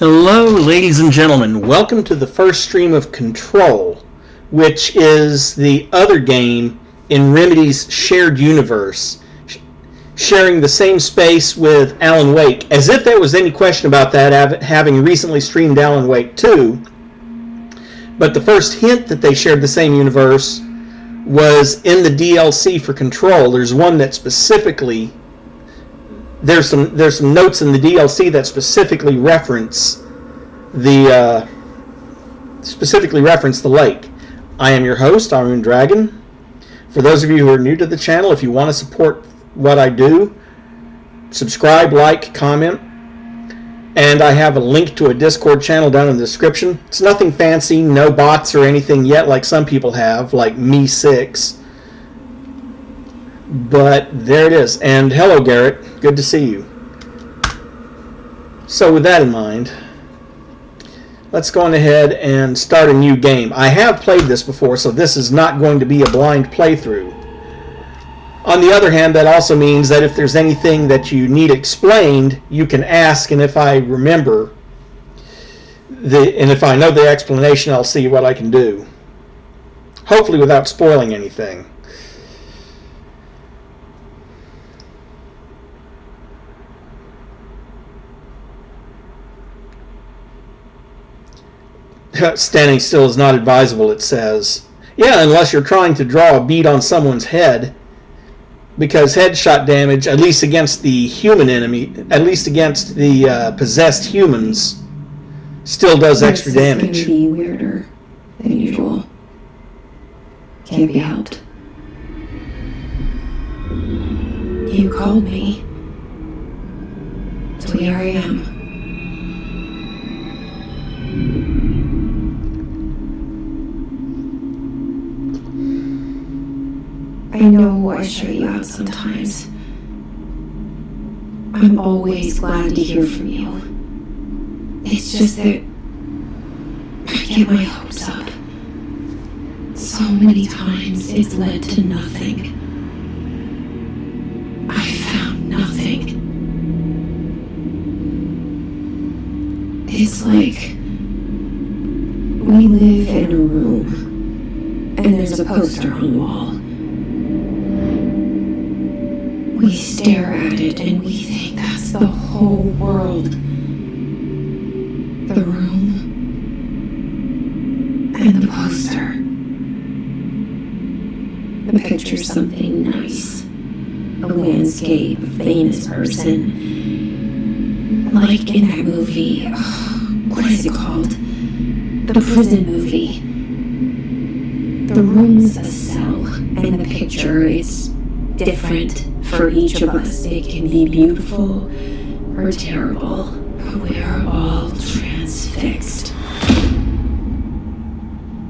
Hello, ladies and gentlemen. Welcome to the first stream of Control, which is the other game in Remedy's shared universe, sharing the same space with Alan Wake. As if there was any question about that, having recently streamed Alan Wake 2. But the first hint that they shared the same universe was in the DLC for Control. There's one that specifically... There's some notes in the DLC that specifically reference the lake. I am your host, Arun Dragon. For those of you who are new to the channel, if you want to support what I do, subscribe, like, comment, and I have a link to a Discord channel down in the description. It's nothing fancy, no bots or anything yet like some people have, like Me6. But there it is. And hello, Garrett. Good to see you. So with that in mind, let's go on ahead and start a new game. I have played this before, so this is not going to be a blind playthrough. On the other hand, that also means that if there's anything that you need explained, you can ask, and if I remember, and if I know the explanation, I'll see what I can do. Hopefully without spoiling anything. Standing still is not advisable, it says. Yeah, unless you're trying to draw a bead on someone's head. Because headshot damage, at least against the human enemy, at least against the possessed humans, still does extra damage. This is going to be weirder than usual. Can't be helped. You called me. So here I am. I know I shut you out sometimes. I'm always glad to hear from you. It's just that I get my hopes up. So many times it's led to nothing. I found nothing. It's like we live in a room and there's a poster on the wall. We stare at it and we think that's the whole world. The room and the poster. The picture's something nice. A landscape, a famous person. Like in that movie, what is it called? The prison movie. The room's a cell and the picture is different. For each of us, it can be beautiful or terrible, but we're all transfixed.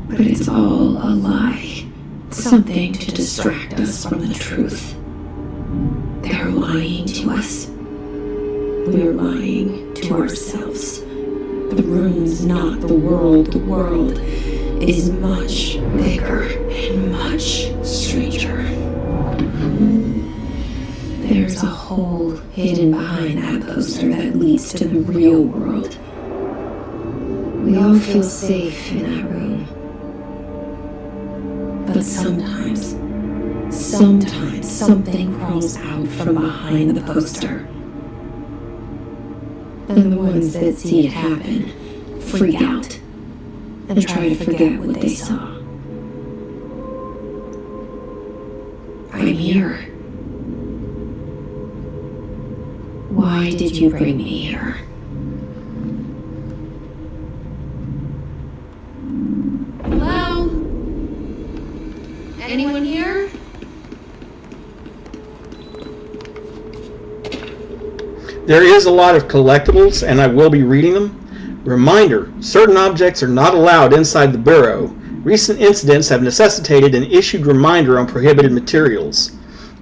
But it's all a lie, something to distract us from the truth. They're lying to us. We're lying to ourselves. The room's not the world. The world is much bigger and much stranger. There's a hole hidden behind that poster that leads to the real world. We all feel safe in that room. But sometimes something crawls out from behind the poster. And the ones that see it happen freak out and try to forget what they saw. I'm here. Why did you bring me here? Hello? Anyone here? There is a lot of collectibles, and I will be reading them. Reminder, certain objects are not allowed inside the Bureau. Recent incidents have necessitated an issued reminder on prohibited materials.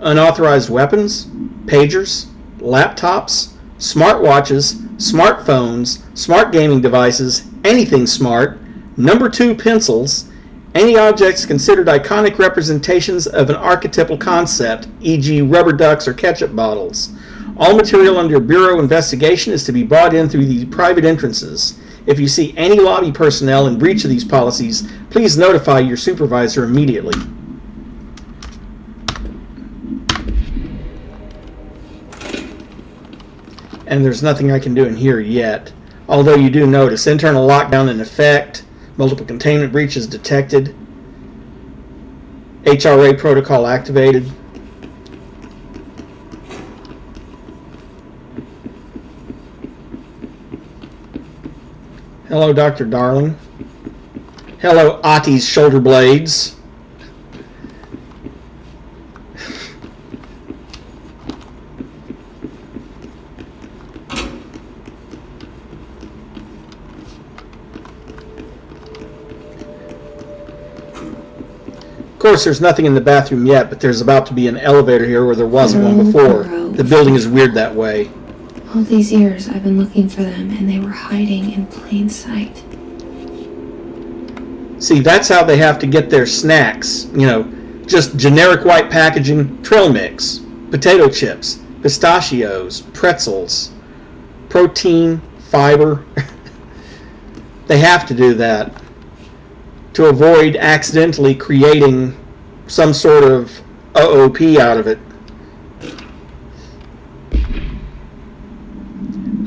Unauthorized weapons, pagers, laptops, smartwatches, smartphones, smart gaming devices, anything smart, number 2 pencils, any objects considered iconic representations of an archetypal concept, e.g. rubber ducks or ketchup bottles, All material under Bureau investigation is to be brought in through the private entrances. If you see any lobby personnel in breach of these policies, please notify your supervisor immediately. And there's nothing I can do in here yet. Although you do notice internal lockdown in effect, multiple containment breaches detected, HRA protocol activated. Hello, Dr. Darling. Hello, Ati's shoulder blades. Of course, there's nothing in the bathroom yet, but there's about to be an elevator here where there wasn't one before. The building is weird that way. All these years I've been looking for them, and they were hiding in plain sight. See, that's how they have to get their snacks. You know, just generic white packaging, trail mix, potato chips, pistachios, pretzels, protein, fiber. They have to do that to avoid accidentally creating some sort of OOP out of it.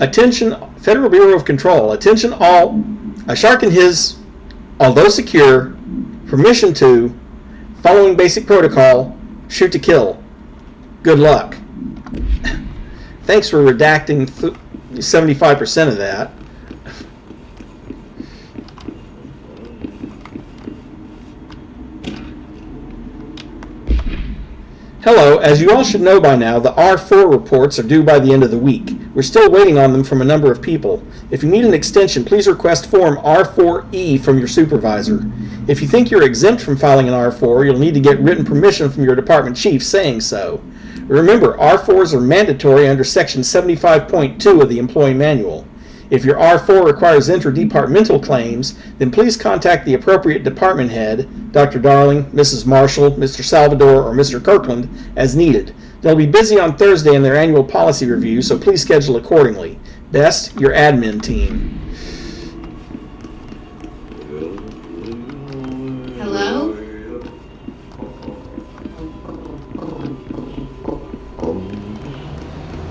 Attention, Federal Bureau of Control. Attention all. A shark and his, although secure, permission to, following basic protocol, shoot to kill. Good luck. Thanks for redacting 75% of that. Hello, as you all should know by now, the R4 reports are due by the end of the week. We're still waiting on them from a number of people. If you need an extension, please request Form R4E from your supervisor. If you think you're exempt from filing an R4, you'll need to get written permission from your department chief saying so. Remember, R4s are mandatory under Section 75.2 of the Employee Manual. If your R4 requires interdepartmental claims, then please contact the appropriate department head, Dr. Darling, Mrs. Marshall, Mr. Salvador, or Mr. Kirkland, as needed. They'll be busy on Thursday in their annual policy review, so please schedule accordingly. Best, your admin team. Hello?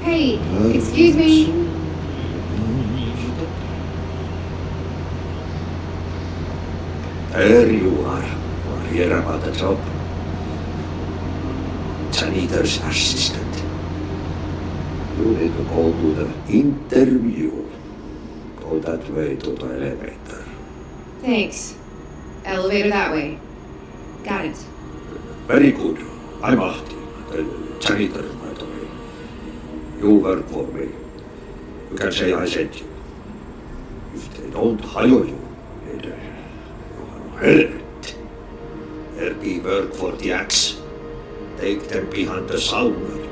Hey, excuse me. There you are. We're here about the job. Janitor's assistant. You need to go to the interview. Go that way to the elevator. Thanks. Elevator that way. Got it. Very good. I'm Ahti, the janitor, by the way. You work for me. You can say I sent you. If they don't hire you, then you are helmet. There'll be work for the axe. Take them behind the sauna.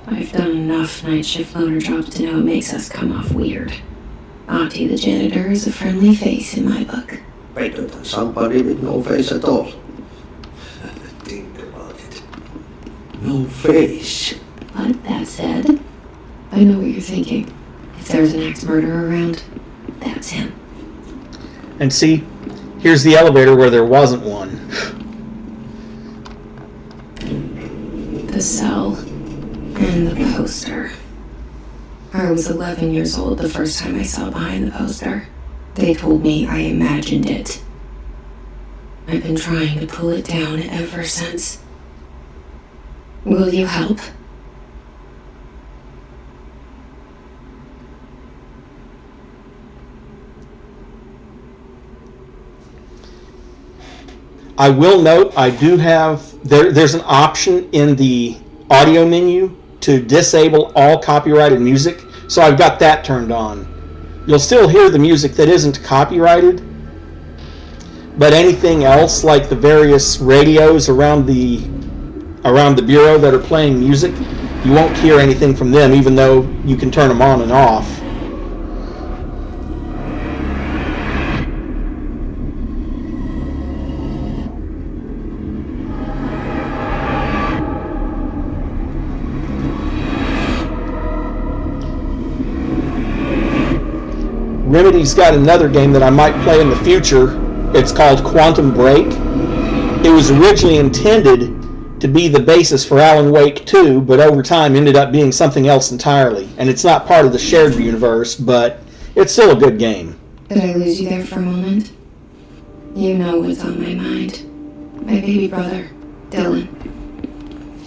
I've done enough night shift loner jobs to know it makes us come off weird. Ahti the janitor is a friendly face in my book. Better than somebody with no face at all. Think about it. No face. But that said, I know what you're thinking. If there's an axe murderer around, that's him. And see, here's the elevator where there wasn't one. The cell and the poster. I was 11 years old the first time I saw behind the poster. They told me I imagined it. I've been trying to pull it down ever since. Will you help? I will note I do have, there's an option in the audio menu to disable all copyrighted music, so I've got that turned on. You'll still hear the music that isn't copyrighted, but anything else like the various radios around the Bureau that are playing music, you won't hear anything from them even though you can turn them on and off. Remedy's got another game that I might play in the future. It's called Quantum Break. It was originally intended to be the basis for Alan Wake 2, but over time ended up being something else entirely. And it's not part of the shared universe, but it's still a good game. Did I lose you there for a moment? You know what's on my mind. My baby brother, Dylan.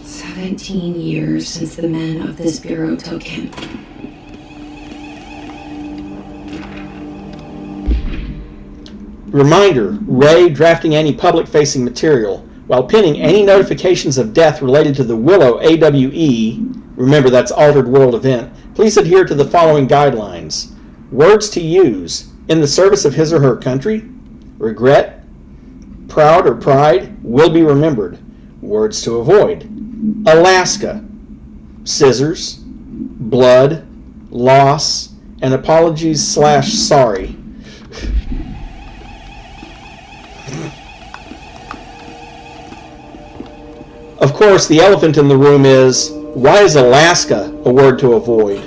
17 years since the men of this bureau took him. Reminder, Ray drafting any public-facing material. While pinning any notifications of death related to the Willow AWE, remember that's Altered World event, please adhere to the following guidelines. Words to use: in the service of his or her country, regret, proud or pride, will be remembered. Words to avoid: Alaska, scissors, blood, loss, and apologies/sorry. Of course, the elephant in the room is, why is Alaska a word to avoid?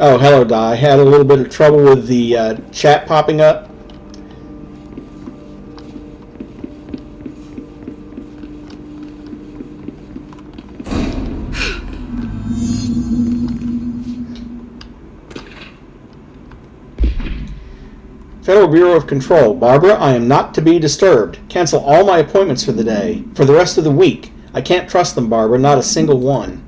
Oh, hello, Di. I had a little bit of trouble with the chat popping up. Federal Bureau of Control. Barbara, I am not to be disturbed. Cancel all my appointments for the day. For the rest of the week. I can't trust them, Barbara. Not a single one.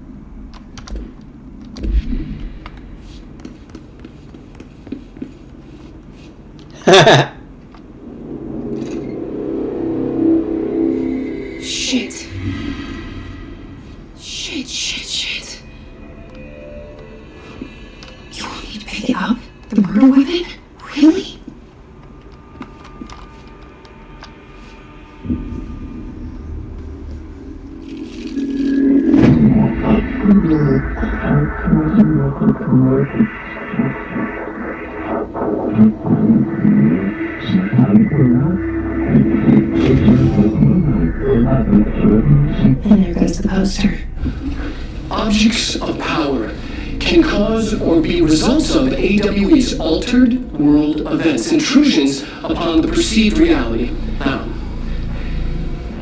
Shit. Shit. You want me to pick it up? The murder weapon? Really? And there goes the poster. Objects of power can cause or be results of AWE's altered world events, intrusions upon the perceived reality. Now,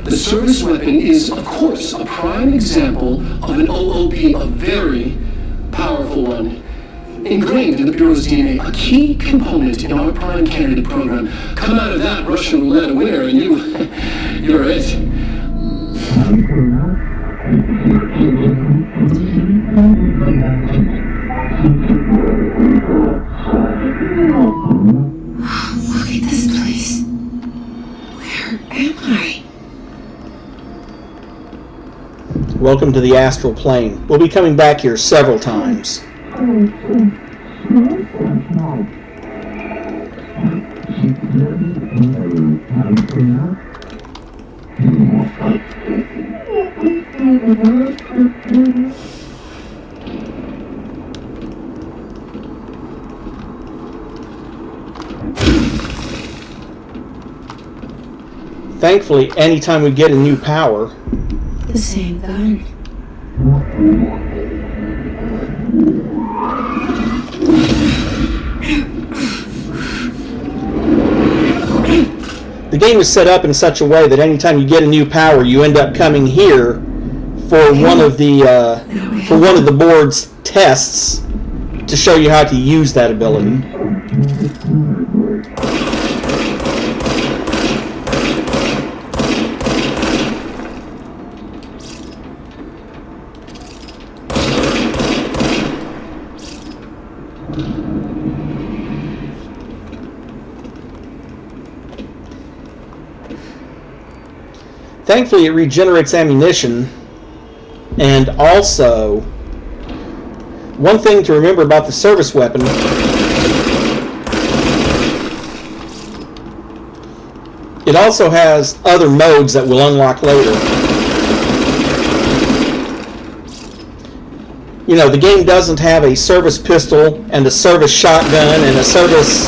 the service weapon is, of course, a prime example of an OOP, a very powerful one. Ingrained in the Bureau's DNA, a key component in our prime candidate program. Come out of that Russian roulette winner and you're it. Look at this place. Where am I? Welcome to the astral plane. We'll be coming back here several times. Thankfully, anytime we get a new power, The same gun. the game is set up in such a way that anytime you get a new power, you end up coming here for one of the board's tests to show you how to use that ability. Thankfully, it regenerates ammunition, and also, one thing to remember about the service weapon, it also has other modes that will unlock later. You know, the game doesn't have a service pistol and a service shotgun and a service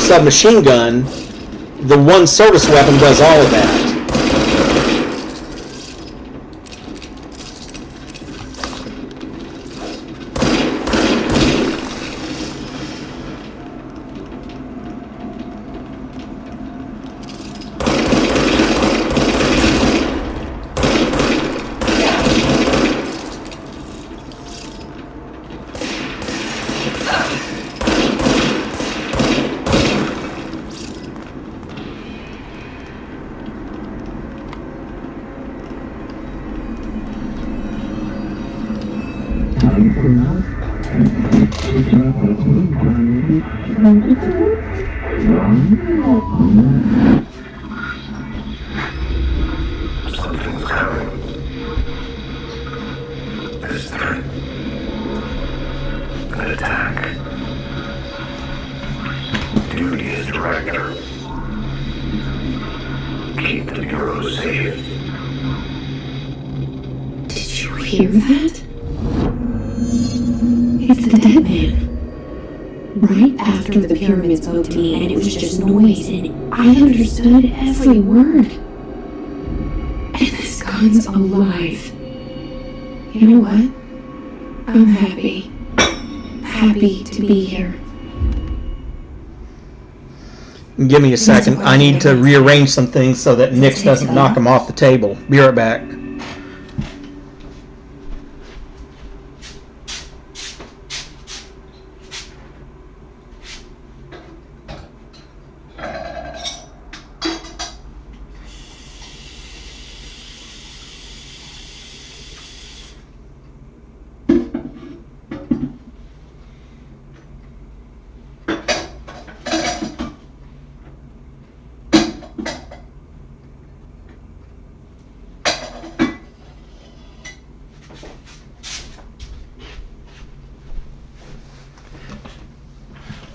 submachine gun. The one service weapon does all of that. Something's coming. This threat. An attack. Duty as director. Keep the Bureau safe. Did you hear that? It's the dead man. Right after the pyramid spoke to me, and it was just noise, and I understood every word. And this gun's alive. You know what? I'm happy. Happy to be here. Give me a second. I need to rearrange some things so that Nix doesn't knock them off the table. Be right back.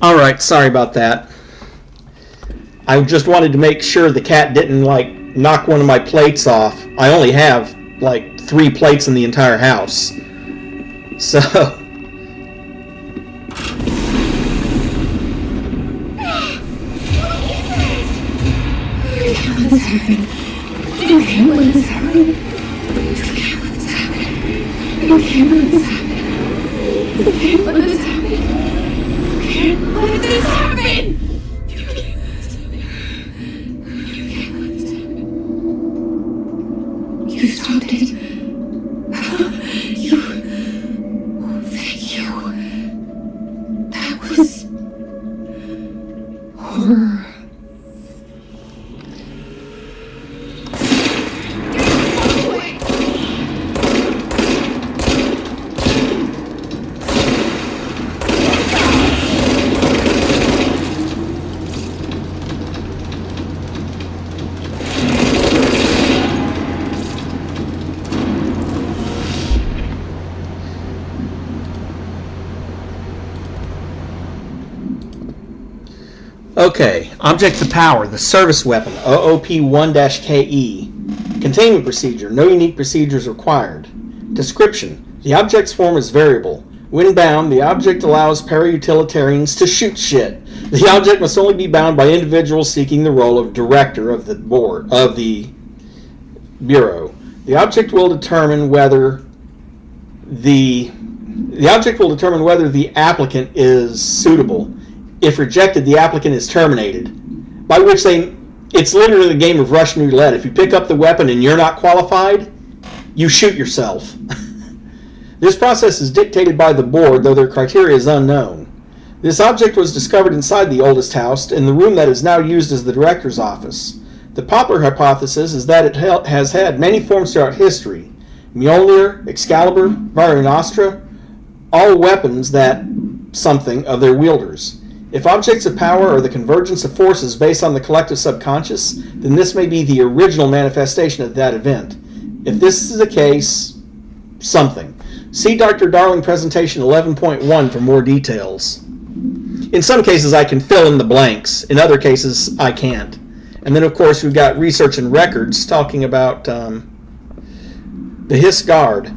Alright, sorry about that. I just wanted to make sure the cat didn't, like, knock one of my plates off. I only have, like, 3 plates in the entire house. So... What is happening? Okay, what is happening? Okay, what is happening? Okay, what is happening? Okay, what is happening? Okay, what is happening? You stopped it. You... Oh, thank you. That was... horror. Okay, Object of Power, the service weapon, OOP-1-KE. Containment procedure, no unique procedures required. Description, the object's form is variable. When bound, the object allows para-utilitarians to shoot shit. The object must only be bound by individuals seeking the role of director of the board of the Bureau. The object will determine whether the applicant is suitable. If rejected, the applicant is terminated. By which it's literally a game of Russian roulette. If you pick up the weapon and you're not qualified, you shoot yourself. This process is dictated by the board, though their criteria is unknown. This object was discovered inside the oldest house, in the room that is now used as the director's office. The popular hypothesis is that it has had many forms throughout history. Mjolnir, Excalibur, Vara Nostra, all weapons that something of their wielders. If objects of power are the convergence of forces based on the collective subconscious, then this may be the original manifestation of that event. If this is the case, something. See Dr. Darling presentation 11.1 for more details. In some cases I can fill in the blanks, in other cases I can't. And then of course we've got research and records talking about the Hiss Guard.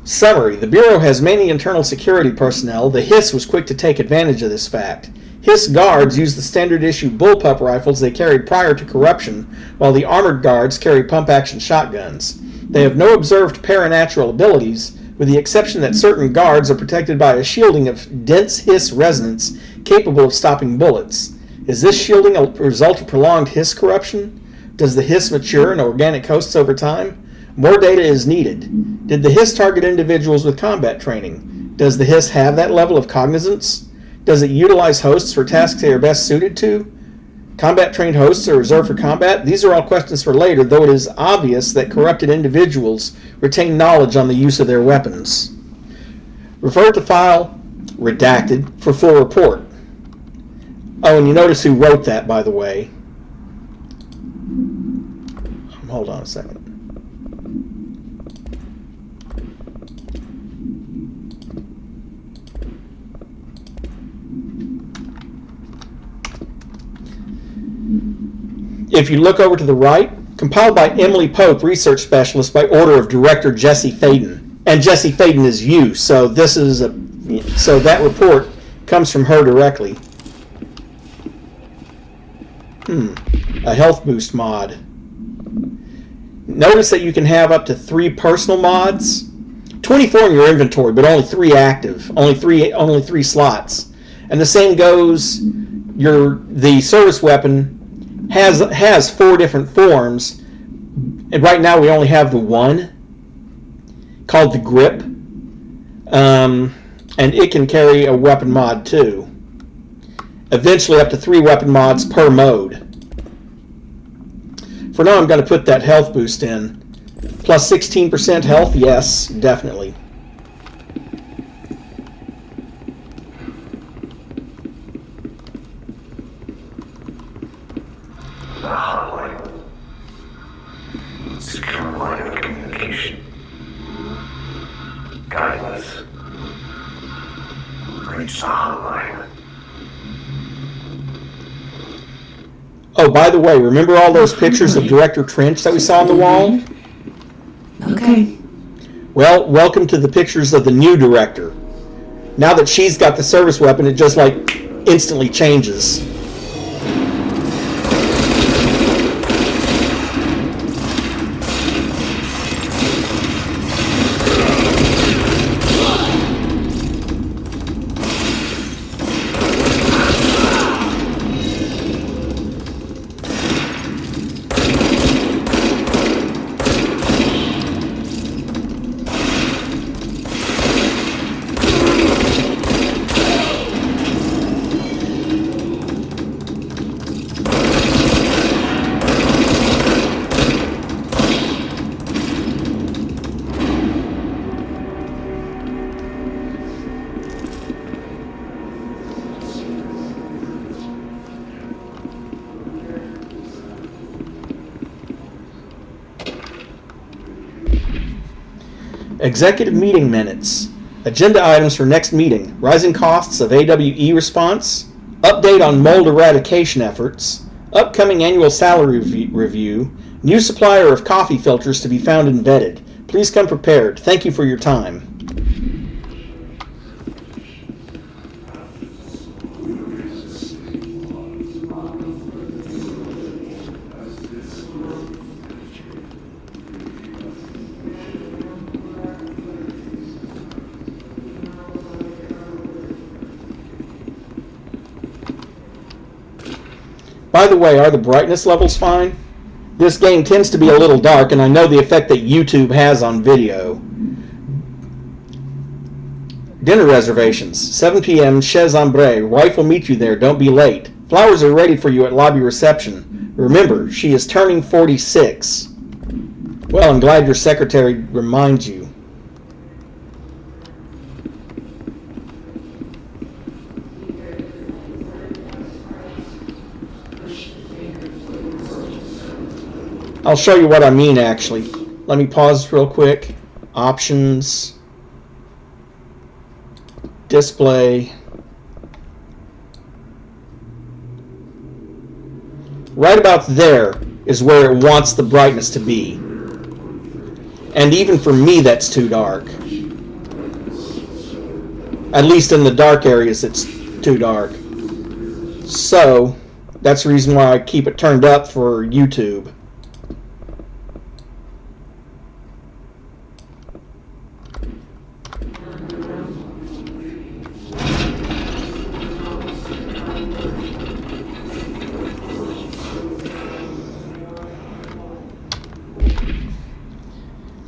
Summary, the Bureau has many internal security personnel. The Hiss was quick to take advantage of this fact. Hiss guards use the standard-issue bullpup rifles they carried prior to corruption, while the armored guards carry pump-action shotguns. They have no observed paranatural abilities, with the exception that certain guards are protected by a shielding of dense Hiss resonance capable of stopping bullets. Is this shielding a result of prolonged Hiss corruption? Does the Hiss mature in organic hosts over time? More data is needed. Did the Hiss target individuals with combat training? Does the Hiss have that level of cognizance? Does it utilize hosts for tasks they are best suited to? Combat-trained hosts are reserved for combat? These are all questions for later, though it is obvious that corrupted individuals retain knowledge on the use of their weapons. Refer to file redacted for full report. Oh, and you notice who wrote that, by the way. Hold on a second. If you look over to the right, compiled by Emily Pope, research specialist, by order of director Jesse Faden. And Jesse Faden is you, so this is so that report comes from her directly. A health boost mod. Notice that you can have up to 3 personal mods. 24 in your inventory, but only 3 active. Only three slots. And the same goes. The service weapon has 4 different forms, and right now we only have the one called the grip, and it can carry a weapon mod too. Eventually up to 3 weapon mods per mode. For now I'm going to put that health boost in. Plus 16% health, yes, definitely. The hotline. Secure line of communication. Guidance. Reach the hotline. Oh, by the way, remember all those pictures of Director Trench that we saw on the wall? Okay. Well, welcome to the pictures of the new director. Now that she's got the service weapon, it just like instantly changes. Executive meeting minutes. Agenda items for next meeting. Rising costs of AWE response. Update on mold eradication efforts. Upcoming annual salary review. New supplier of coffee filters to be found and vetted. Please come prepared. Thank you for your time. By the way, are the brightness levels fine? This game tends to be a little dark, and I know the effect that YouTube has on video. Dinner reservations. 7 p.m. Chez Ambre. Wife will meet you there. Don't be late. Flowers are ready for you at lobby reception. Remember, she is turning 46. Well, I'm glad your secretary reminds you. I'll show you what I mean, actually. Let me pause real quick. Options. Display. Right about there is where it wants the brightness to be. And even for me, that's too dark. At least in the dark areas, it's too dark. So, that's the reason why I keep it turned up for YouTube.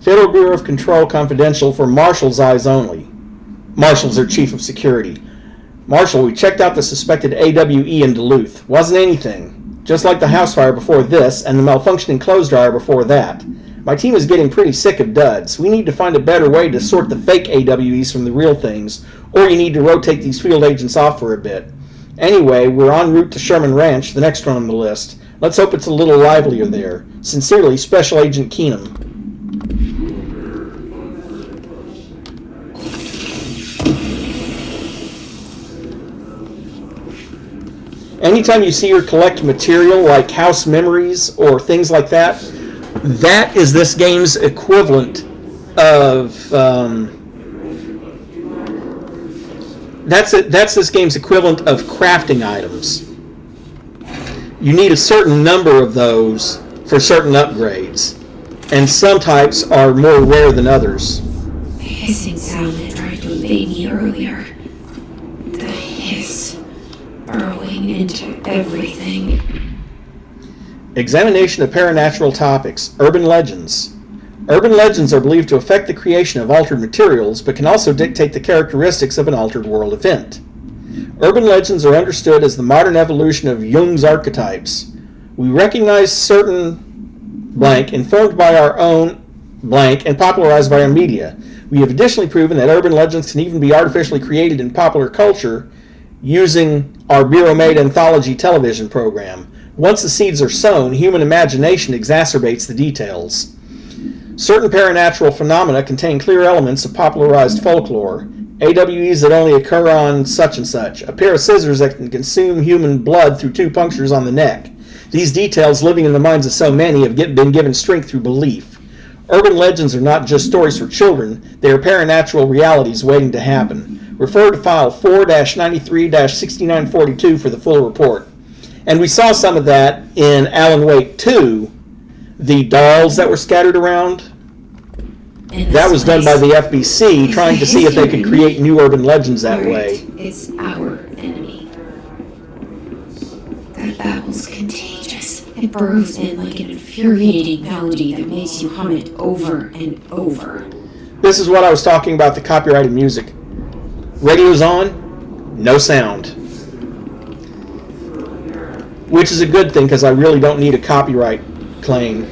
Federal Bureau of Control confidential for Marshall's eyes only. Marshall's their chief of security. Marshall, we checked out the suspected AWE in Duluth. Wasn't anything. Just like the house fire before this and the malfunctioning clothes dryer before that. My team is getting pretty sick of duds. We need to find a better way to sort the fake AWEs from the real things, or you need to rotate these field agents off for a bit. Anyway, we're en route to Sherman Ranch, the next one on the list. Let's hope it's a little livelier there. Sincerely, Special Agent Keenum. Anytime you see or collect material like house memories or things like that, that is this game's equivalent of that's this game's equivalent of crafting items. You need a certain number of those for certain upgrades, and some types are more rare than others. The hissing sound that tried to evade me earlier. The hiss burrowing into everything. Examination of paranatural topics. Urban legends. Urban legends are believed to affect the creation of altered materials, but can also dictate the characteristics of an altered world event. Urban legends are understood as the modern evolution of Jung's archetypes. We recognize certain blank informed by our own blank and popularized by our media. We have additionally proven that urban legends can even be artificially created in popular culture using our Bureau-made anthology television program. Once the seeds are sown, human imagination exacerbates the details. Certain paranatural phenomena contain clear elements of popularized folklore. AWEs that only occur on such and such. A pair of scissors that can consume human blood through 2 punctures on the neck. These details, living in the minds of so many, have been given strength through belief. Urban legends are not just stories for children, they are paranatural realities waiting to happen. Refer to file 4-93-6942 for the full report. And we saw some of that in Alan Wake 2, the dolls that were scattered around. That was done by the FBC, trying to see if they could create new urban legends that way. It's our enemy. That babble's contagious. It burrows in like an infuriating melody that makes you hum it over and over. This is what I was talking about, the copyrighted music. Radio's on, no sound. Which is a good thing, because I really don't need a copyright claim.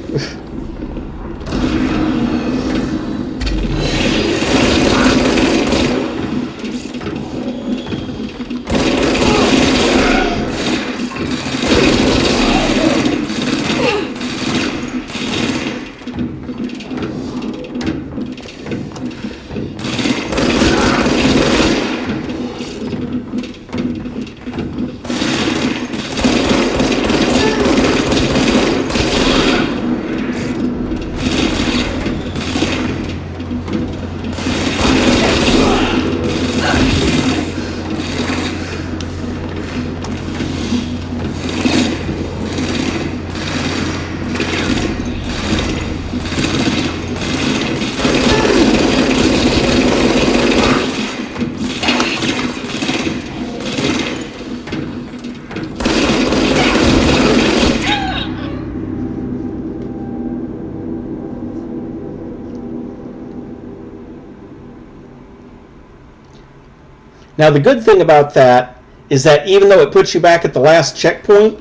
Now, the good thing about that is that even though it puts you back at the last checkpoint,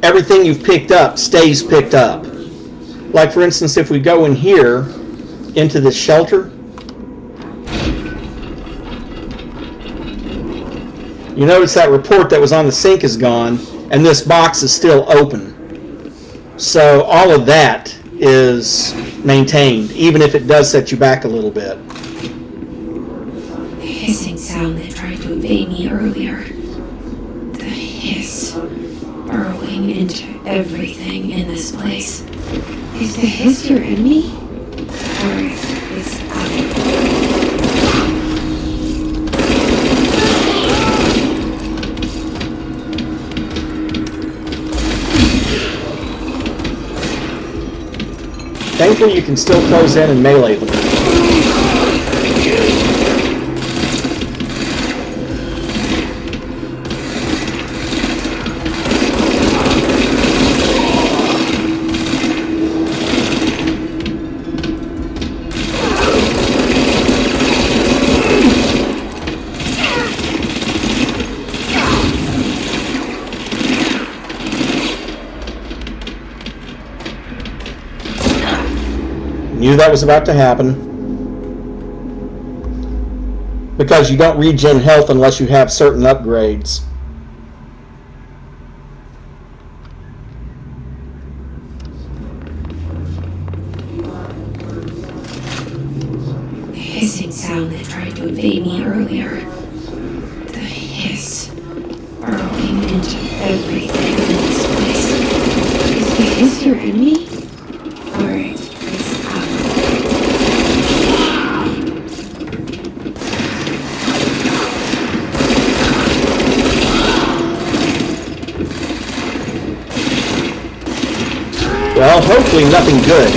everything you've picked up stays picked up. Like, for instance, if we go in here into this shelter, you notice that report that was on the sink is gone, and this box is still open. So all of that is maintained, even if it does set you back a little bit. The hissing sound that tried to evade me earlier. The hiss burrowing into everything in this place. Is the hiss your enemy? Or is it Thankfully, you can still close in and melee them. knew that was about to happen. Because you don't regen health unless you have certain upgrades. The hissing sound that tried to invade me earlier. The hiss burrowing into everything in this place. Is the hiss your enemy? Alright, it's out. Well, hopefully nothing good.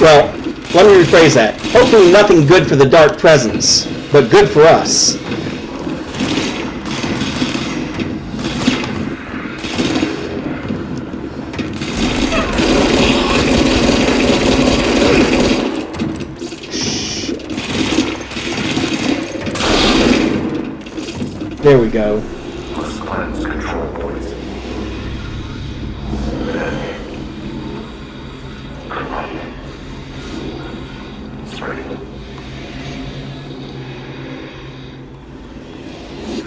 Well, let me rephrase that. Hopefully nothing good for the Dark Presence, but good for us. There we go. Must cleanse control points. Then corrupt. Spreading.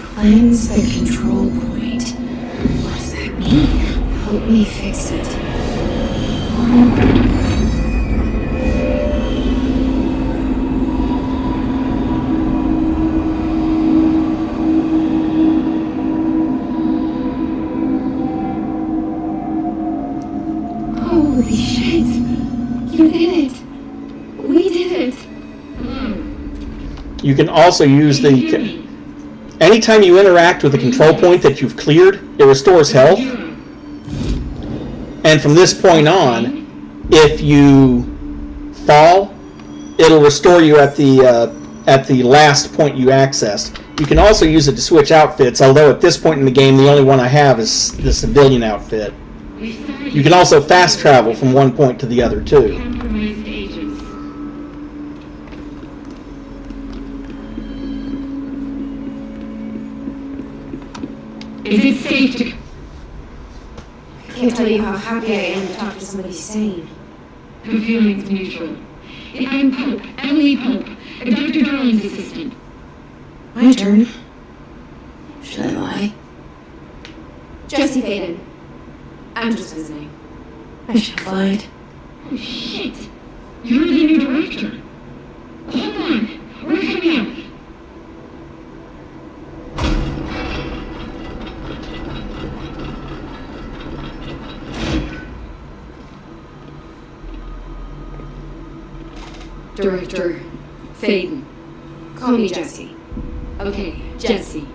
Cleanse the control point. What does that mean? Help me fix it. Holy shit! You did it! We did it! You can also use the... Anytime you interact with a control point that you've cleared, it restores health. And from this point on, if you fall, it'll restore you at the last point you accessed. You can also use it to switch outfits, although at this point in the game, the only one I have is the civilian outfit. You can also fast travel from one point to the other, too. Compromised agents. Is it safe to... I can't tell you how happy I am to talk to somebody sane. The feeling's mutual. I'm Pope, Emily Pope, Dr. Darling's assistant. My turn. Should I lie? Jesse Faden. I'm just visiting. I should have lied. Oh, shit. You're the new director. Hold on. We're coming out. Director Faden. Call me Jesse. Okay, Jesse.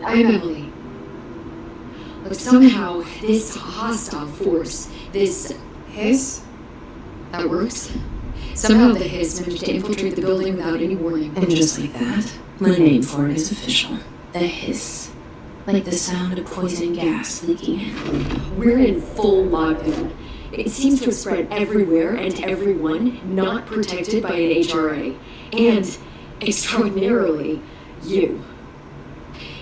I'm Emily. Look, somehow this hostile force, this hiss, that works. Somehow the hiss managed to infiltrate the building without any warning. And just like that, my name for it is official. The hiss. Like the sound of poison gas leaking in. We're in full lockdown. It seems to have spread everywhere and to everyone not protected by an HRA. And, extraordinarily, you.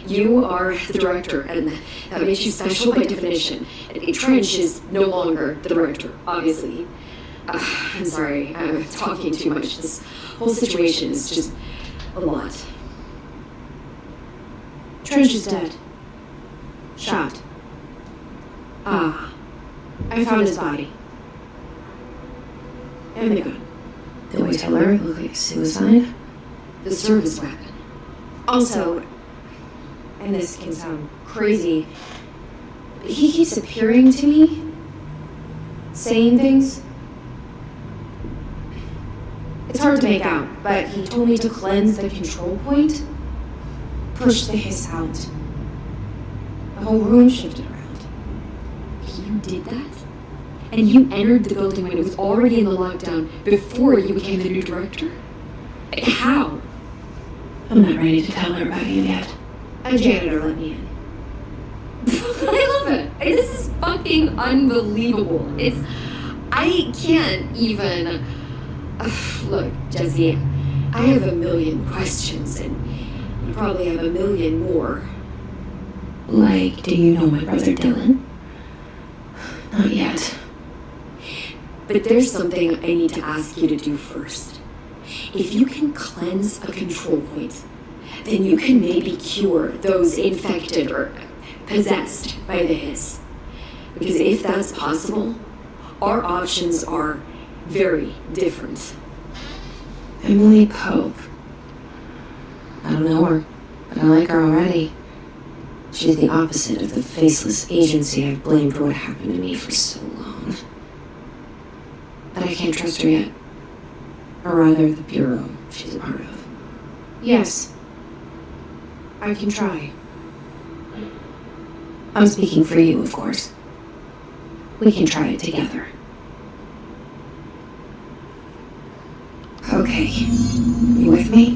You are the director, and that makes you special by definition. Trench is no longer the director, obviously. I'm sorry, I'm talking too much. This whole situation is just a lot. Trench is dead. Shot. Ah. I found his body. And the gun. Did we tell her it looked like suicide? The service weapon. Also, and this can sound crazy, but he keeps appearing to me, saying things. It's hard to make out, but he told me to cleanse the control point, push the hiss out. The whole room shifted around. You did that? And you entered the building when it was already in the lockdown before you became the new director? How? I'm not ready to tell her about you yet. A janitor let me in. I love it. This is fucking unbelievable. I can't even... Look, Jesse, I have a million questions, and you probably have a million more. Like, do you know my brother Dylan? Not yet. But there's something I need to ask you to do first. If you can cleanse a control point, then you can maybe cure those infected or possessed by the hiss. Because if that's possible, our options are very different. Emily Pope. I don't know her, but I like her already. She's the opposite of the faceless agency I've blamed for what happened to me for so long. But I can't trust her yet. Or rather, the Bureau she's a part of. Yes, I can try. I'm speaking for you, of course. We can try it together. Okay, you with me?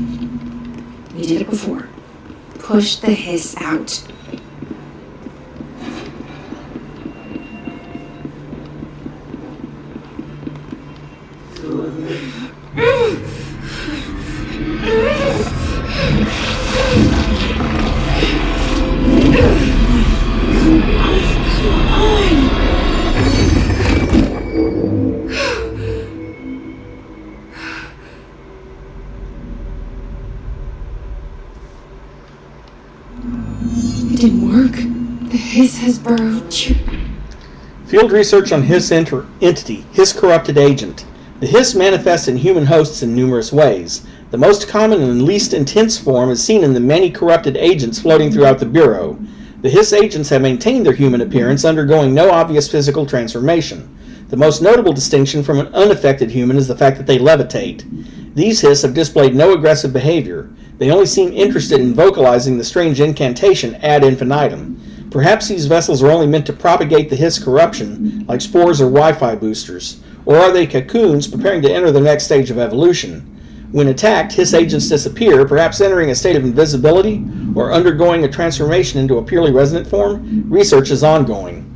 We did it before. Push the hiss out. It didn't work. The hiss has burrowed. Field research on Hiss entity, Hiss corrupted agent. The Hiss manifests in human hosts in numerous ways. The most common and least intense form is seen in the many corrupted agents floating throughout the Bureau. The Hiss agents have maintained their human appearance, undergoing no obvious physical transformation. The most notable distinction from an unaffected human is the fact that they levitate. These Hiss have displayed no aggressive behavior. They only seem interested in vocalizing the strange incantation ad infinitum. Perhaps these vessels are only meant to propagate the Hiss corruption, like spores or Wi-Fi boosters. Or are they cocoons preparing to enter the next stage of evolution? When attacked, Hiss agents disappear, perhaps entering a state of invisibility or undergoing a transformation into a purely resonant form. Research is ongoing.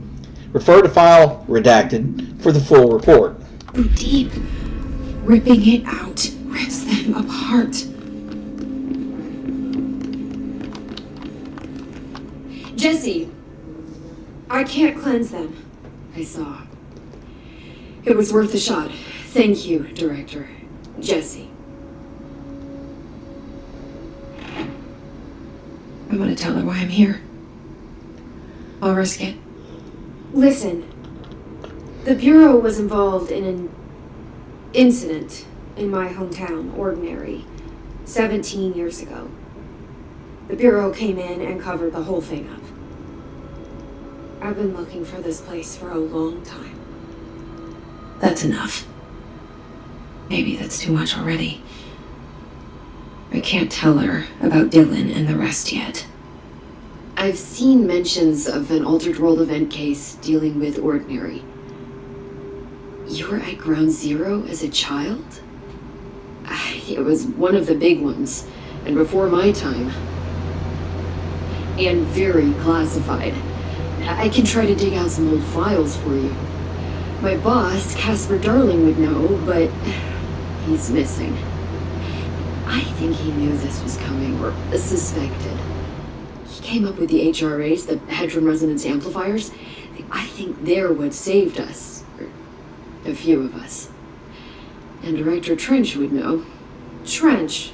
Refer to file redacted for the full report. Deep. Ripping it out rips them apart. Jesse! I can't cleanse them. I saw. It was worth a shot. Thank you, Director. Jesse. I'm gonna tell her why I'm here. I'll risk it. Listen, the Bureau was involved in an incident in my hometown, Ordinary, 17 years ago. The Bureau came in and covered the whole thing up. I've been looking for this place for a long time. That's enough. Maybe that's too much already. I can't tell her about Dylan and the rest yet. I've seen mentions of an Altered World event case dealing with Ordinary. You were at Ground Zero as a child? It was one of the big ones, and before my time. And very classified. I can try to dig out some old files for you. My boss, Casper Darling, would know, but he's missing. I think he knew this was coming, or suspected. He came up with the HRAs, the Hadron Resonance Amplifiers. I think they're what saved us. Or a few of us. And Director Trench would know. Trench,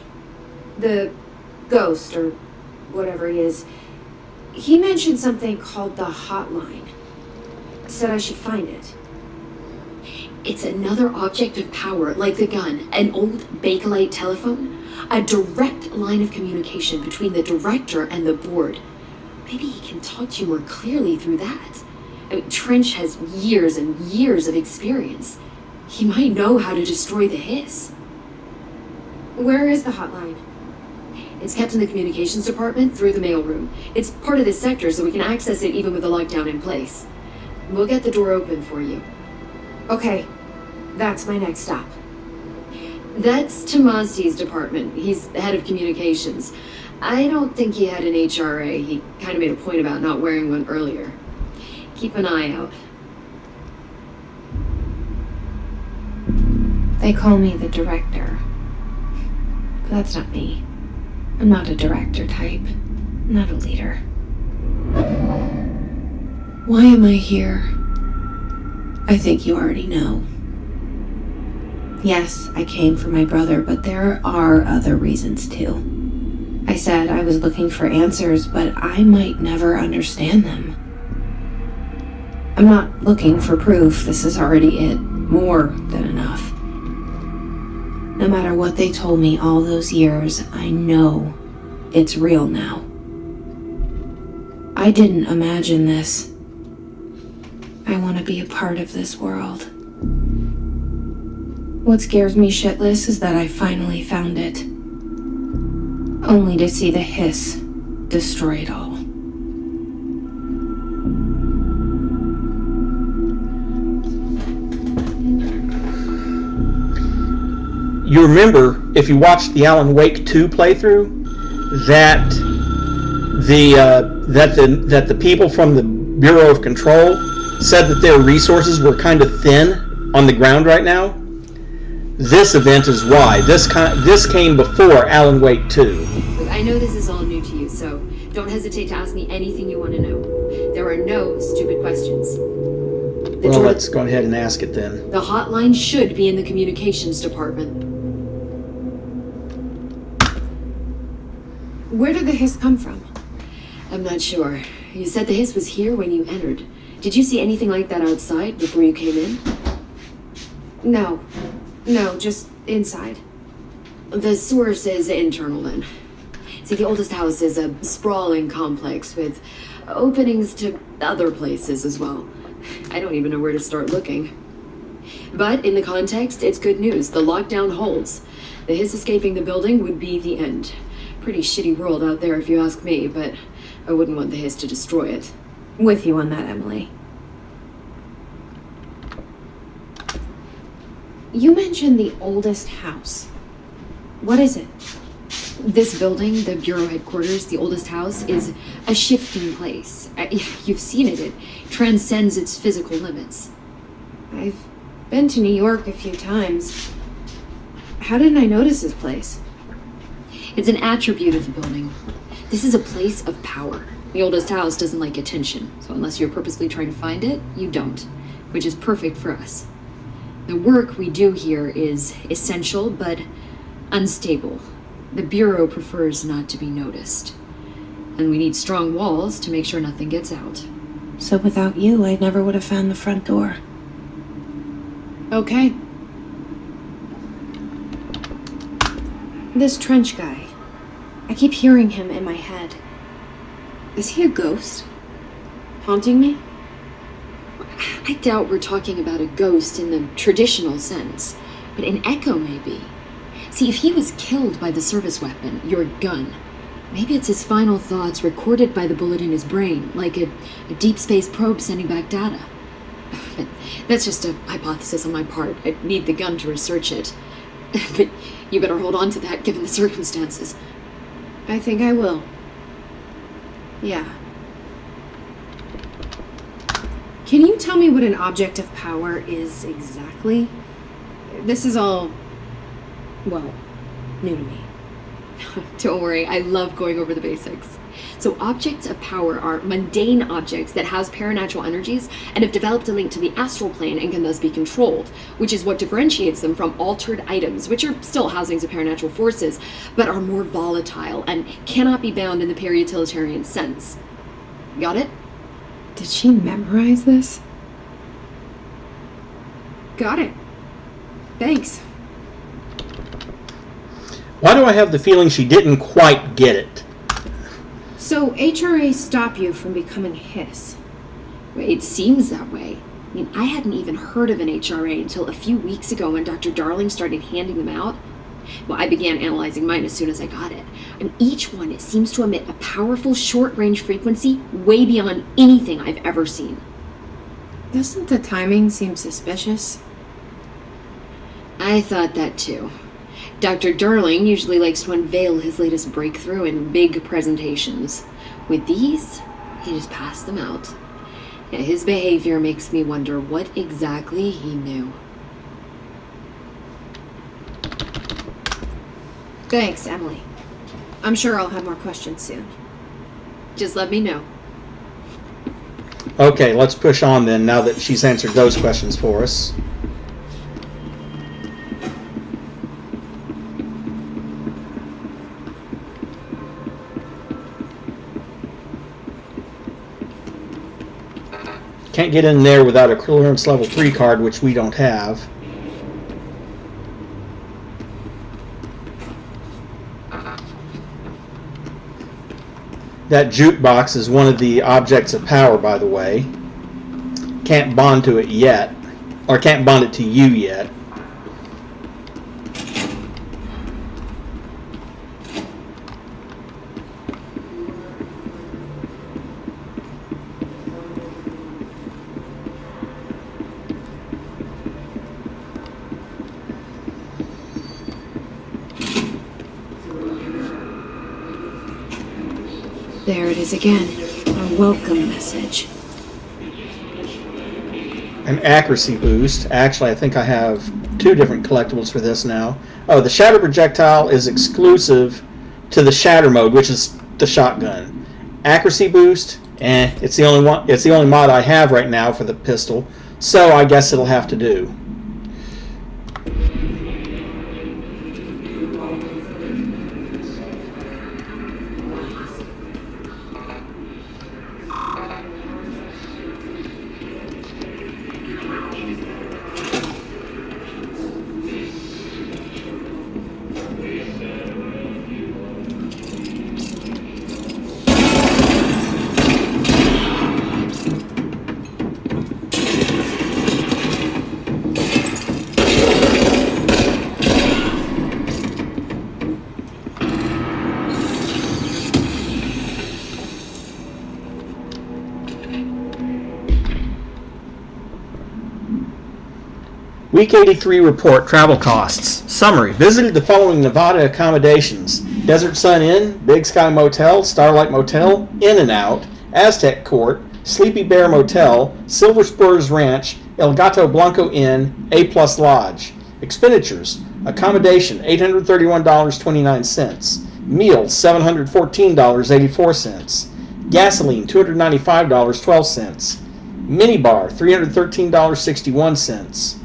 the ghost, or whatever he is, he mentioned something called the Hotline. Said I should find it. It's another object of power, like the gun, an old Bakelite telephone, a direct line of communication between the director and the board. Maybe he can talk to you more clearly through that. Trench has years and years of experience. He might know how to destroy the Hiss. Where is the Hotline? It's kept in the communications department through the mailroom. It's part of the sector, so we can access it even with the lockdown in place. We'll get the door open for you. Okay, that's my next stop. That's Tomasi's department. He's the head of communications. I don't think he had an HRA. He kind of made a point about not wearing one earlier. Keep an eye out. They call me the director. But that's not me. I'm not a director type. I'm not a leader. Why am I here? I think you already know. Yes, I came for my brother, but there are other reasons too. I said I was looking for answers, but I might never understand them. I'm not looking for proof. This is already it. More than enough. No matter what they told me all those years, I know it's real now. I didn't imagine this. I want to be a part of this world. What scares me shitless is that I finally found it. Only to see the hiss destroy it all. You remember, if you watched the Alan Wake 2 playthrough, that the people from the Bureau of Control said that their resources were kind of thin on the ground right now? This event is why. This came before Alan Wake 2. Look, I know this is all new to you, so don't hesitate to ask me anything you want to know. There are no stupid questions. Well, let's go ahead and ask it then. The hotline should be in the communications department. Where did the hiss come from? I'm not sure. You said the hiss was here when you entered. Did you see anything like that outside before you came in? No, just inside. The source is internal then. See, the oldest house is a sprawling complex with openings to other places as well. I don't even know where to start looking. But in the context, it's good news. The lockdown holds. The hiss escaping the building would be the end. Pretty shitty world out there if you ask me, but I wouldn't want the hiss to destroy it. With you on that, Emily. You mentioned the oldest house. What is it? This building, the Bureau headquarters, the oldest house, is a shifting place. You've seen it. It transcends its physical limits. I've been to New York a few times. How didn't I notice this place? It's an attribute of the building. This is a place of power. The oldest house doesn't like attention, so unless you're purposely trying to find it, you don't, which is perfect for us. The work we do here is essential, but unstable. The Bureau prefers not to be noticed. And we need strong walls to make sure nothing gets out. So without you, I never would have found the front door. Okay. This Trench guy. I keep hearing him in my head. Is he a ghost? Haunting me? I doubt we're talking about a ghost in the traditional sense, but an echo maybe. See, if he was killed by the service weapon, your gun, maybe it's his final thoughts recorded by the bullet in his brain, like a deep space probe sending back data. But that's just a hypothesis on my part. I'd need the gun to research it. But you better hold on to that given the circumstances. I think I will. Yeah. Can you tell me what an object of power is exactly? This is all, well, new to me. Don't worry, I love going over the basics. So objects of power are mundane objects that house paranatural energies and have developed a link to the astral plane and can thus be controlled, which is what differentiates them from altered items, which are still housings of paranatural forces, but are more volatile and cannot be bound in the para-utilitarian sense. Got it? Did she memorize this? Got it. Thanks. Why do I have the feeling she didn't quite get it? So HRA stop you from becoming Hiss? It seems that way. I mean, I hadn't even heard of an HRA until a few weeks ago when Dr. Darling started handing them out. Well, I began analyzing mine as soon as I got it. And each one, it seems to emit a powerful short-range frequency way beyond anything I've ever seen. Doesn't the timing seem suspicious? I thought that too. Dr. Darling usually likes to unveil his latest breakthrough in big presentations. With these, he just passed them out. Yeah, his behavior makes me wonder what exactly he knew. Thanks, Emily. I'm sure I'll have more questions soon. Just let me know. Okay, let's push on then, now that she's answered those questions for us. Can't get in there without a clearance level 3 card, which we don't have. That jukebox is one of the objects of power, by the way. Can't bond to it yet. Or can't bond it to you yet. There it is again. A welcome message. An accuracy boost. Actually, I think I have 2 different collectibles for this now. Oh, the shatter projectile is exclusive to the shatter mode, which is the shotgun. Accuracy boost, it's the only one. It's the only mod I have right now for the pistol, so I guess it'll have to do. Week 83 report, travel costs. Summary. Visited the following Nevada accommodations: Desert Sun Inn, Big Sky Motel, Starlight Motel, In-N-Out, Aztec Court, Sleepy Bear Motel, Silver Spurs Ranch, El Gato Blanco Inn, A-Plus Lodge. Expenditures. Accommodation, $831.29. Meals, $714.84. Gasoline, $295.12. Minibar, $313.61.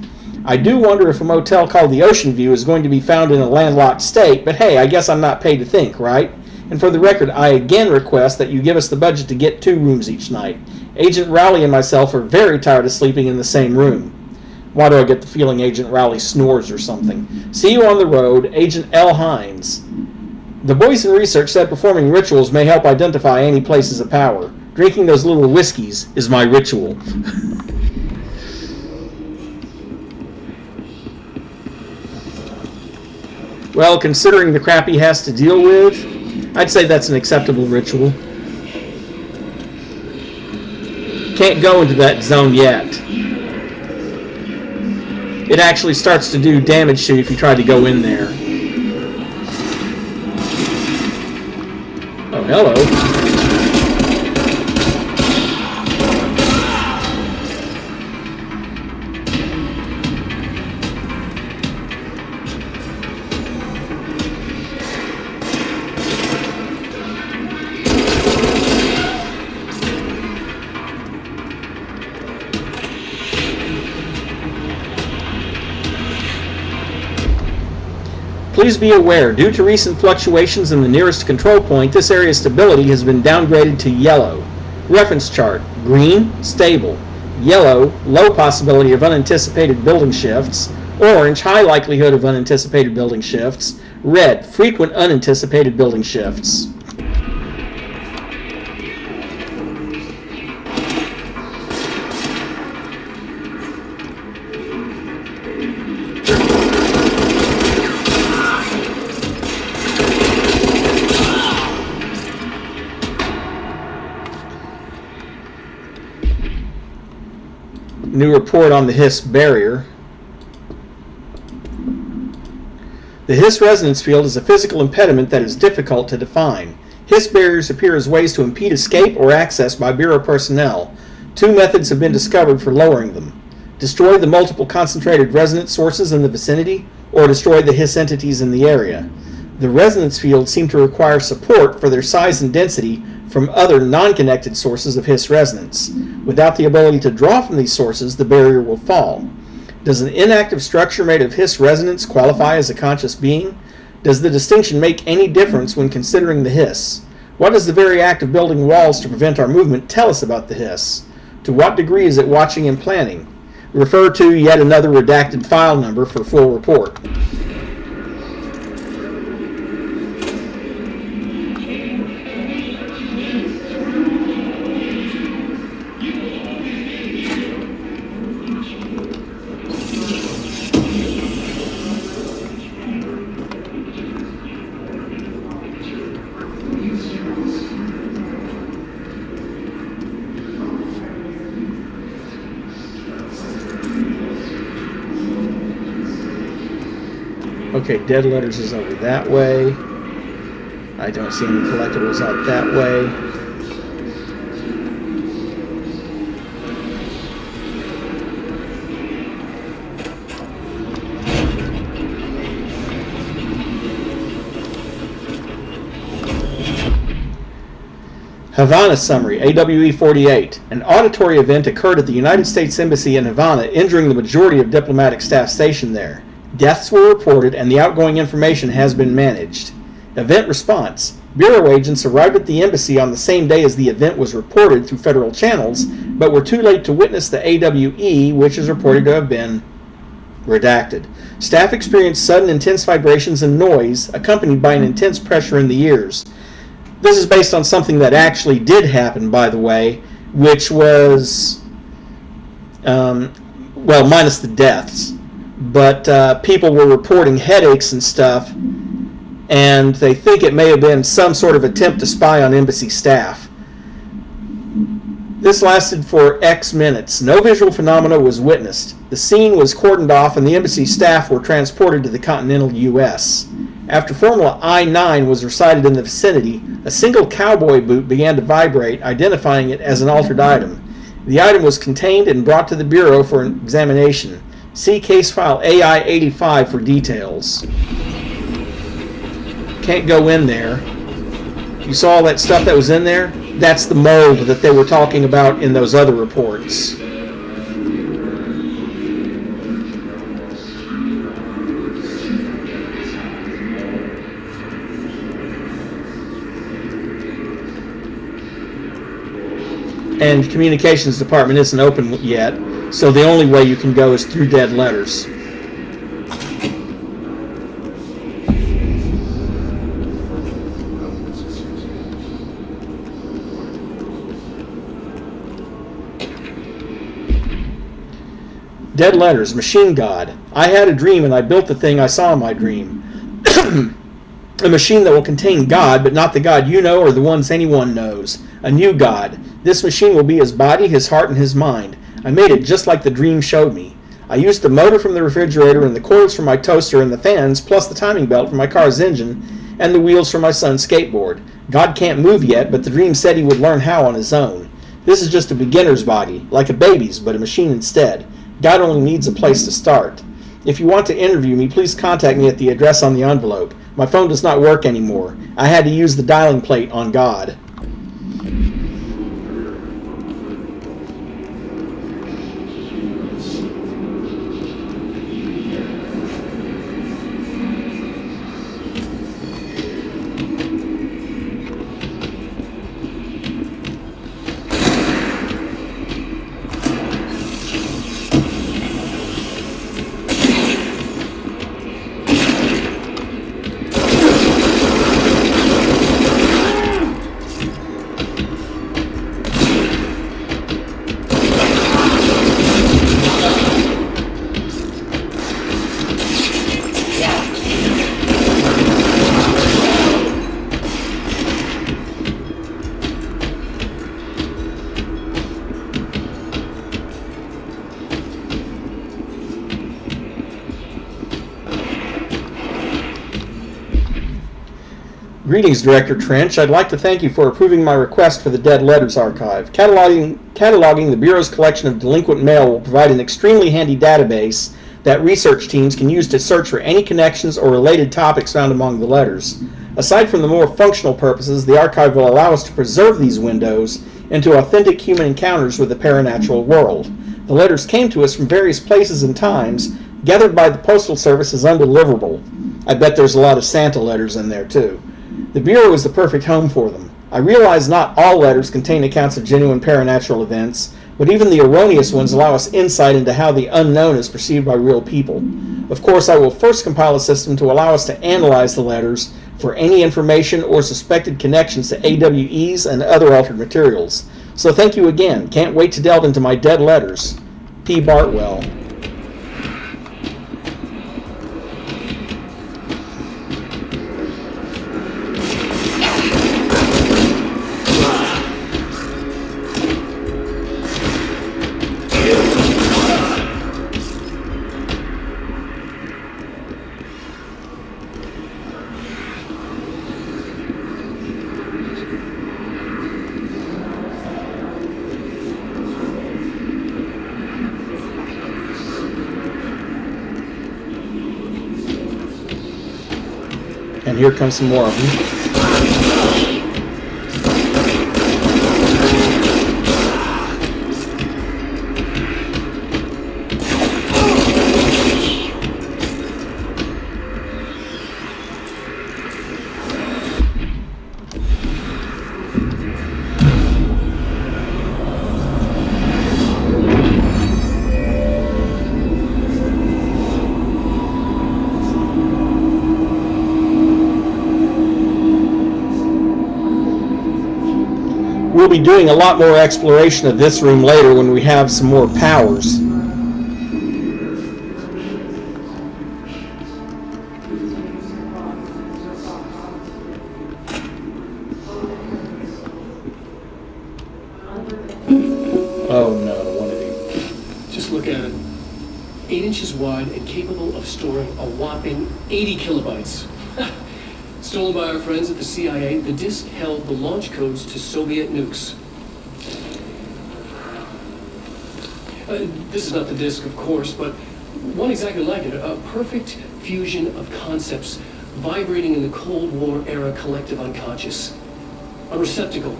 I do wonder if a motel called the Ocean View is going to be found in a landlocked state, but hey, I guess I'm not paid to think, right? And for the record, I again request that you give us the budget to get 2 rooms each night. Agent Rowley and myself are very tired of sleeping in the same room. Why do I get the feeling Agent Rowley snores or something? See you on the road, Agent L. Hines. The boys in research said performing rituals may help identify any places of power. Drinking those little whiskeys is my ritual. Well, considering the crap he has to deal with, I'd say that's an acceptable ritual. Can't go into that zone yet. It actually starts to do damage to you if you try to go in there. Oh, hello. Please be aware, due to recent fluctuations in the nearest control point, this area's stability has been downgraded to yellow. Reference chart: green, stable; yellow, low possibility of unanticipated building shifts; orange, high likelihood of unanticipated building shifts; red, frequent unanticipated building shifts. New report on the Hiss barrier. The Hiss resonance field is a physical impediment that is difficult to define. Hiss barriers appear as ways to impede escape or access by Bureau personnel. 2 methods have been discovered for lowering them: destroy the multiple concentrated resonance sources in the vicinity, or destroy the Hiss entities in the area. The resonance fields seem to require support for their size and density from other non-connected sources of Hiss resonance. Without the ability to draw from these sources, the barrier will fall. Does an inactive structure made of Hiss resonance qualify as a conscious being? Does the distinction make any difference when considering the Hiss? What does the very act of building walls to prevent our movement tell us about the Hiss? To what degree is it watching and planning? Refer to yet another redacted file number for full report. Okay, dead letters is over that way. I don't see any collectibles out that way. Havana summary, AWE 48. An auditory event occurred at the United States Embassy in Havana, injuring the majority of diplomatic staff stationed there. Deaths were reported and the outgoing information has been managed. Event response. Bureau agents arrived at the embassy on the same day as the event was reported through federal channels, but were too late to witness the AWE, which is reported to have been redacted. Staff experienced sudden intense vibrations and noise, accompanied by an intense pressure in the ears. This is based on something that actually did happen, by the way, which was, minus the deaths. But people were reporting headaches and stuff, and they think it may have been some sort of attempt to spy on embassy staff. This lasted for X minutes. No visual phenomena was witnessed. The scene was cordoned off and the embassy staff were transported to the continental U.S. After Formula I-9 was recited in the vicinity, a single cowboy boot began to vibrate, identifying it as an altered item. The item was contained and brought to the Bureau for an examination. See case file AI-85 for details. Can't go in there. You saw all that stuff that was in there? That's the mold that they were talking about in those other reports. And communications department isn't open yet, so the only way you can go is through dead letters. Dead letters, machine god. I had a dream and I built the thing I saw in my dream. A machine that will contain God, but not the God you know or the ones anyone knows. A new God. This machine will be his body, his heart, and his mind. I made it just like the dream showed me. I used the motor from the refrigerator and the coils from my toaster and the fans, plus the timing belt for my car's engine, and the wheels for my son's skateboard. God can't move yet, but the dream said he would learn how on his own. This is just a beginner's body, like a baby's, but a machine instead. God only needs a place to start. If you want to interview me, please contact me at the address on the envelope. My phone does not work anymore. I had to use the dialing plate on God. Greetings, Director Trench. I'd like to thank you for approving my request for the Dead Letters Archive. Cataloging the Bureau's collection of delinquent mail will provide an extremely handy database that research teams can use to search for any connections or related topics found among the letters. Aside from the more functional purposes, the archive will allow us to preserve these windows into authentic human encounters with the paranatural world. The letters came to us from various places and times, gathered by the Postal Service as undeliverable. I bet there's a lot of Santa letters in there, too. The Bureau is the perfect home for them. I realize not all letters contain accounts of genuine paranatural events, but even the erroneous ones allow us insight into how the unknown is perceived by real people. Of course, I will first compile a system to allow us to analyze the letters for any information or suspected connections to AWEs and other altered materials. So thank you again. Can't wait to delve into my dead letters. P. Bartwell. And here comes some more of them. We'll be doing a lot more exploration of this room later when we have some more powers. Oh no, one of these. Just look at it. 8 inches wide and capable of storing a whopping 80 kilobytes. Stolen by our friends at the CIA, the disk held the launch codes to Soviet nukes. This is not the disk, of course, but one exactly like it. A perfect fusion of concepts vibrating in the Cold War era collective unconscious. A receptacle.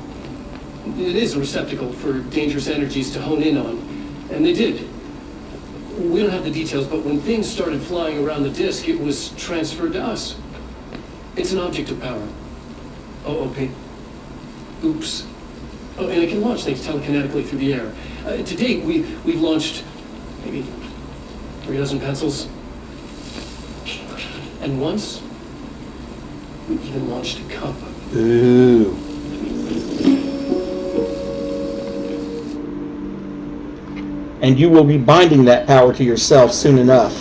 It is a receptacle for dangerous energies to hone in on. And they did. We don't have the details, but when things started flying around the disk, it was transferred to us. It's an object of power. OOP. Oops. Oh, and it can launch things telekinetically through the air. To date, we've launched maybe 3 dozen pencils. And once, we even launched a cup. Ooh. And you will be binding that power to yourself soon enough.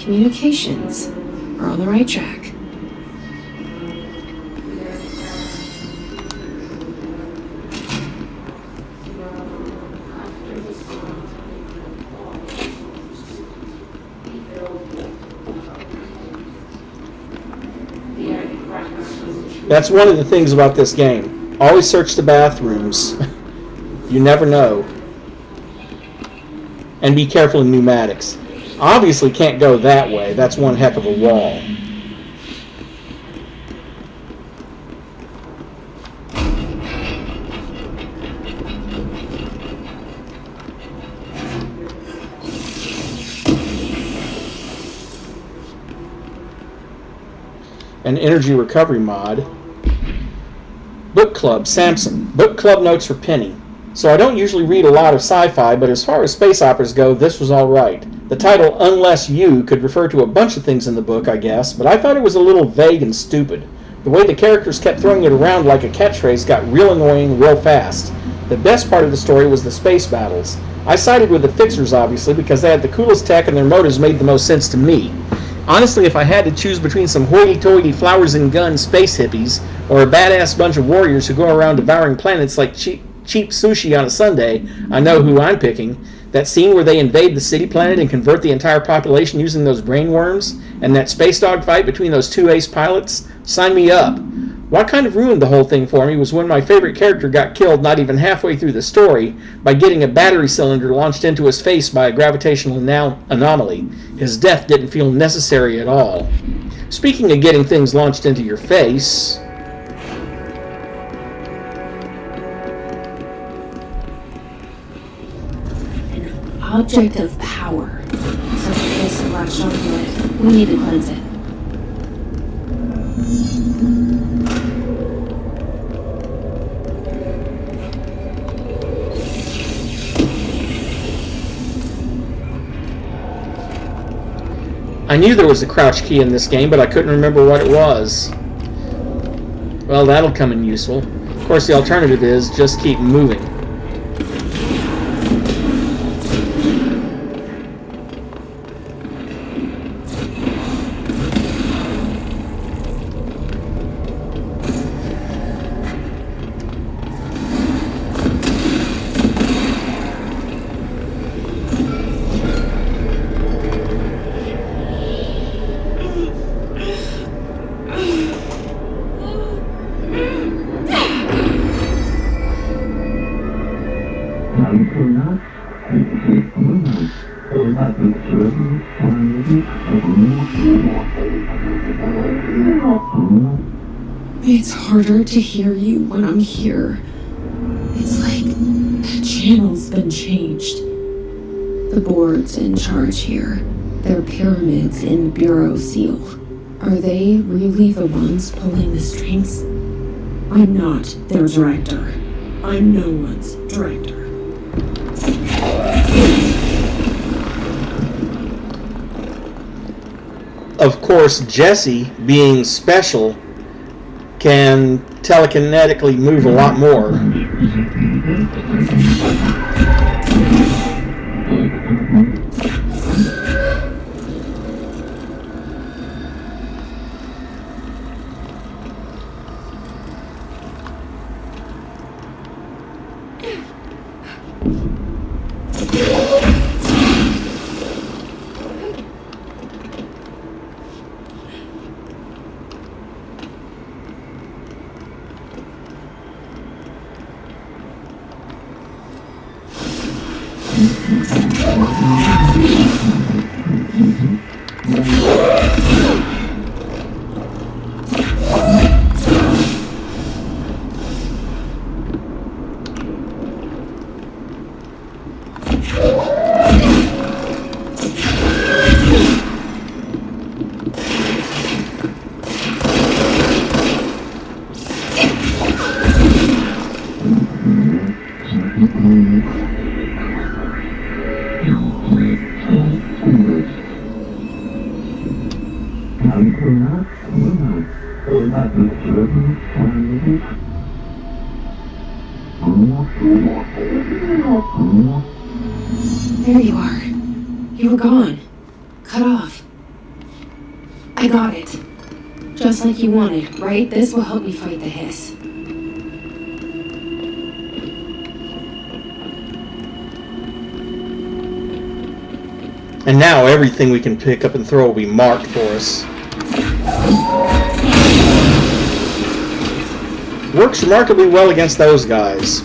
Communications are on the right track. That's one of the things about this game. Always search the bathrooms. You never know. And be careful in pneumatics. Obviously can't go that way. That's one heck of a wall. An energy recovery mod. Book Club, Samson. Book Club notes for Penny. So I don't usually read a lot of sci-fi, but as far as space operas go, this was alright. The title, Unless You, could refer to a bunch of things in the book, I guess, but I thought it was a little vague and stupid. The way the characters kept throwing it around like a catchphrase got real annoying real fast. The best part of the story was the space battles. I sided with the Fixers, obviously, because they had the coolest tech and their motives made the most sense to me. Honestly, if I had to choose between some hoity-toity flowers and guns space hippies or a badass bunch of warriors who go around devouring planets like cheap sushi on a Sunday, I know who I'm picking. That scene where they invade the city planet and convert the entire population using those brain worms, and that space dog fight between those two ace pilots, sign me up. What kind of ruined the whole thing for me was when my favorite character got killed not even halfway through the story by getting a battery cylinder launched into his face by a gravitational anomaly. His death didn't feel necessary at all. Speaking of getting things launched into your face... Object of power. Such a case of latched onto it. We need to cleanse it. I knew there was a crouch key in this game, but I couldn't remember what it was. Well, that'll come in useful. Of course, the alternative is just keep moving. It's harder to hear you when I'm here. It's like the channel's been changed. The board's in charge here. Their pyramids in Bureau seal. Are they really the ones pulling the strings? I'm not their director. I'm no one's director. Of course, Jesse, being special, can telekinetically move a lot more. There you are. You were gone. Cut off. I got it. Just like you wanted, right? This will help me fight the hiss. And now everything we can pick up and throw will be marked for us. Works remarkably well against those guys.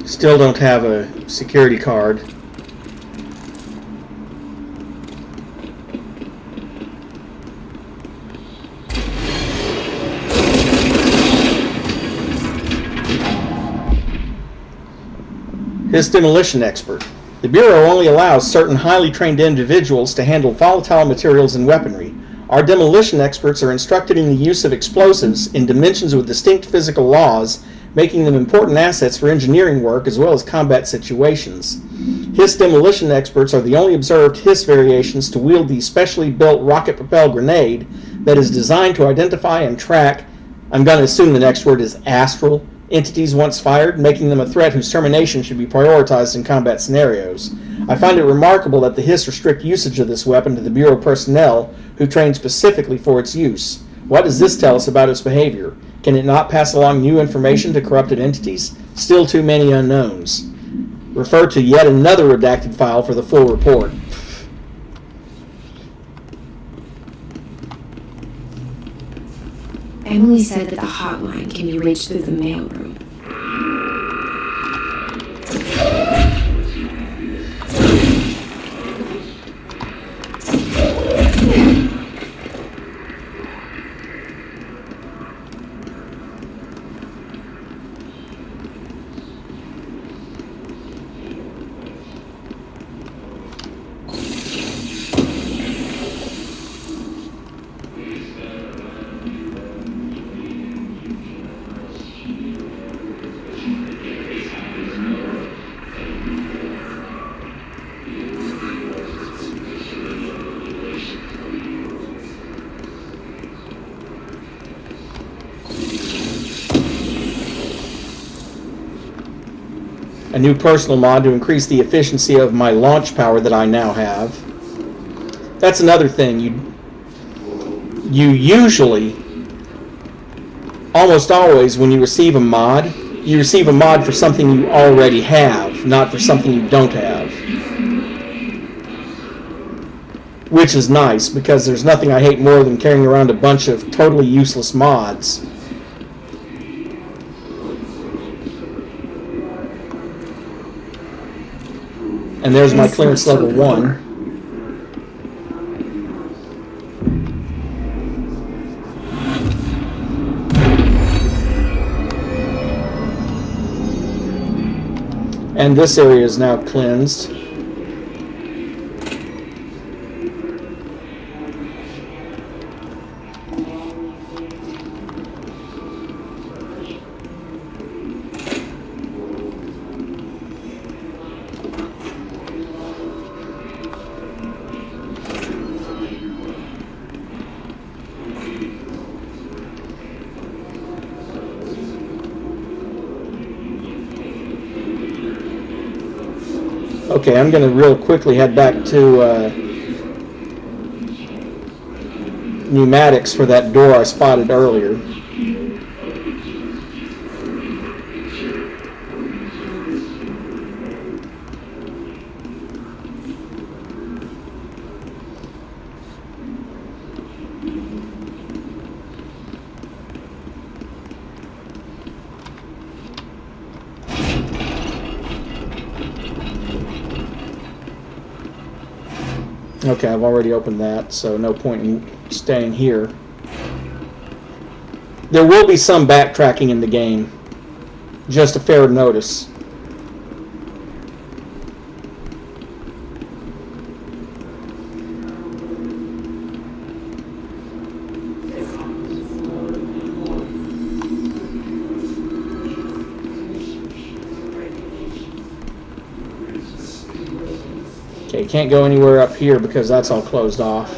Still don't have a security card. His demolition expert. The Bureau only allows certain highly trained individuals to handle volatile materials and weaponry. Our demolition experts are instructed in the use of explosives in dimensions with distinct physical laws, making them important assets for engineering work as well as combat situations. Hiss demolition experts are the only observed Hiss variations to wield the specially built rocket-propelled grenade that is designed to identify and track, I'm going to assume the next word is astral, entities once fired, making them a threat whose termination should be prioritized in combat scenarios. I find it remarkable that the Hiss restrict usage of this weapon to the Bureau personnel who train specifically for its use. What does this tell us about its behavior? Can it not pass along new information to corrupted entities? Still too many unknowns. Refer to yet another redacted file for the full report. Emily said that the hotline can be reached through the mailroom. A new personal mod to increase the efficiency of my launch power that I now have. That's another thing. You usually, almost always, when you receive a mod, you receive a mod for something you already have, not for something you don't have. Which is nice, because there's nothing I hate more than carrying around a bunch of totally useless mods. And there's my clearance level 1. And this area is now cleansed. Okay, I'm going to real quickly head back to pneumatics for that door I spotted earlier. Okay, I've already opened that, so no point in staying here. There will be some backtracking in the game. Just a fair notice. Okay, can't go anywhere up here because that's all closed off.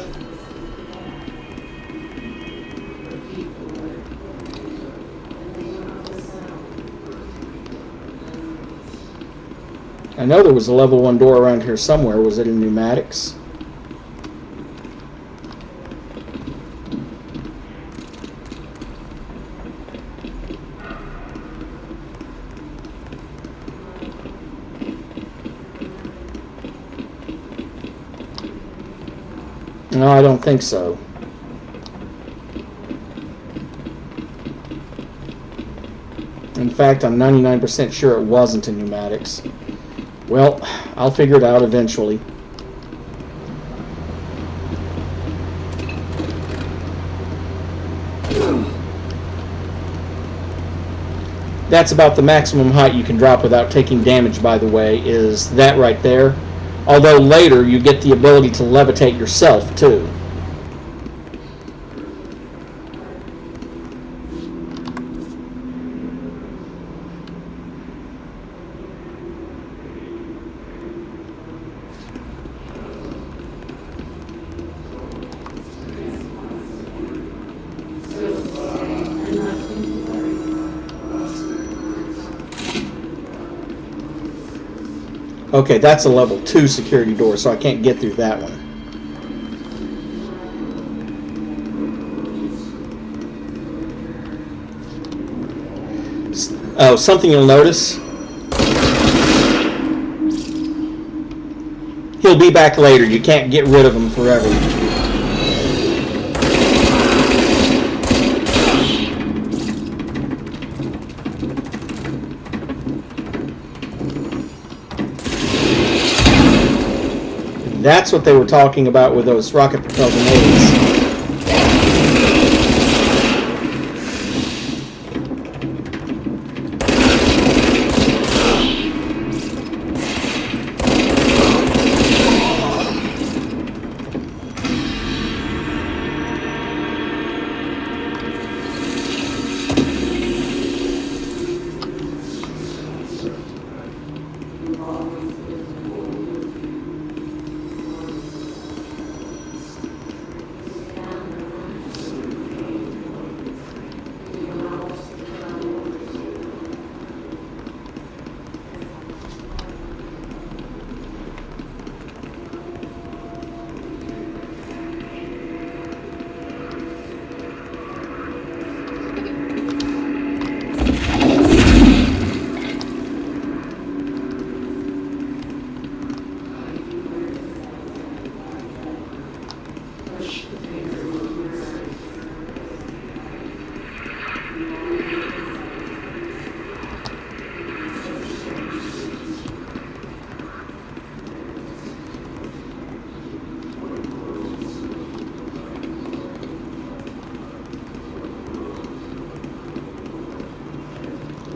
I know there was a level 1 door around here somewhere. Was it in pneumatics? No, I don't think so. In fact, I'm 99% sure it wasn't in pneumatics. Well, I'll figure it out eventually. That's about the maximum height you can drop without taking damage, by the way, is that right there. Although later you get the ability to levitate yourself, too. Okay, that's a level 2 security door, so I can't get through that one. Oh, something you'll notice. He'll be back later. You can't get rid of him forever. That's what they were talking about with those rocket-propelled grenades.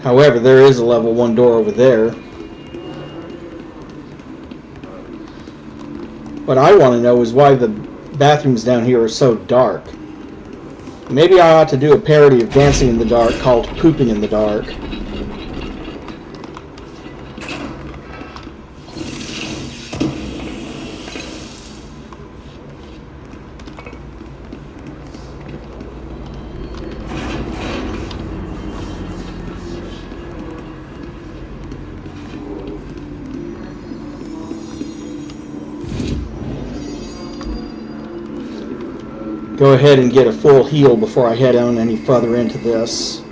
However, there is a level 1 door over there. What I want to know is why the bathrooms down here are so dark. Maybe I ought to do a parody of Dancing in the Dark called Pooping in the Dark. Go ahead and get a full heal before I head on any further into this.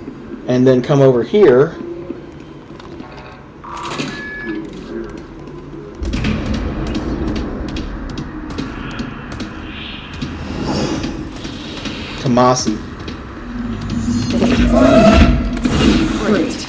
And then come over here. Tomasi. Great.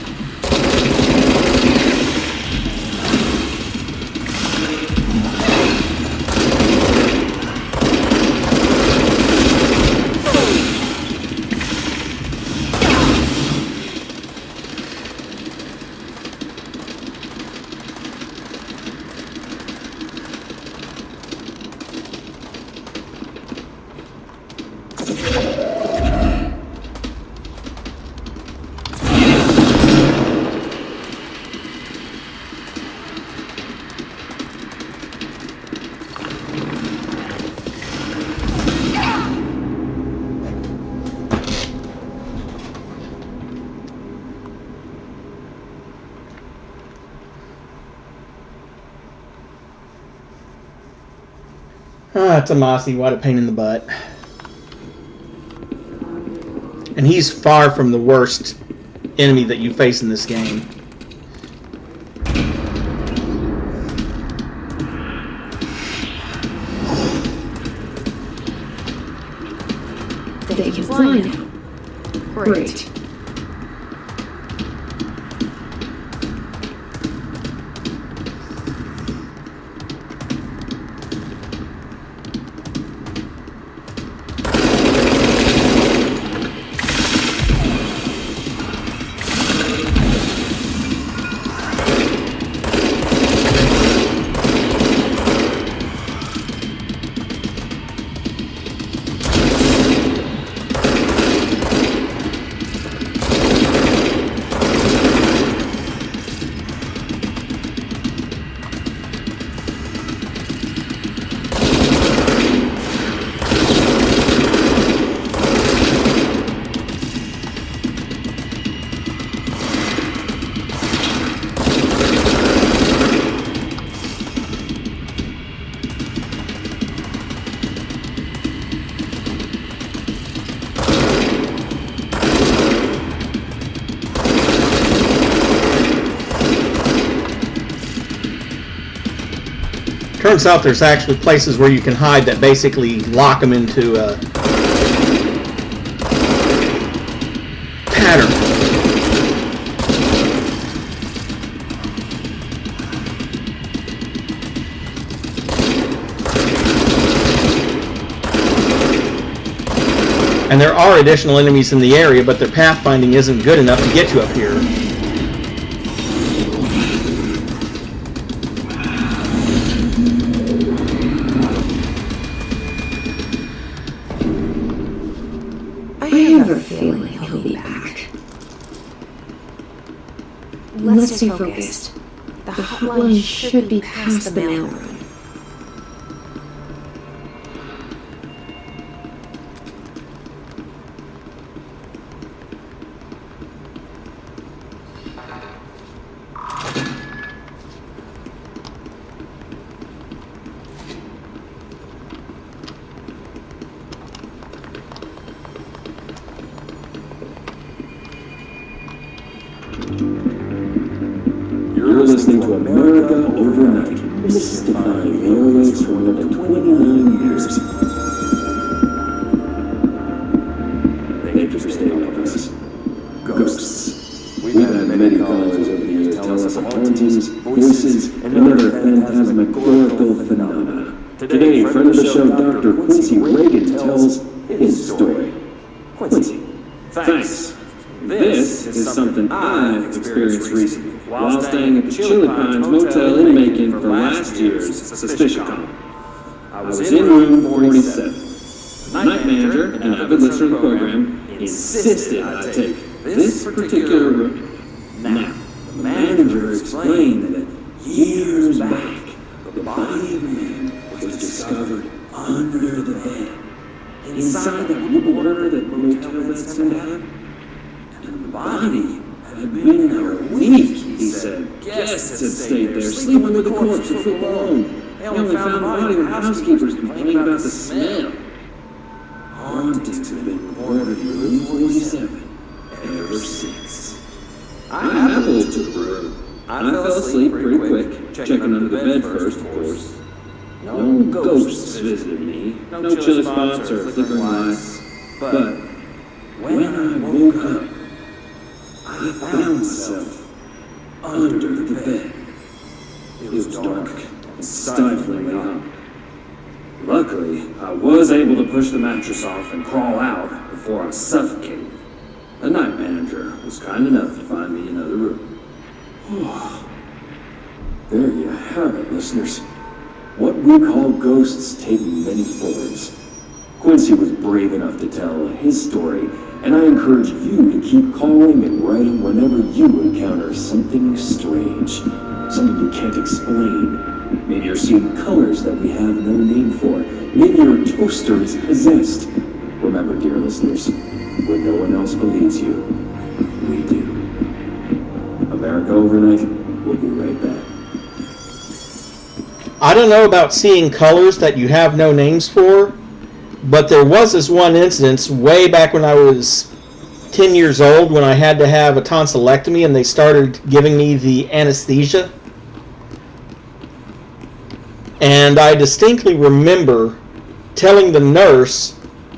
Ah, Tomasi, what a pain in the butt. And he's far from the worst enemy that you face in this game. They can fly now. Great. Turns out there's actually places where you can hide that basically lock them into a pattern. And there are additional enemies in the area, but their pathfinding isn't good enough to get you up here. I have a feeling he'll be back. Let's stay focused. The hotline should be past the mailroom. You're listening to America Overnight, mystifying aliens for more than 29 years. Thank you for staying with us. Ghosts. We've had many callers over the years tell us of hauntings, voices, and other phantasmagorical phenomena. Today, friend of the show, Dr. Quincy Reagan tells his story. Quincy, thanks. This is something I've experienced recently while staying at the Chili Pines Motel in Macon for last year's SuspicionCon. I was in room 47. The night manager, an avid listener of the program, insisted I take this particular room. Now, the manager explained that years back, the body of a man was discovered under the bed, inside that water that motel beds tend to have. And the body had been there a week, he said. Guests had stayed there, sleeping with the corpse for long. They only found the body when housekeepers complained about the smell. Hauntings have been reported in room 47 ever since. I happily took the room. I fell asleep pretty quick, checking under the bed first, of course. No ghosts visited me, no chili spots or flickering lights. But when I woke up, I found myself under the bed. It was dark and stiflingly hot. Luckily, I was able to push the mattress off and crawl out before I suffocated. The night manager was kind enough to find me another room. There you have it, listeners. What we call ghosts take many forms. Quincy was brave enough to tell his story, and I encourage you to keep calling and writing whenever you encounter something strange, something you can't explain. Maybe you're seeing colors that we have no name for. Maybe your toaster is possessed. Remember, dear listeners, when no one else believes you, we do. America Overnight, we'll be right back. I don't know about seeing colors that you have no names for, but there was this one incident way back when I was 10 years old when I had to have a tonsillectomy and they started giving me the anesthesia. And I distinctly remember telling the nurse,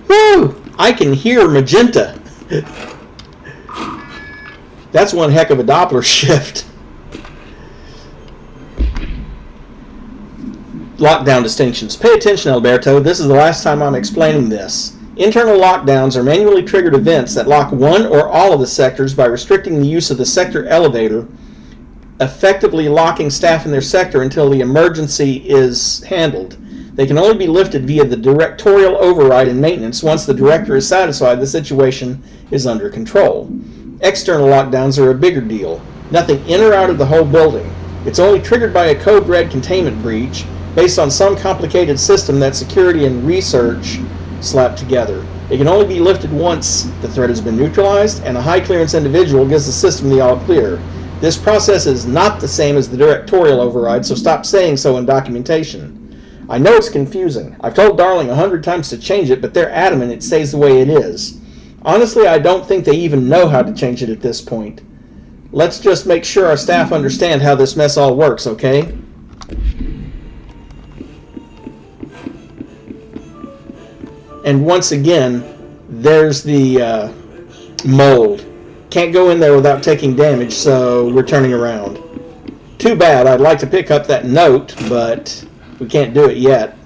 "Whoo, I can hear magenta." That's one heck of a Doppler shift. Lockdown distinctions. Pay attention, Alberto. This is the last time I'm explaining this. Internal lockdowns are manually triggered events that lock one or all of the sectors by restricting the use of the sector elevator, effectively locking staff in their sector until the emergency is handled. They can only be lifted via the directorial override and maintenance once the director is satisfied the situation is under control. External lockdowns are a bigger deal. Nothing in or out of the whole building. It's only triggered by a code red containment breach based on some complicated system that security and research slapped together. It can only be lifted once the threat has been neutralized and a high clearance individual gives the system the all clear. This process is not the same as the directorial override, so stop saying so in documentation. I know it's confusing. I've told Darling 100 times to change it, but they're adamant it stays the way it is. Honestly, I don't think they even know how to change it at this point. Let's just make sure our staff understand how this mess all works, okay? And once again, there's the mold. Can't go in there without taking damage, so we're turning around. Too bad. I'd like to pick up that note, but we can't do it yet.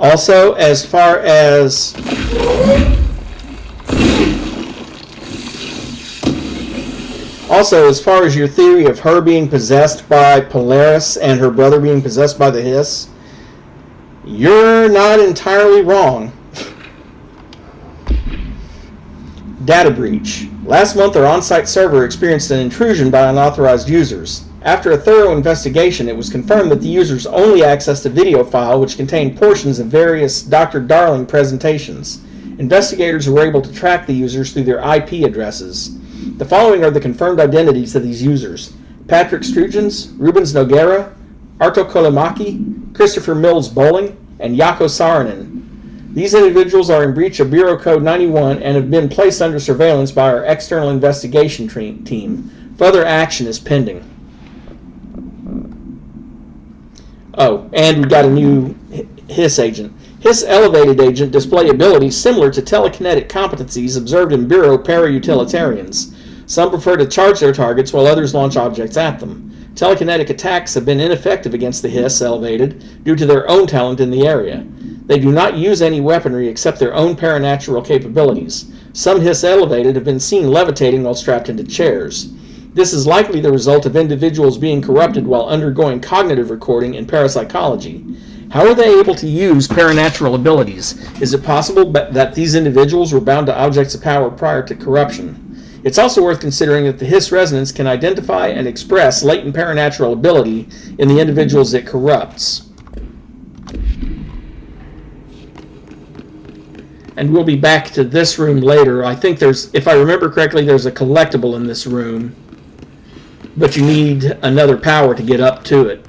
Also, as far as your theory of her being possessed by Polaris and her brother being possessed by the Hiss, you're not entirely wrong. Data breach. Last month, our on-site server experienced an intrusion by unauthorized users. After a thorough investigation, it was confirmed that the users only accessed a video file which contained portions of various Dr. Darling presentations. Investigators were able to track the users through their IP addresses. The following are the confirmed identities of these users: Patrick Strugens, Rubens Noguera, Arto Kolimaki, Christopher Mills Bowling, and Jaakko Saarinen. These individuals are in breach of Bureau Code 91 and have been placed under surveillance by our external investigation team. Further action is pending. Oh, and we got a new Hiss agent. Hiss elevated agent display abilities similar to telekinetic competencies observed in Bureau para-utilitarians. Some prefer to charge their targets while others launch objects at them. Telekinetic attacks have been ineffective against the Hiss elevated due to their own talent in the area. They do not use any weaponry except their own paranatural capabilities. Some Hiss elevated have been seen levitating while strapped into chairs. This is likely the result of individuals being corrupted while undergoing cognitive recording in parapsychology. How are they able to use paranatural abilities? Is it possible that these individuals were bound to objects of power prior to corruption? It's also worth considering that the Hiss resonance can identify and express latent paranatural ability in the individuals it corrupts. And we'll be back to this room later. I think if I remember correctly, there's a collectible in this room, but you need another power to get up to it.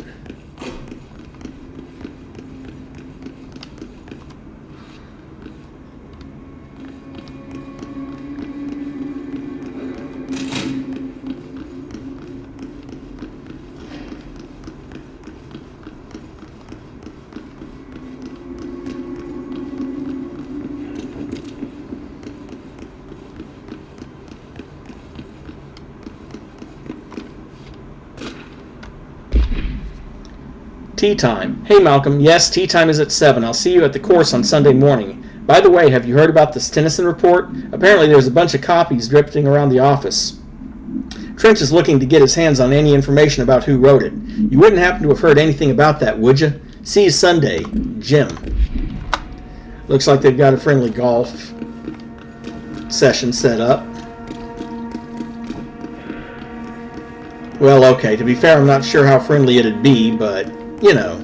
Tea time. Hey Malcolm, yes, tea time is at 7. I'll see you at the course on Sunday morning. By the way, have you heard about this Tennyson report? Apparently there's a bunch of copies drifting around the office. Trench is looking to get his hands on any information about who wrote it. You wouldn't happen to have heard anything about that, would you? See you Sunday, Jim. Looks like they've got a friendly golf session set up. Well, okay, to be fair, I'm not sure how friendly it'd be, but you know.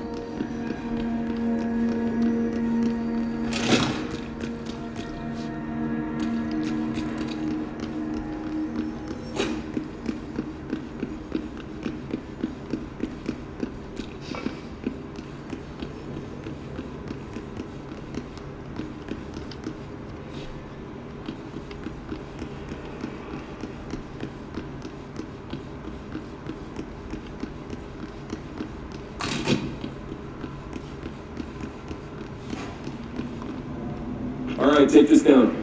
Alright, take this down.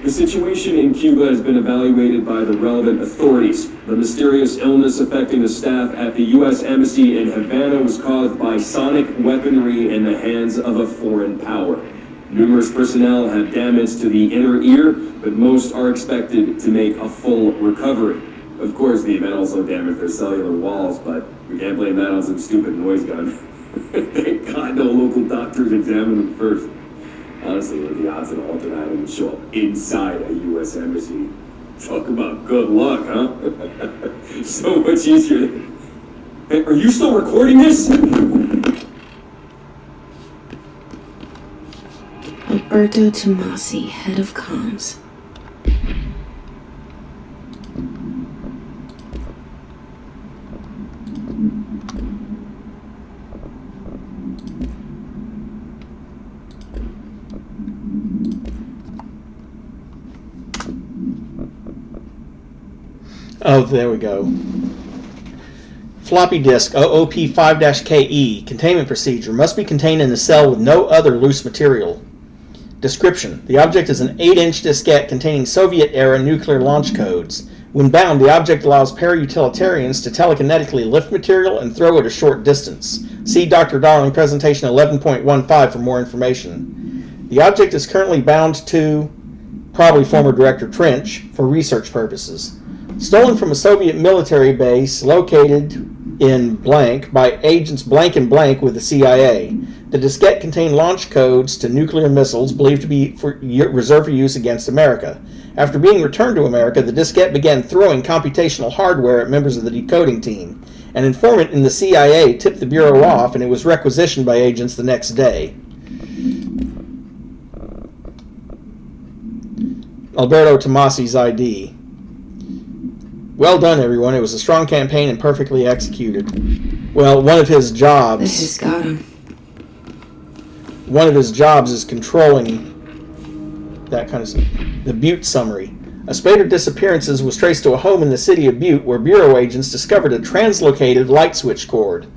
The situation in Cuba has been evaluated by the relevant authorities. The mysterious illness affecting the staff at the U.S. Embassy in Havana was caused by sonic weaponry in the hands of a foreign power. Numerous personnel have damage to the inner ear, but most are expected to make a full recovery. Of course, the event also damaged their cellular walls, but we can't blame that on some stupid noise gun. Thank God no local doctors examined them first. Honestly, what are the odds that an alternate item would show up inside a U.S. embassy? Talk about good luck, huh? So much easier. Hey, are you still recording this? Alberto Tomasi, head of comms. Oh, there we go. Floppy disk OOP5-KE. Containment procedure. Must be contained in a cell with no other loose material. Description. The object is an 8-inch diskette containing Soviet-era nuclear launch codes. When bound, the object allows para-utilitarians to telekinetically lift material and throw it a short distance. See Dr. Darling presentation 11.15 for more information. The object is currently bound to probably former Director Trench for research purposes. Stolen from a Soviet military base located in blank by agents blank and blank with the CIA. The diskette contained launch codes to nuclear missiles believed to be reserved for use against America. After being returned to America, the diskette began throwing computational hardware at members of the decoding team. An informant in the CIA tipped the Bureau off, and it was requisitioned by agents the next day. Alberto Tomasi's ID. Well done, everyone. It was a strong campaign and perfectly executed. Well, one of his jobs... This has got him. One of his jobs is controlling that kind of stuff. The Butte summary. A spate of disappearances was traced to a home in the city of Butte where Bureau agents discovered a translocated light switch cord.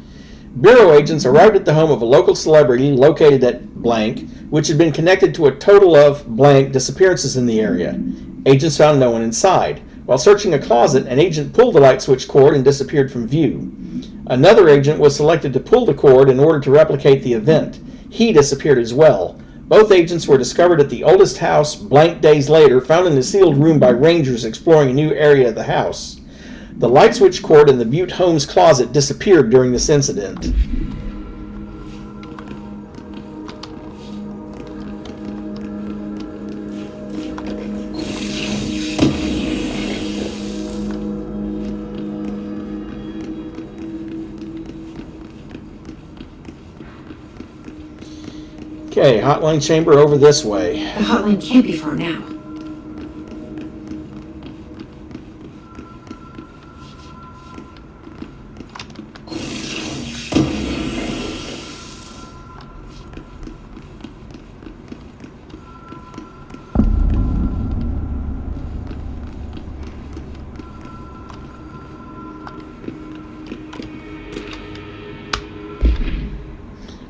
Bureau agents arrived at the home of a local celebrity located at blank, which had been connected to a total of blank disappearances in the area. Agents found no one inside. While searching a closet, an agent pulled the light switch cord and disappeared from view. Another agent was selected to pull the cord in order to replicate the event. He disappeared as well. Both agents were discovered at the oldest house blank days later, found in a sealed room by rangers exploring a new area of the house. The light switch cord in the Butte home's closet disappeared during this incident. Okay, hotline chamber over this way. The hotline can't be far now.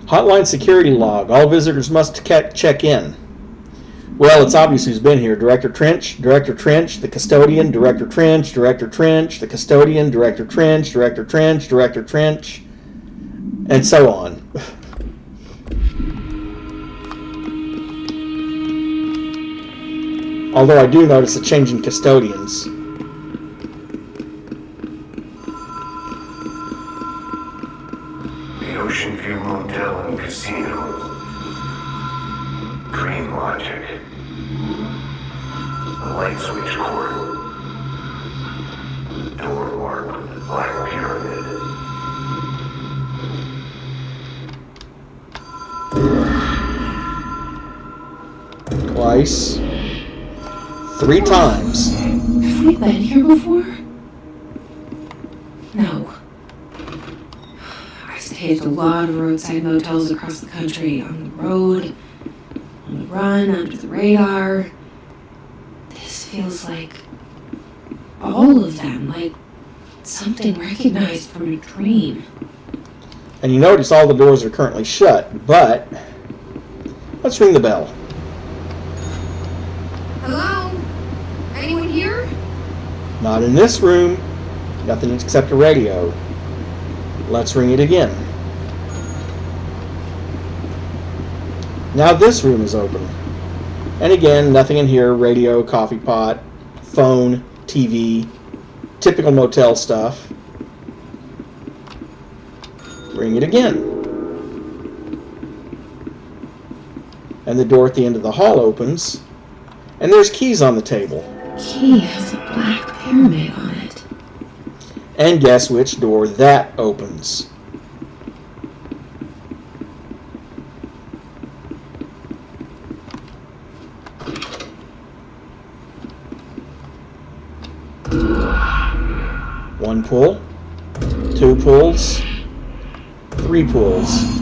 Hotline security log. All visitors must check in. Well, it's obvious who's been here. Director Trench, the custodian, Director Trench, the custodian, Director Trench, Director Trench, and so on. Although I do notice a change in custodians. The Ocean View Motel and Casino. Dream Logic. The light switch cord. Door marked with the Black Pyramid. Twice. 3 times. Have we been here before? No. I've stayed at a lot of roadside motels across the country, on the road, on the run, under the radar. This feels like all of them, like something recognized from a dream. And you notice all the doors are currently shut, but let's ring the bell. Hello? Anyone here? Not in this room. Nothing except a radio. Let's ring it again. Now this room is open. And again, nothing in here. Radio, coffee pot, phone, TV, typical motel stuff. Ring it again. And the door at the end of the hall opens. And there's keys on the table. Key has a black pyramid on it. And guess which door that opens? One pull, two pulls, three pulls.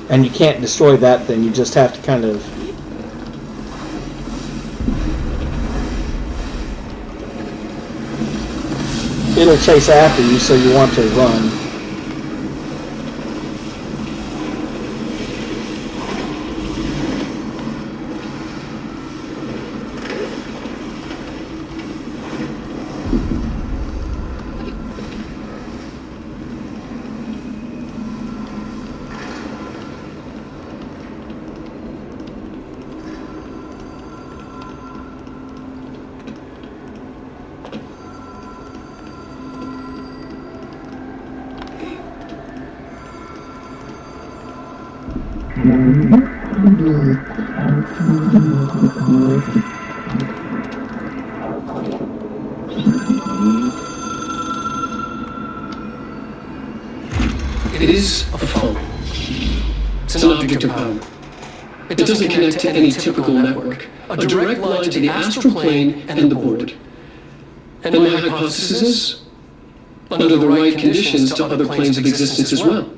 And you can't destroy that thing, you just have to kind of... It'll chase after you, so you want to run. It is a phone. It's an object of power. It doesn't connect to any typical network. A direct line to the astral plane and the board. And my hypothesis is, under the right conditions, to other planes of existence as well.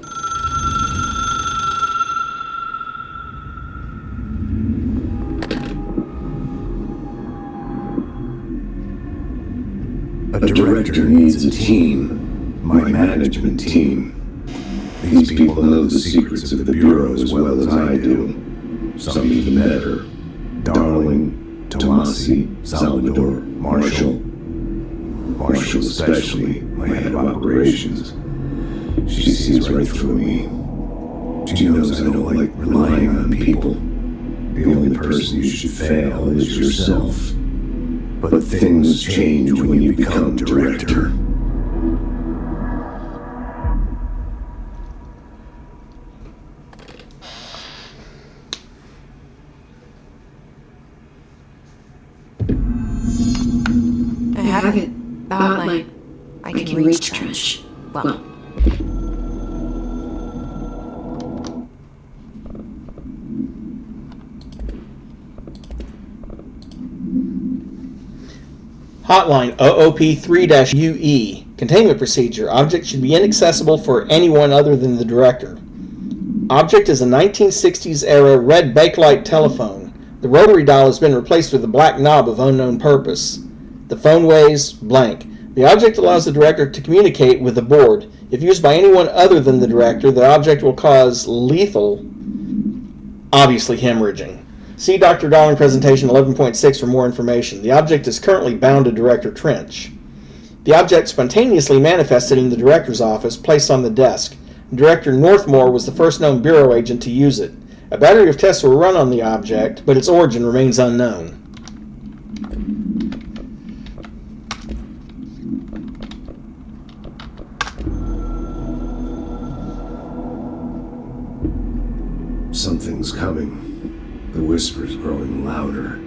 A director needs a team, my management team. These people know the secrets of the Bureau as well as I do. Some even better. Darling, Tomasi, Salvador, Marshall. Marshall especially, my head of operations. She sees right through me. She knows I don't like relying on people. The only person you should fail is yourself. But things change when you become director. I have it. Outline. I can reach Trench. Well. Hotline OOP3-UE. Containment procedure. Object should be inaccessible for anyone other than the director. Object is a 1960s era red Bakelite telephone. The rotary dial has been replaced with a black knob of unknown purpose. The phone weighs blank. The object allows the director to communicate with the board. If used by anyone other than the director, the object will cause lethal, obviously hemorrhaging. See Dr. Darling presentation 11.6 for more information. The object is currently bound to Director Trench. The object spontaneously manifested in the director's office, placed on the desk. Director Northmore was the first known Bureau agent to use it. A battery of tests were run on the object, but its origin remains unknown. Something's coming. The whisper's growing louder.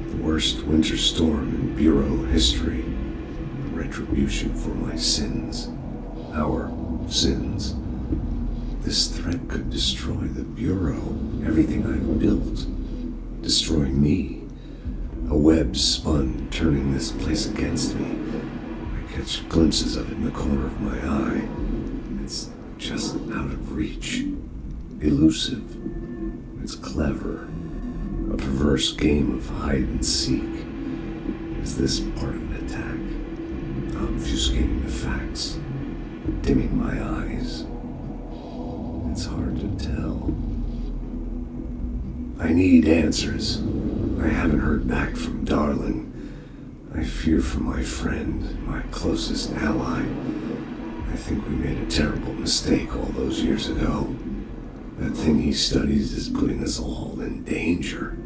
The worst winter storm in Bureau history. A retribution for my sins. our sins. This threat could destroy the Bureau, everything I've built. Destroy me. A web spun, turning this place against me. I catch glimpses of it in the corner of my eye. It's just out of reach. Elusive. It's clever. A perverse game of hide and seek. Is this part of an attack? Obfuscating the facts. Dimming my eyes. It's hard to tell. I need answers. I haven't heard back from Darling. I fear for my friend, my closest ally. I think we made a terrible mistake all those years ago. That thing he studies is putting us all in danger.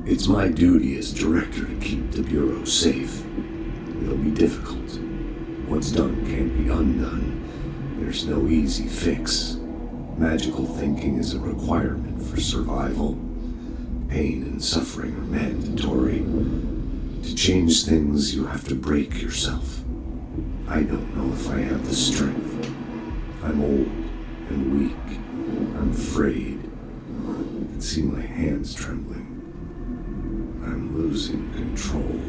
It's my duty as director to keep the Bureau safe. It'll be difficult. What's done can't be undone. There's no easy fix. Magical thinking is a requirement for survival. Pain and suffering are mandatory. To change things, you have to break yourself. I don't know if I have the strength. I'm old and weak. I'm afraid. I can see my hands trembling. I'm losing control.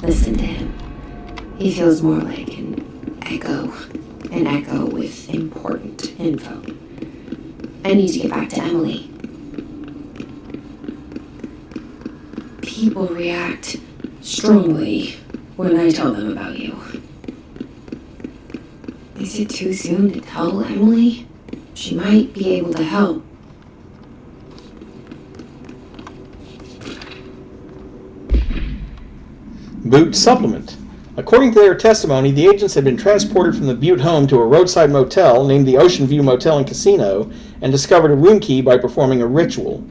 Listen to him. He feels more like an echo with important info. I need to get back to Emily. People react strongly when I tell them about you. Is it too soon to tell Emily? She might be able to help. Butte supplement. According to their testimony, the agents had been transported from the Butte home to a roadside motel named the Ocean View Motel and Casino and discovered a room key by performing a ritual.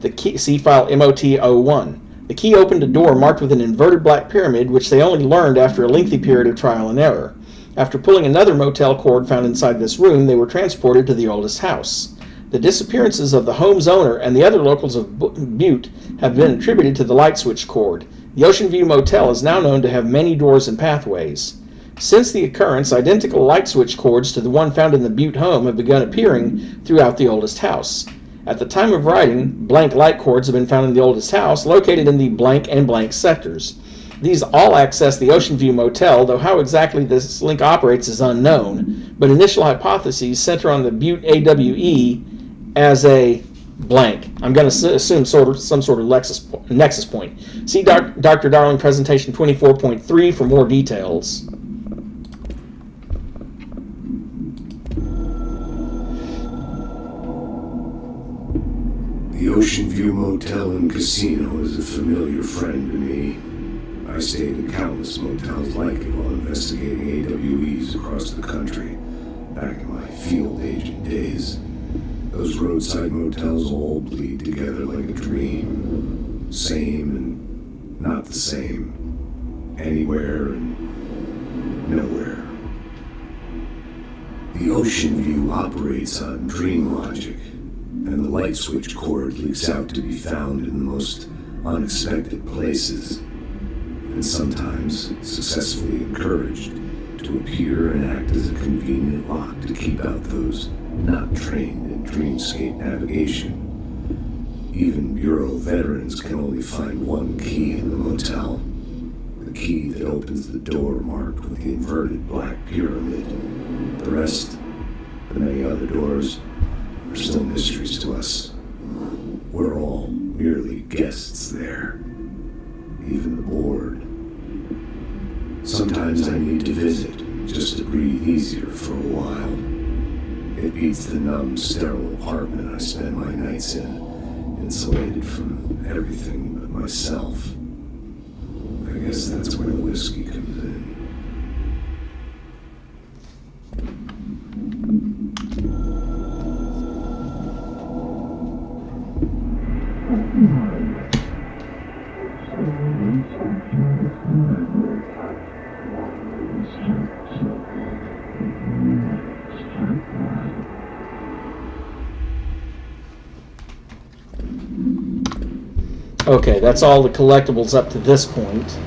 The key, see file MOT-01. The key opened a door marked with an inverted black pyramid, which they only learned after a lengthy period of trial and error. After pulling another motel cord found inside this room, they were transported to the oldest house. The disappearances of the home's owner and the other locals of Butte have been attributed to the light switch cord. The Ocean View Motel is now known to have many doors and pathways. Since the occurrence, identical light switch cords to the one found in the Butte home have begun appearing throughout the oldest house. At the time of writing, blank light cords have been found in the oldest house, located in the blank and blank sectors. These all access the Ocean View Motel, though how exactly this link operates is unknown, but initial hypotheses center on the Butte AWE as a blank. I'm going to assume some sort of nexus point. See Dr. Darling presentation 24.3 for more details. The Ocean View Motel and Casino is a familiar friend to me. I stayed in countless motels like it while investigating AWEs across the country, back in my field agent days. Those roadside motels all bleed together like a dream. Same and not the same. Anywhere and nowhere. The Ocean View operates on dream logic, and the light switch cord leaks out to be found in the most unexpected places, and sometimes successfully encouraged to appear and act as a convenient lock to keep out those not trained in dreamscape navigation. Even Bureau veterans can only find one key in the motel, the key that opens the door marked with the inverted black pyramid. The rest, the many other doors, are still mysteries to us. We're all merely guests there, even the board. Sometimes I need to visit, just to breathe easier for a while. It beats the numb, sterile apartment I spend my nights in, insulated from everything but myself. I guess that's where the whiskey comes in. Okay, that's all the collectibles up to this point.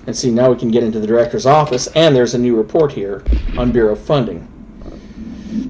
And see, now we can get into the director's office, and there's a new report here on Bureau funding.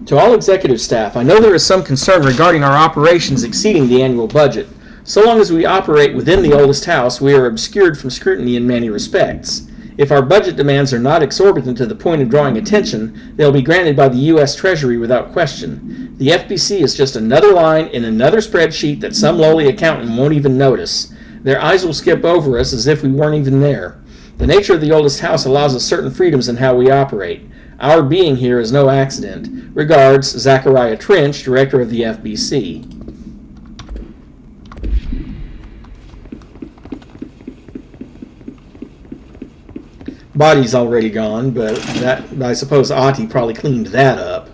To all executive staff, I know there is some concern regarding our operations exceeding the annual budget. So long as we operate within the oldest house, we are obscured from scrutiny in many respects. If our budget demands are not exorbitant to the point of drawing attention, they'll be granted by the U.S. Treasury without question. The FBC is just another line in another spreadsheet that some lowly accountant won't even notice. Their eyes will skip over us as if we weren't even there. The nature of the oldest house allows us certain freedoms in how we operate. Our being here is no accident. Regards, Zachariah Trench, Director of the FBC. Body's already gone, but that, I suppose Ati probably cleaned that up.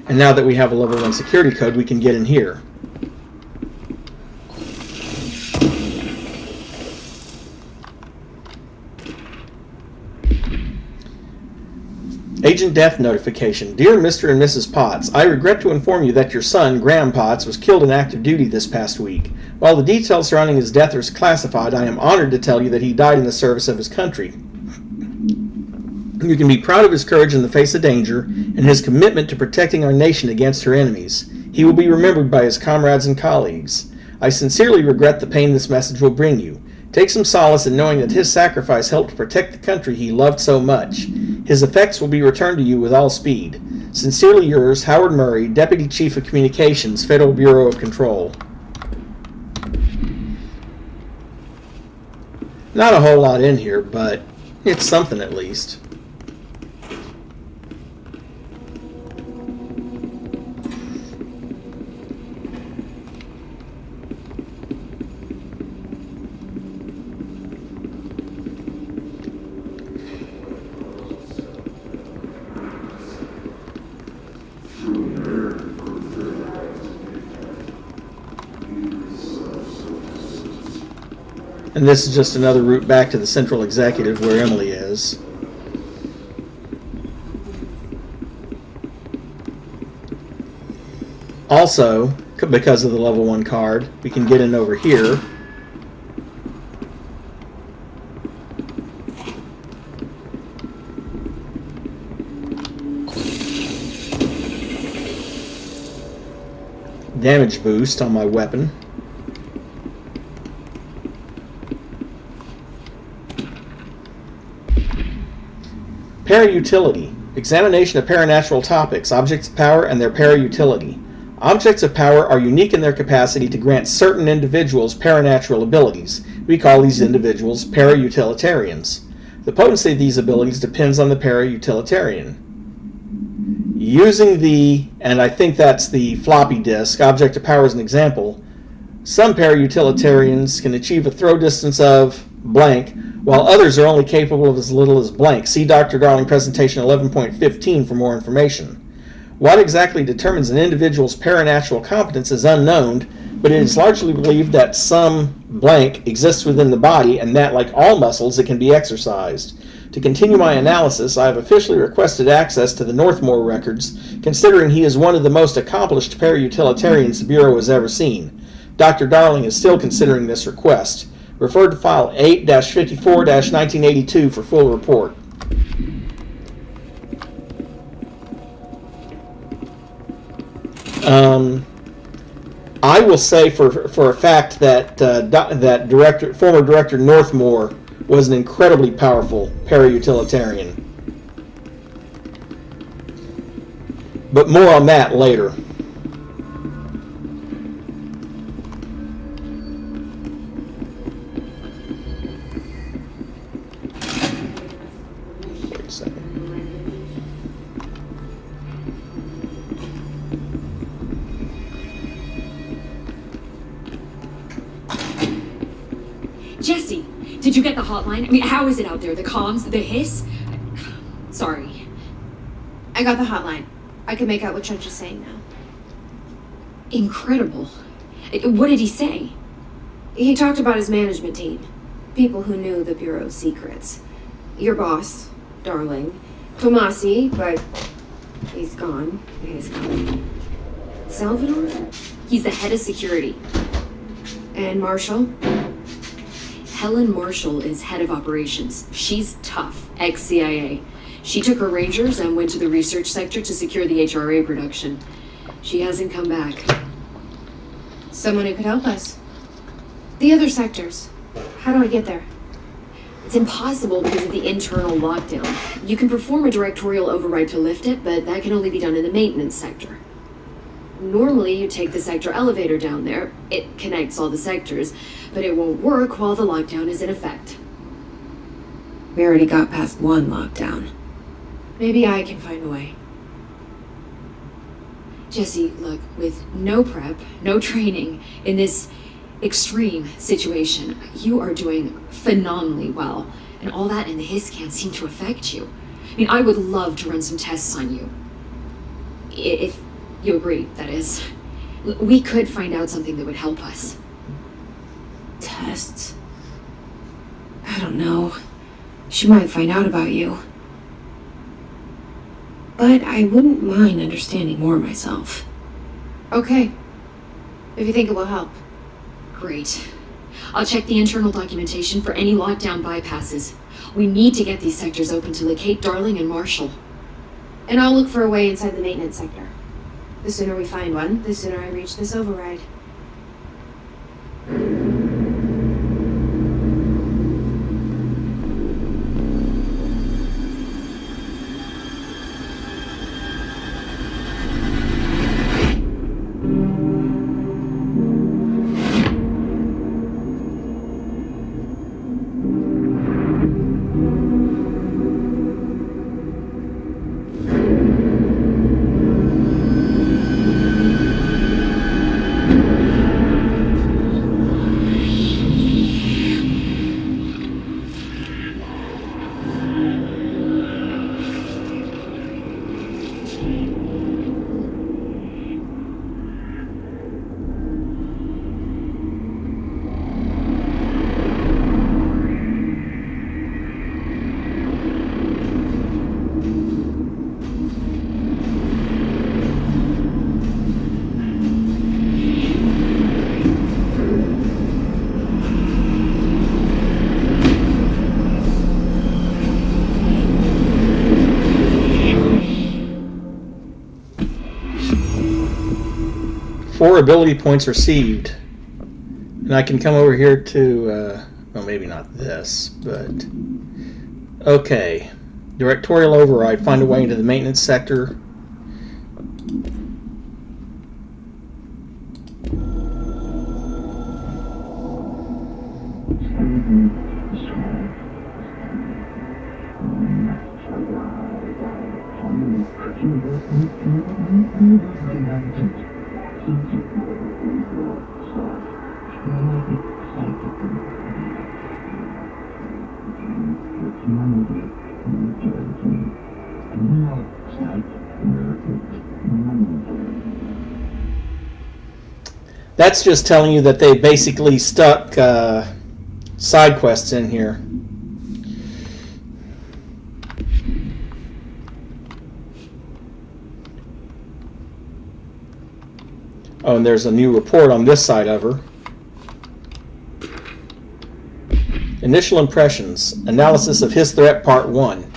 And now that we have a level 1 security code, we can get in here. Agent Death Notification. Dear Mr. and Mrs. Potts, I regret to inform you that your son, Graham Potts, was killed in active duty this past week. While the details surrounding his death are classified, I am honored to tell you that he died in the service of his country. You can be proud of his courage in the face of danger and his commitment to protecting our nation against her enemies. He will be remembered by his comrades and colleagues. I sincerely regret the pain this message will bring you. Take some solace in knowing that his sacrifice helped protect the country he loved so much. His effects will be returned to you with all speed. Sincerely yours, Howard Murray, Deputy Chief of Communications, Federal Bureau of Control. Not a whole lot in here, but it's something at least. And this is just another route back to the central executive where Emily is. Also, because of the level 1 card, we can get in over here. Damage boost on my weapon. Para-utility. Examination of paranatural topics, objects of power, and their para-utility. Objects of power are unique in their capacity to grant certain individuals paranatural abilities. We call these individuals para-utilitarians. The potency of these abilities depends on the para-utilitarian. Using the, and I think that's the floppy disk, object of power as an example, some para-utilitarians can achieve a throw distance of blank, while others are only capable of as little as blank. See Dr. Darling presentation 11.15 for more information. What exactly determines an individual's paranatural competence is unknown, but it is largely believed that some blank exists within the body and that, like all muscles, it can be exercised. To continue my analysis, I have officially requested access to the Northmore records, considering he is one of the most accomplished para-utilitarians the Bureau has ever seen. Dr. Darling is still considering this request. Refer to File 8-54-1982 for full report. I will say for a fact that former Director Northmore was an incredibly powerful para-utilitarian. But more on that later. Wait a second. Jesse, Did you get the hotline? I mean, how is it out there? The comms? The hiss? Sorry. I got the hotline. I can make out what Trench is saying now. Incredible. What did he say? He talked about his management team. People who knew the Bureau's secrets. Your boss, Darling. Tomasi, but he's gone. He's gone. Salvador? He's the head of security. And Marshall? Helen Marshall is head of operations. She's tough, ex-CIA. She took her Rangers and went to the research sector to secure the HRA production. She hasn't come back. Someone who could help us. The other sectors. How do I get there? It's impossible because of the internal lockdown. You can perform a directorial override to lift it, but that can only be done in the maintenance sector. Normally, you take the sector elevator down there. It connects all the sectors, but it won't work while the lockdown is in effect. We already got past one lockdown. Maybe I can find a way. Jesse, look, with no prep, no training, in this extreme situation, you are doing phenomenally well. And all that in the hiss can't seem to affect you. I mean, I would love to run some tests on you. If you agree, that is. We could find out something that would help us. Tests? I don't know. She might find out about you. But I wouldn't mind understanding more myself. Okay. If you think it will help. Great. I'll check the internal documentation for any lockdown bypasses. We need to get these sectors open to locate Darling and Marshall. And I'll look for a way inside the maintenance sector. The sooner we find one, the sooner I reach this override. Four ability points received. And I can come over here to, well, maybe not this, but... Okay. Directorial override. Find a way into the maintenance sector. That's just telling you that they basically stuck side quests in here. Oh, and there's a new report on this side of her. Initial impressions. Analysis of Hiss Threat Part 1.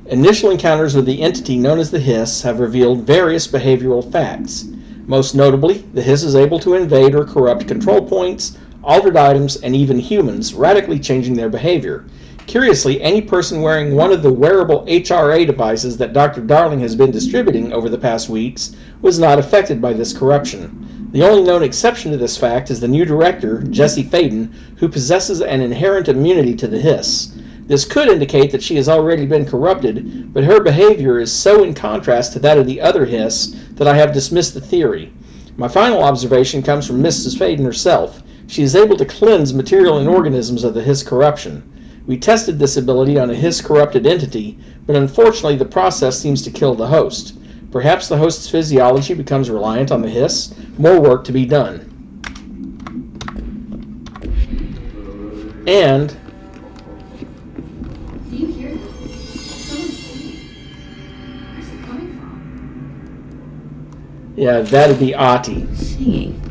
Initial encounters with the entity known as the Hiss have revealed various behavioral facts. Most notably, the Hiss is able to invade or corrupt control points, altered items, and even humans, radically changing their behavior. Curiously, any person wearing one of the wearable HRA devices that Dr. Darling has been distributing over the past weeks was not affected by this corruption. The only known exception to this fact is the new director, Jesse Faden, who possesses an inherent immunity to the Hiss. This could indicate that she has already been corrupted, but her behavior is so in contrast to that of the other Hiss that I have dismissed the theory. My final observation comes from Mrs. Faden herself. She is able to cleanse material and organisms of the Hiss corruption. We tested this ability on a Hiss-corrupted entity, but unfortunately the process seems to kill the host. Perhaps the host's physiology becomes reliant on the Hiss. More work to be done. And Do you hear that? Someone's singing. Where's it coming from? yeah, that'd be Ati. Singing.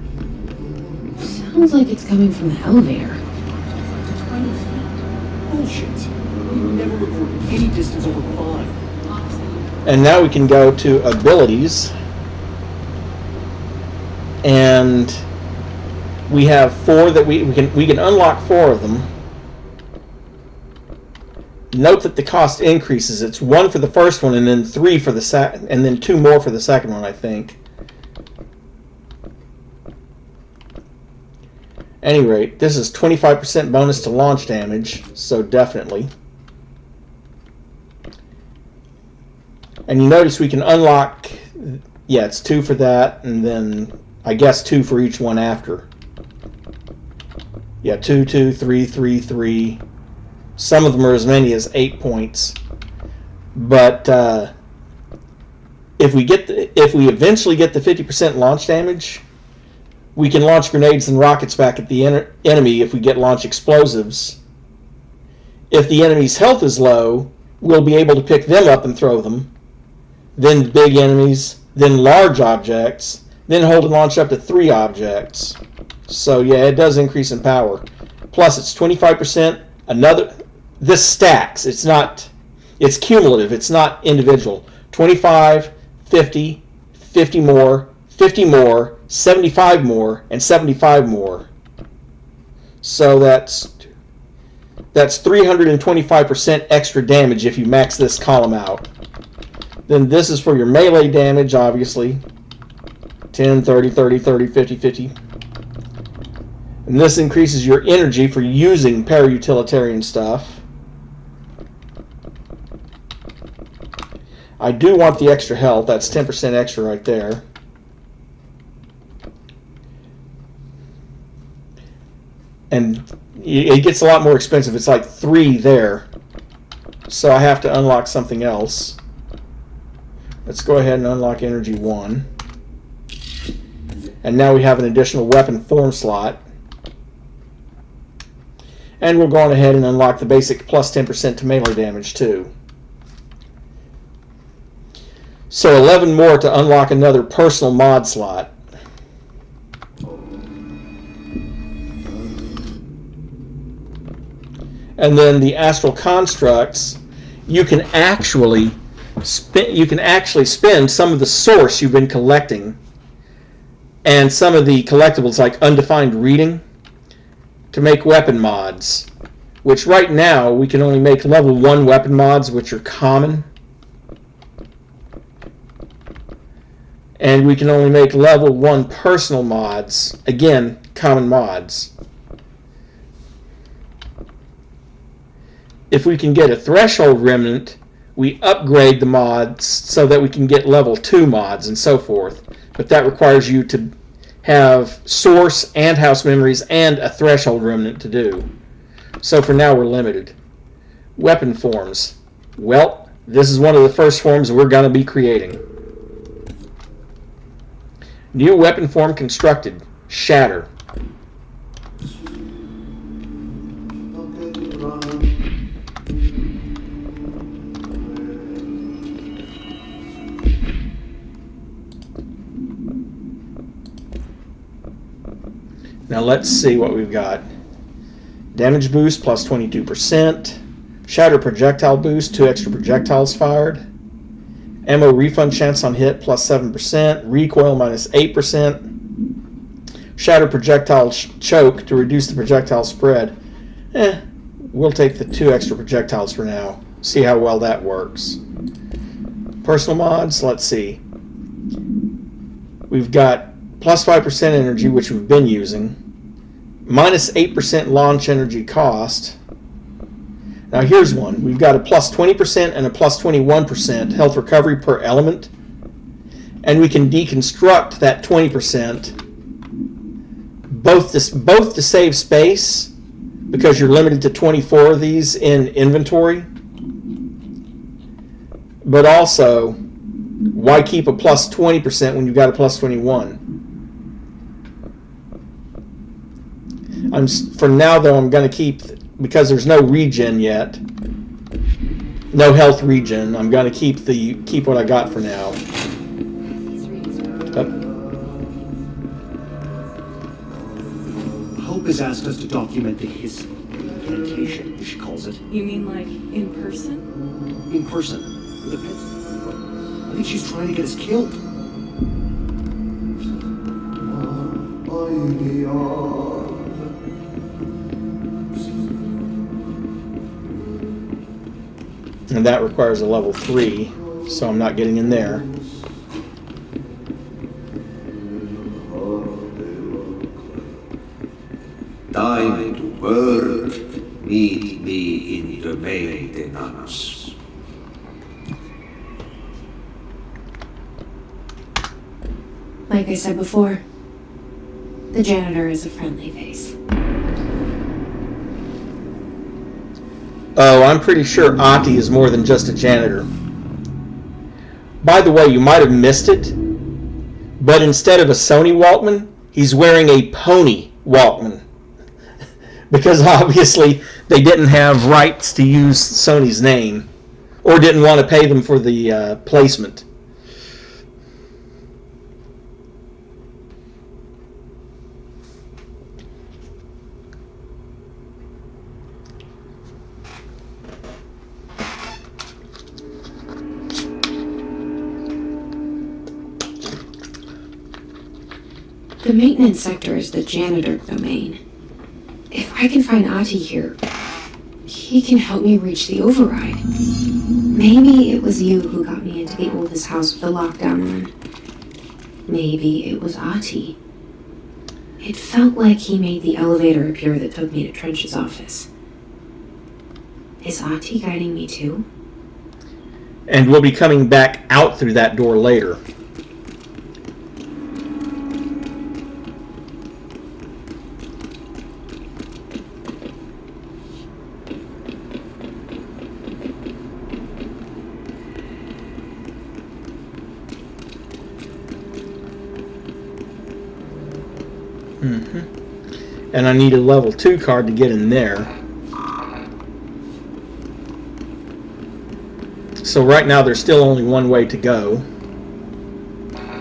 Sounds like it's coming from the elevator. 20 feet. Bullshit. We never recorded any distance over 5. And now we can go to abilities. And we have 4 that we can unlock 4 of them. Note that the cost increases. It's 1 for the first one, and then 3 for the second, and then 2 more for the second one, I think. At any rate, this is 25% bonus to launch damage, so definitely. And you notice we can unlock, yeah, it's 2 for that, and then I guess 2 for each one after. Yeah, 2, 2, 3, 3, 3. Some of them are as many as 8 points. But if we eventually get the 50% launch damage, we can launch grenades and rockets back at the enemy if we get launch explosives. If the enemy's health is low, we'll be able to pick them up and throw them. Then big enemies, then large objects, then hold and launch up to 3 objects. So yeah, it does increase in power. Plus it's 25%. This stacks. It's cumulative. It's not individual. 25, 50, 50 more, 50 more, 75 more, and 75 more. So that's 325% extra damage if you max this column out. Then this is for your melee damage, obviously. 10, 30, 30, 30, 50, 50. And this increases your energy for using para-utilitarian stuff. I do want the extra health. That's 10% extra right there. And it gets a lot more expensive. It's like 3 there. So I have to unlock something else. Let's go ahead and unlock energy 1. And now we have an additional weapon form slot. And we'll go on ahead and unlock the basic plus 10% to melee damage too. So 11 more to unlock another personal mod slot. And then the astral constructs, you can actually spend some of the source you've been collecting and some of the collectibles like undefined reading to make weapon mods, which right now we can only make level 1 weapon mods, which are common. And we can only make level 1 personal mods, again, common mods. If we can get a threshold remnant, we upgrade the mods so that we can get level 2 mods and so forth. But that requires you to have source and house memories and a threshold remnant to do. So for now we're limited. Weapon forms. Well, this is one of the first forms we're going to be creating. New weapon form constructed. Shatter. Now let's see what we've got. Damage boost plus 22%. Shatter projectile boost, 2 extra projectiles fired. Ammo refund chance on hit plus 7%. Recoil minus 8%. Shatter projectile choke to reduce the projectile spread. We'll take the 2 extra projectiles for now. See how well that works. Personal mods, let's see. We've got plus 5% energy, which we've been using. Minus 8% launch energy cost. Now here's one. We've got a plus 20% and a plus 21% health recovery per element. And we can deconstruct that 20% both to save space, because you're limited to 24 of these in inventory, but also, why keep a plus 20% when you've got a plus 21? For now, though, I'm going to keep, because there's no regen yet, no health regen. I'm going to keep what I got for now. Hope has asked us to document the history, incantation, as she calls it. You mean like in person? In person, with a pencil. I think she's trying to get us killed. And that requires a level 3, so I'm not getting in there. Time to work. Meet me in the maintenance. Like I said before, the janitor is a friendly face. Oh, I'm pretty sure Ati is more than just a janitor. By the way, you might have missed it, but instead of a Sony Walkman, he's wearing a Pony Walkman. Because obviously they didn't have rights to use Sony's name, or didn't want to pay them for the placement. The maintenance sector is the janitor domain. If I can find Ati here, he can help me reach the override. Maybe it was you who got me into the oldest house with the lockdown on. Maybe it was Ati. It felt like he made the elevator appear that took me to Trench's office. Is Ati guiding me too? And we'll be coming back out through that door later. And I need a level 2 card to get in there. So right now there's still only one way to go.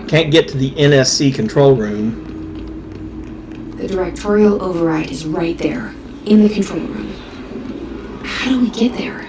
Can't get to the NSC control room. The directorial override is right there, in the control room. How do we get there?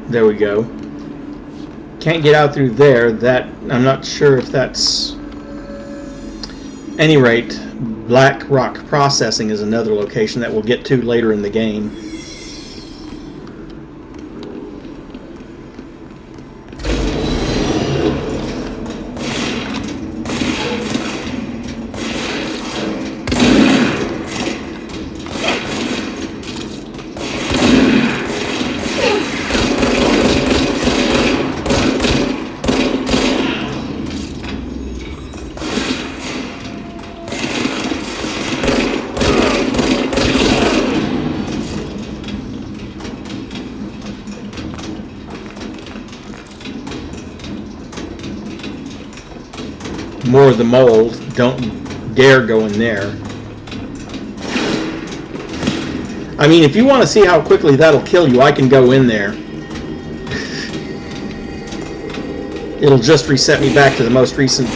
There we go. Can't get out through there. That I'm not sure if that's... Any rate, Black Rock Processing is another location that we'll get to later in the game. More of the mold. Don't dare go in there. I mean, if you want to see how quickly that'll kill you, I can go in there. It'll just reset me back to the most recent...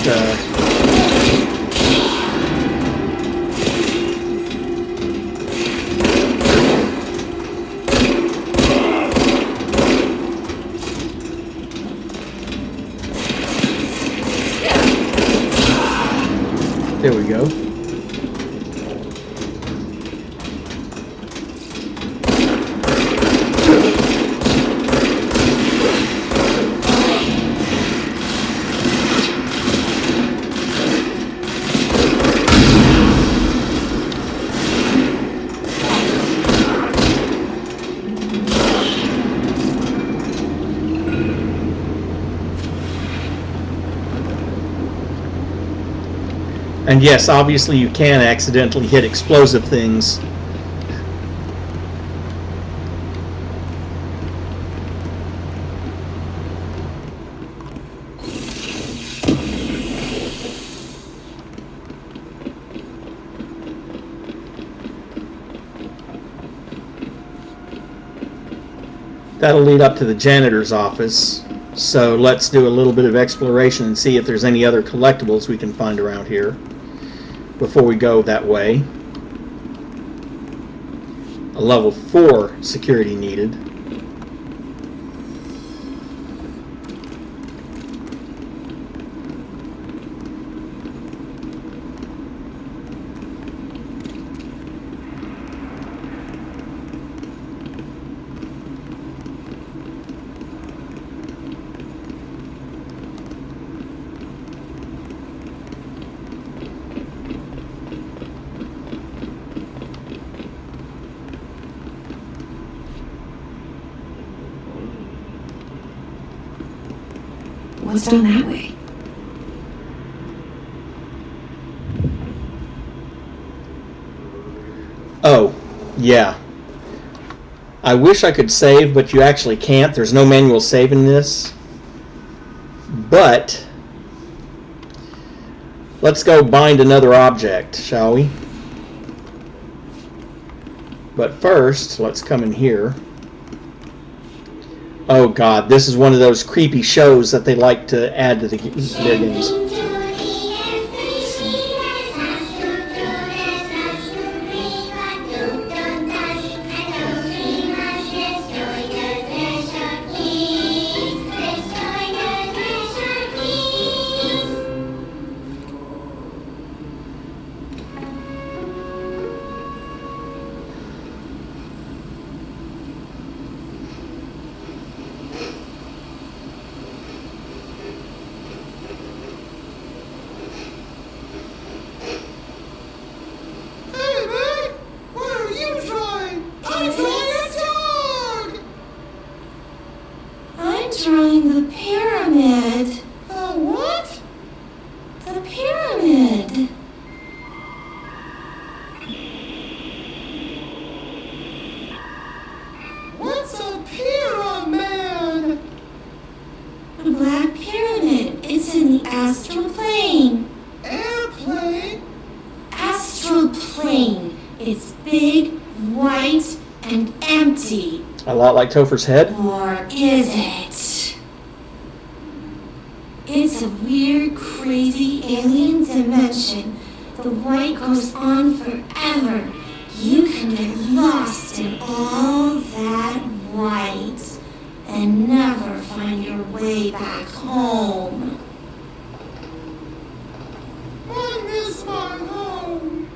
There we go. And yes, obviously you can accidentally hit explosive things. That'll lead up to the janitor's office. So let's do a little bit of exploration and see if there's any other collectibles we can find around here before we go that way. A level 4 security needed. What's down that way? Oh, yeah. I wish I could save, but you actually can't. There's no manual save in this. But let's go bind another object, shall we? But first, let's come in here. Oh god, this is one of those creepy shows that they like to add to their games. Drawing the pyramid. The what? The pyramid. What's a pyramid? The Black Pyramid. It's in the astral plane. Airplane? Astral plane. It's big, white, and empty. A lot like Topher's head? Or is it? It's a weird, crazy alien dimension. The white goes on forever. You can get lost in all that white and never find your way back home. I miss my home.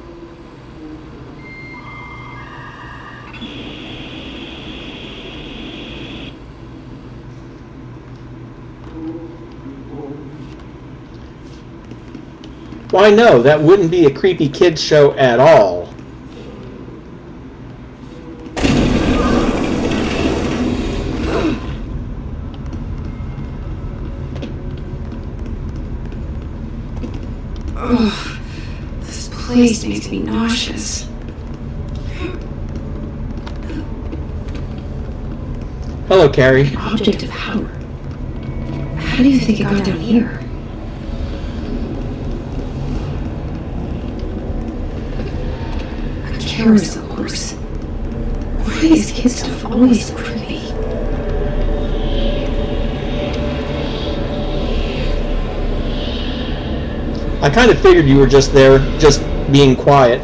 Why no, that wouldn't be a creepy kids show at all. Ugh, this place makes me nauseous. Hello, Carrie. Object of power. How do you think it got down here? carousel horse. Why is kid stuff always so creepy? I kind of figured you were just there, just being quiet.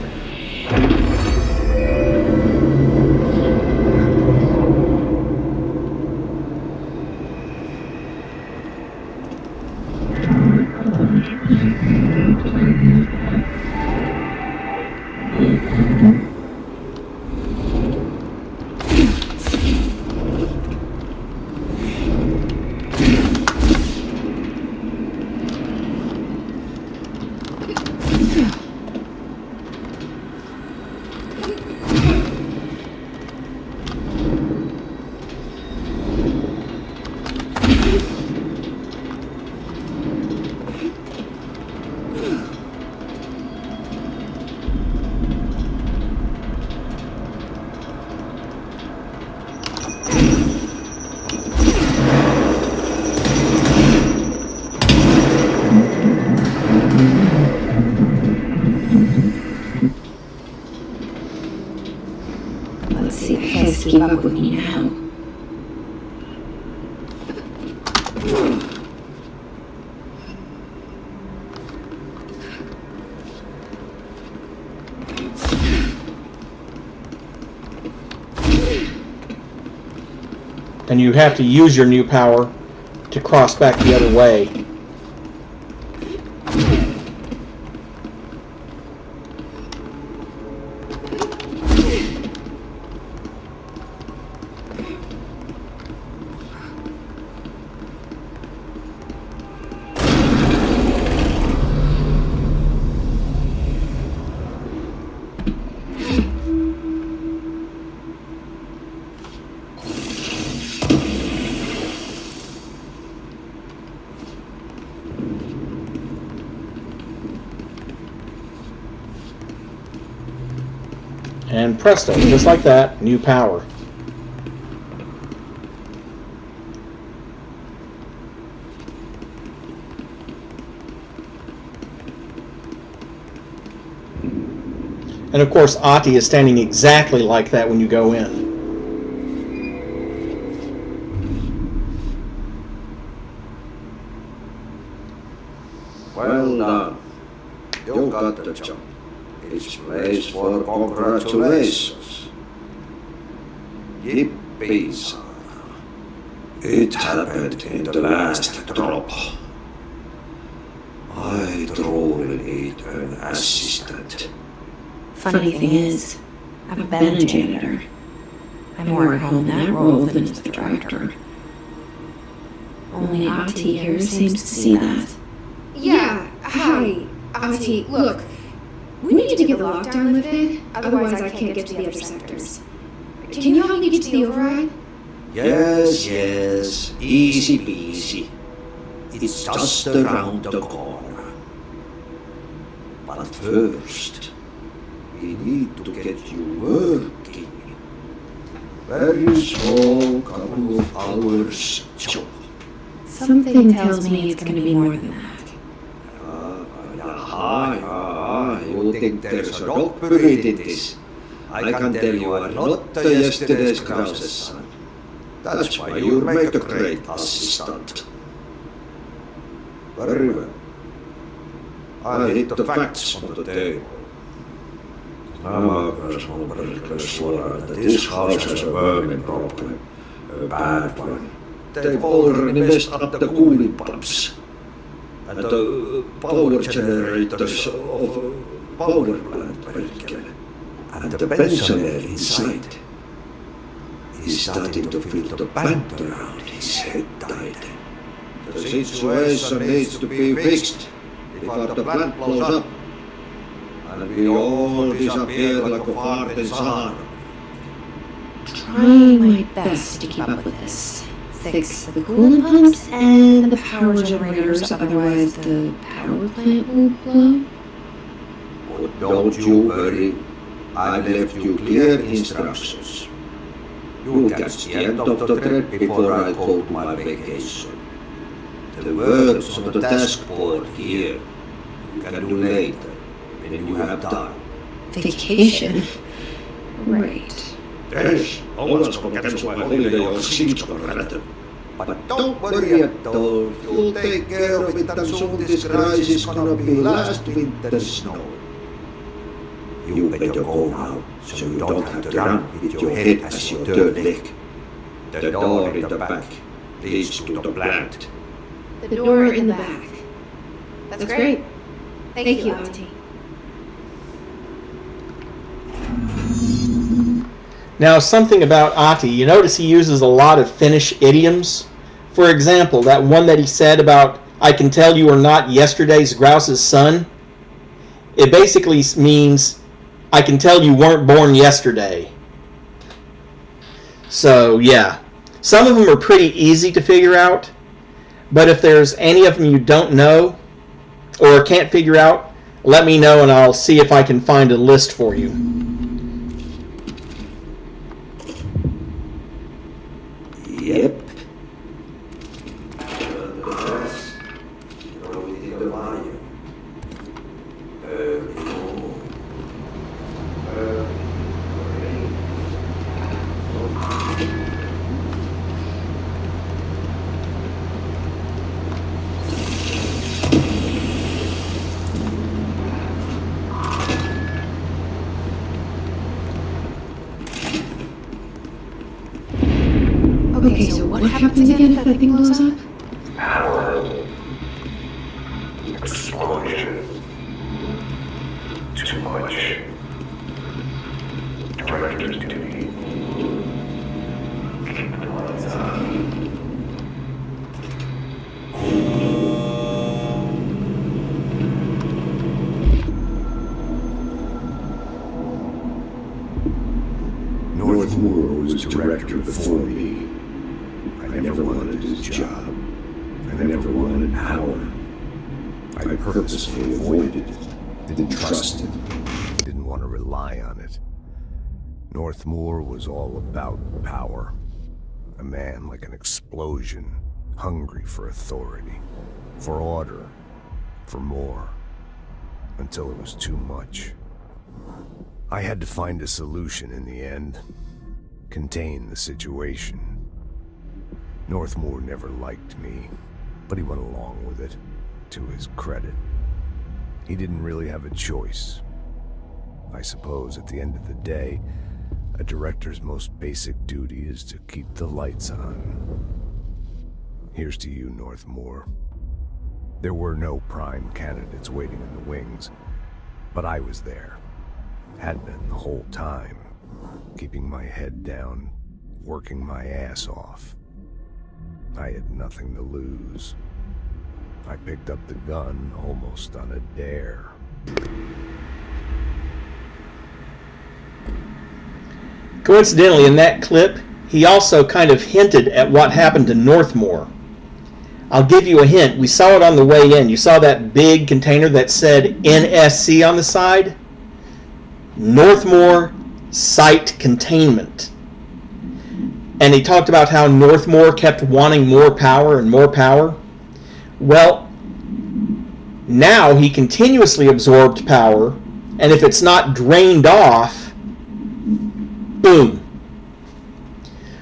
Let's see if you guys keep up with me now. And you have to use your new power to cross back the other way. And presto, just like that, new power. And of course, Ahti is standing exactly like that when you go in. Well done. You got the job. It's place for congratulations. Yippee, son. It happened in the last drop. I truly need an assistant. Funny thing is, I've been a janitor. I'm more at home in that role than as the director. Only Ahti here seems to see that. Yeah, hi, Ahti. Look, we need to get the lockdown lifted, otherwise I can't get to the other sectors. Can you help me get to the override? Yes, easy peasy. It's just around the corner. But first, we need to get you working. Very small, couple of hours job. Something tells me it's going to be more than that. You think there's a dog buried in this? I can tell you are not yesterday's Krause's son. That's why you make a great assistant. Very well. I'll hit the facts on the table. Namakas on that this house has a vermin problem. A bad one. They've already messed up the cooling pumps. And the power generators of power plant Perkele. And the pensioner inside. He's starting to feel the band around his head tight. The situation needs to be fixed before the plant blows up. And we all disappear like a fart in Sahara. Trying my best to keep up with this. Fix the coolant pumps and the power generators, otherwise the power plant will blow. But don't you worry, I left you clear instructions. You'll catch the end of the thread before I go to my vacation. The work's on the task board here. You can do later, when you have time. Vacation? Right. Yes, almost forgets my holiday on siege relative. But don't worry at all. You'll take care of it, and soon this rise is gonna be last winter's snow. You better go now, so you don't have to run with your head as your third leg. The door in the back leads to the plant. The door in the back. That's great. Thank you, Auntie. Now, something about Ahti. You notice he uses a lot of Finnish idioms. For example, that one that he said about, "I can tell you are not yesterday's grouse's son." It basically means, "I can tell you weren't born yesterday." So, yeah. Some of them are pretty easy to figure out. But if there's any of them you don't know or can't figure out, let me know and I'll see if I can find a list for you. Yep. Okay, so what happens again if that thing blows up? Power. Explosion. Too much. Director's duty. Keep the lights on. North Moore was director before me. I never wanted his job. I never wanted power. I purposely avoided it. Didn't trust it. Didn't want to rely on it. North Moore was all about power. A man like an explosion, hungry for authority, for order, for more, until it was too much. I had to find a solution in the end. Contain the situation. North Moore never liked me, but he went along with it, to his credit. He didn't really have a choice. I suppose at the end of the day, a director's most basic duty is to keep the lights on. Here's to you, North Moore. There were no prime candidates waiting in the wings, but I was there. Had been the whole time, keeping my head down, working my ass off. I had nothing to lose. I picked up the gun almost on a dare. Coincidentally, in that clip, he also kind of hinted at what happened to North Moore. I'll give you a hint. We saw it on the way in. You saw that big container that said NSC on the side? North Moore Site Containment. And he talked about how North Moore kept wanting more power and more power. Well, now he continuously absorbed power, and if it's not drained off, boom.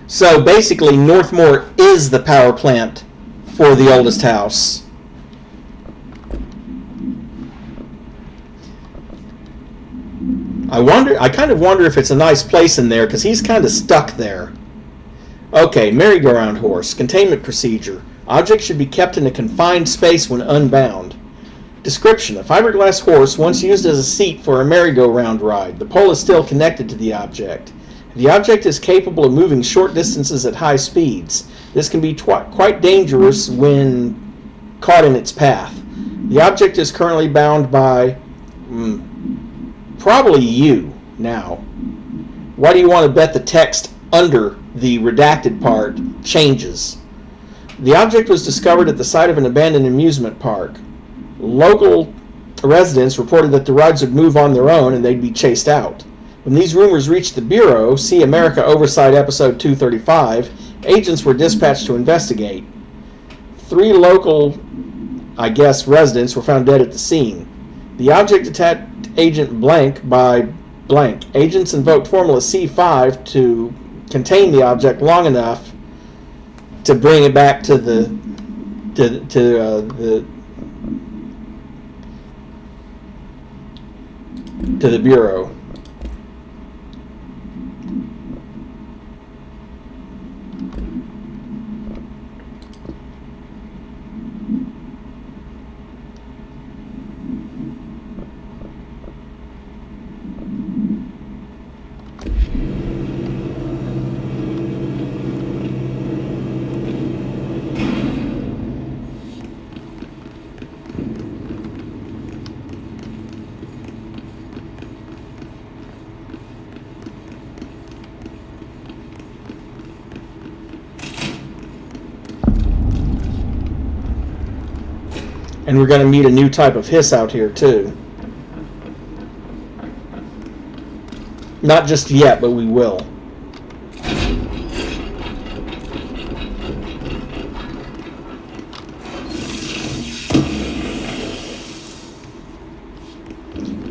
So basically, North Moore is the power plant for the oldest house. I kind of wonder if it's a nice place in there, because he's kind of stuck there. Okay, merry-go-round horse. Containment procedure. Objects should be kept in a confined space when unbound. Description. A fiberglass horse once used as a seat for a merry-go-round ride. The pole is still connected to the object. The object is capable of moving short distances at high speeds. This can be quite dangerous when caught in its path. The object is currently bound by... probably you, now. Why do you want to bet the text under the redacted part changes? The object was discovered at the site of an abandoned amusement park. Local residents reported that the rides would move on their own and they'd be chased out. When these rumors reached the Bureau, see America Oversight Episode 235, agents were dispatched to investigate. 3 local, residents were found dead at the scene. The object attacked Agent Blank by blank. Agents invoked formula C5 to contain the object long enough to bring it back to the Bureau. And we're going to meet a new type of hiss out here, too. Not just yet, but we will.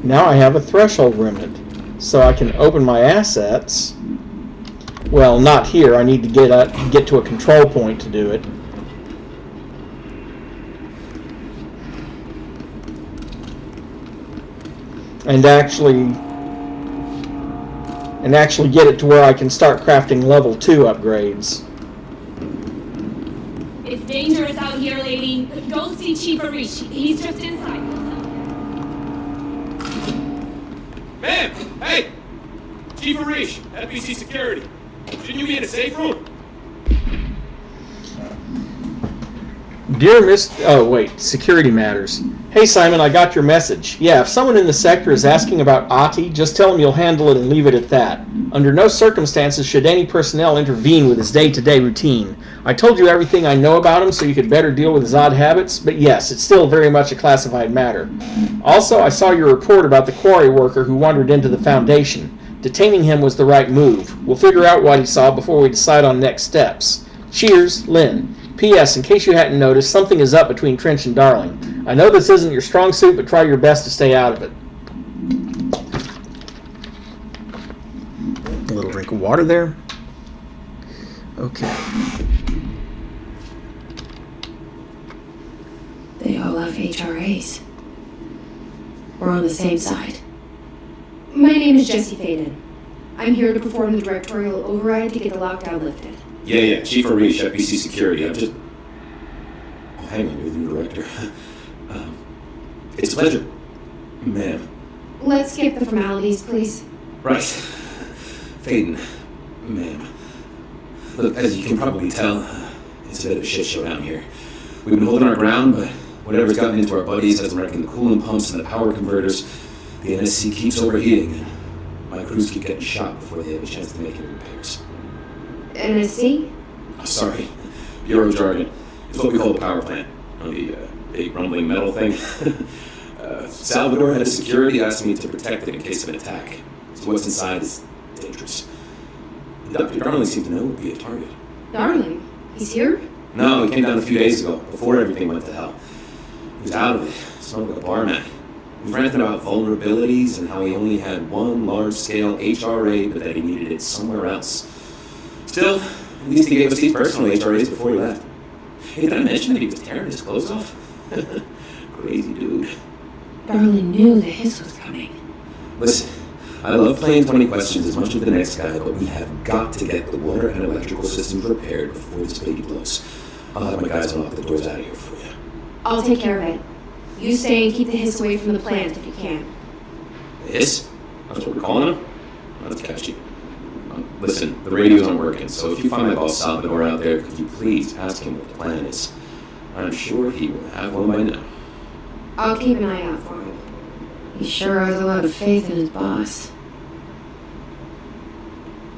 Now I have a threshold remnant, so I can open my assets. Well, not here. I need to get to a control point to do it. And actually get it to where I can start crafting level 2 upgrades. It's dangerous out here, lady. Go see Chief Arish. He's just inside. Ma'am! Hey! Chief Arish, FBC Security. Shouldn't you be in a safe room? Dear Miss... Oh, wait. Security matters. Hey, Simon, I got your message. Yeah, if someone in the sector is asking about Ahti, just tell him you'll handle it and leave it at that. Under no circumstances should any personnel intervene with his day-to-day routine. I told you everything I know about him so you could better deal with his odd habits, but yes, it's still very much a classified matter. Also, I saw your report about the quarry worker who wandered into the Foundation. Detaining him was the right move. We'll figure out what he saw before we decide on next steps. Cheers, Lynn. P.S. In case you hadn't noticed, something is up between Trench and Darling. I know this isn't your strong suit, but try your best to stay out of it. A little drink of water there. Okay. They all have HRAs. We're on the same side. My name is Jesse Faden. I'm here to perform the directorial override to get the lockdown lifted. Yeah, Chief Arish, FBC Security. I'm just... Oh, hang on, you're the new director. It's a pleasure, ma'am. Let's skip the formalities, please. Right. Faden, ma'am. Look, as you can probably tell, it's a bit of a shit show down here. We've been holding our ground, but whatever's gotten into our buddies has been wrecking the coolant pumps and the power converters. The NSC keeps overheating, and my crews keep getting shot before they have a chance to make any repairs. NSC? Oh, sorry. Bureau jargon. It's what we call the power plant. The big rumbling metal thing. Salvador, head of security, asked me to protect it in case of an attack. So what's inside is dangerous. Dr. Darling seemed to know it would be a target. Darling? He's here? No, he came down a few days ago, before everything went to hell. He was out of it, smelled like a barman. He was ranting about vulnerabilities and how he only had one large-scale HRA, but that he needed it somewhere else. Still, at least he gave us these personal HRAs before he left. Hey, did I mention that he was tearing his clothes off? Crazy dude. Darling knew the hiss was coming. Listen, I love playing 20 questions as much as the next guy, but we have got to get the water and electrical systems repaired before this baby blows. I'll have my guys unlock the doors out of here for you. I'll take care of it. You stay and keep the hiss away from the plant if you can. The hiss? That's what we're calling him? That's catchy. Listen, the radios aren't working, so if you find my boss Salvador out there, could you please ask him what the plan is? I'm sure he will have one by now. I'll keep an eye out for him. He sure has a lot of faith in his boss.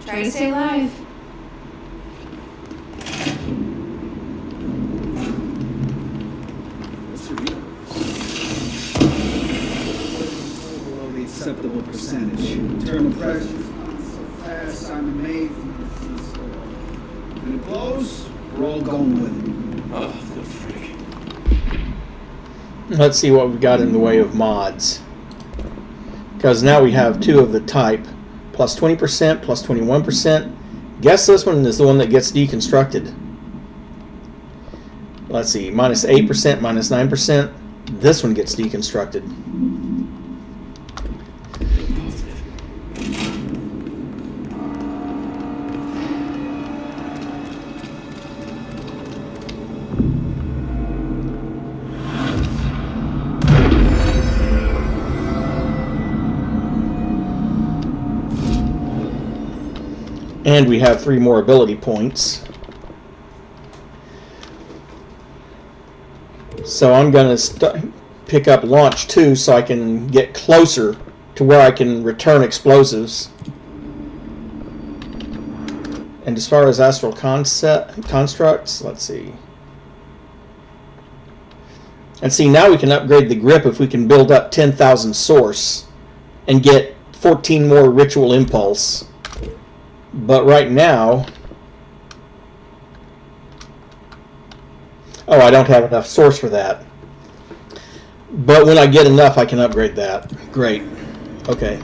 Try to stay alive. Below the acceptable percentage. Internal pressure is not so fast. I'm amazed. When it blows, we're all going with it. Oh, good freak. Let's see what we've got in the way of mods. because now we have two of the type. Plus 20%, plus 21%. Guess this one is the one that gets deconstructed. Let's see, minus 8%, minus 9%. This one gets deconstructed. And we have 3 more ability points. So I'm going to pick up Launch 2 so I can get closer to where I can return explosives. And as far as astral constructs, let's see. And see, now we can upgrade the grip if we can build up 10,000 source and get 14 more ritual impulse. But right now, oh, I don't have enough source for that. But when I get enough, I can upgrade that. Great. Okay.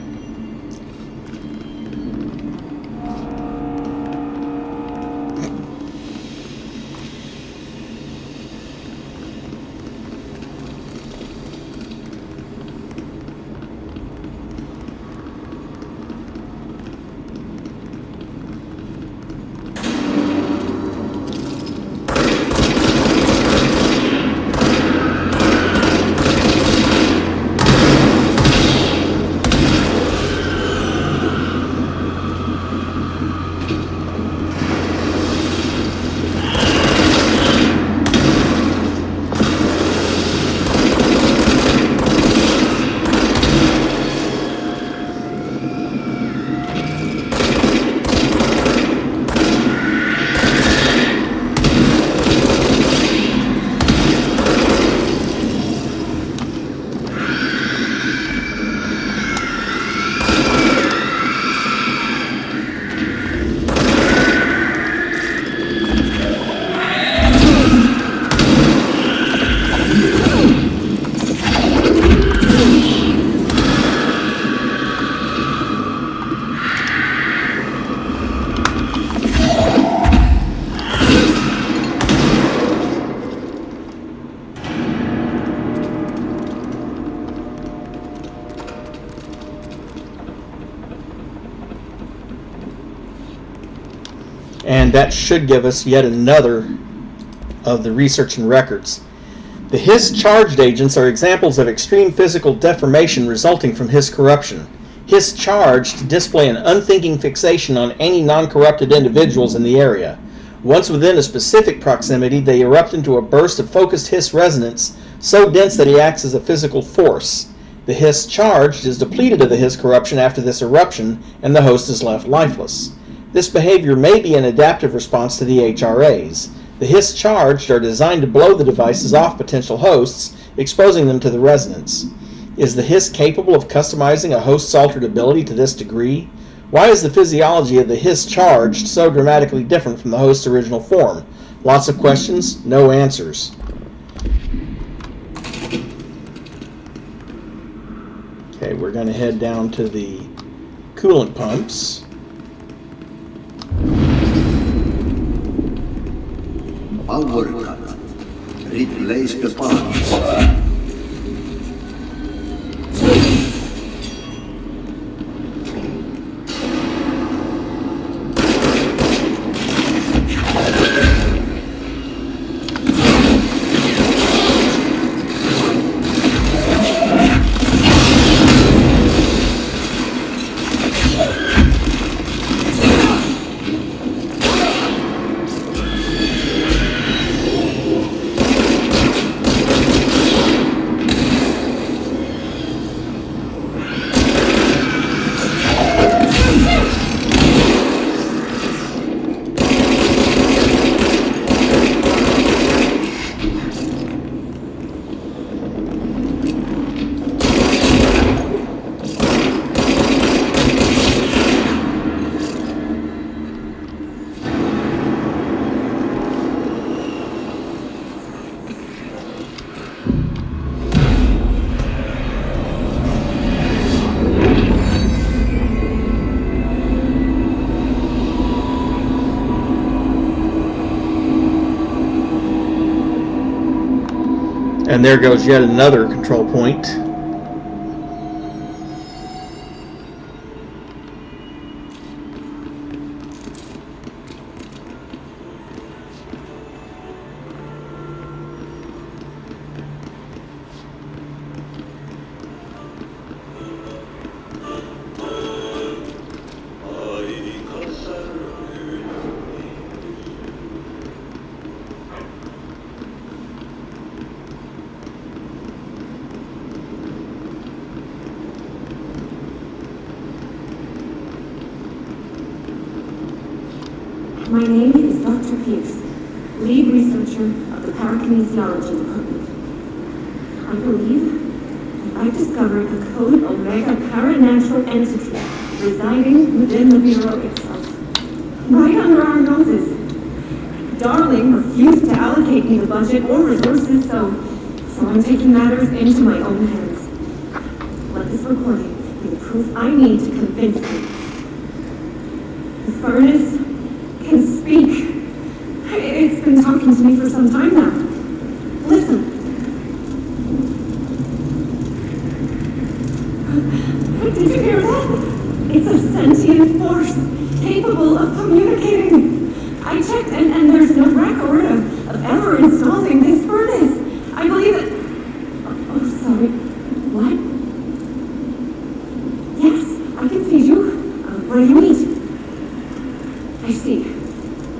And that should give us yet another of the research and records. The Hiss charged agents are examples of extreme physical deformation resulting from Hiss corruption. Hiss charged display an unthinking fixation on any non-corrupted individuals in the area. Once within a specific proximity, they erupt into a burst of focused Hiss resonance so dense that he acts as a physical force. The Hiss charged is depleted of the Hiss corruption after this eruption, and the host is left lifeless. This behavior may be an adaptive response to the HRAs. The Hiss charged are designed to blow the devices off potential hosts, exposing them to the resonance. Is the Hiss capable of customizing a host's altered ability to this degree? Why is the physiology of the Hiss charged so dramatically different from the host's original form? Lots of questions, no answers. Okay, we're going to head down to the coolant pumps. Power cut. Replace the parts. And there goes yet another control point. My name is Dr. Pierce, lead researcher of the Parakinesiology Department. I believe that I've discovered a Code Omega paranatural entity residing within the Bureau itself, right under our noses. Darling refused to allocate me the budget or resources, so I'm taking matters into my own hands. Let this recording be the proof I need to convince you. The furnace can speak. It's been talking to me for some time now. Listen. Did you hear that? It's a sentient force capable of communicating. I checked and there's no record of ever installing this furnace. I believe it. Oh, sorry. What? Yes, I can feed you. What do you need? I see.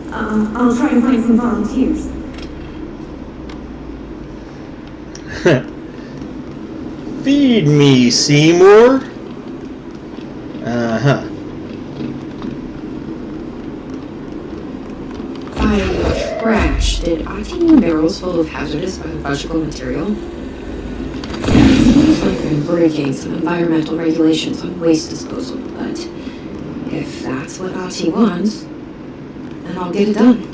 I'll try and find some volunteers. Feed me, Seymour. By trash, did Ati mean barrels full of hazardous biological material? Seems like I'm breaking some environmental regulations on waste disposal, but if that's what Ati wants, then I'll get it done.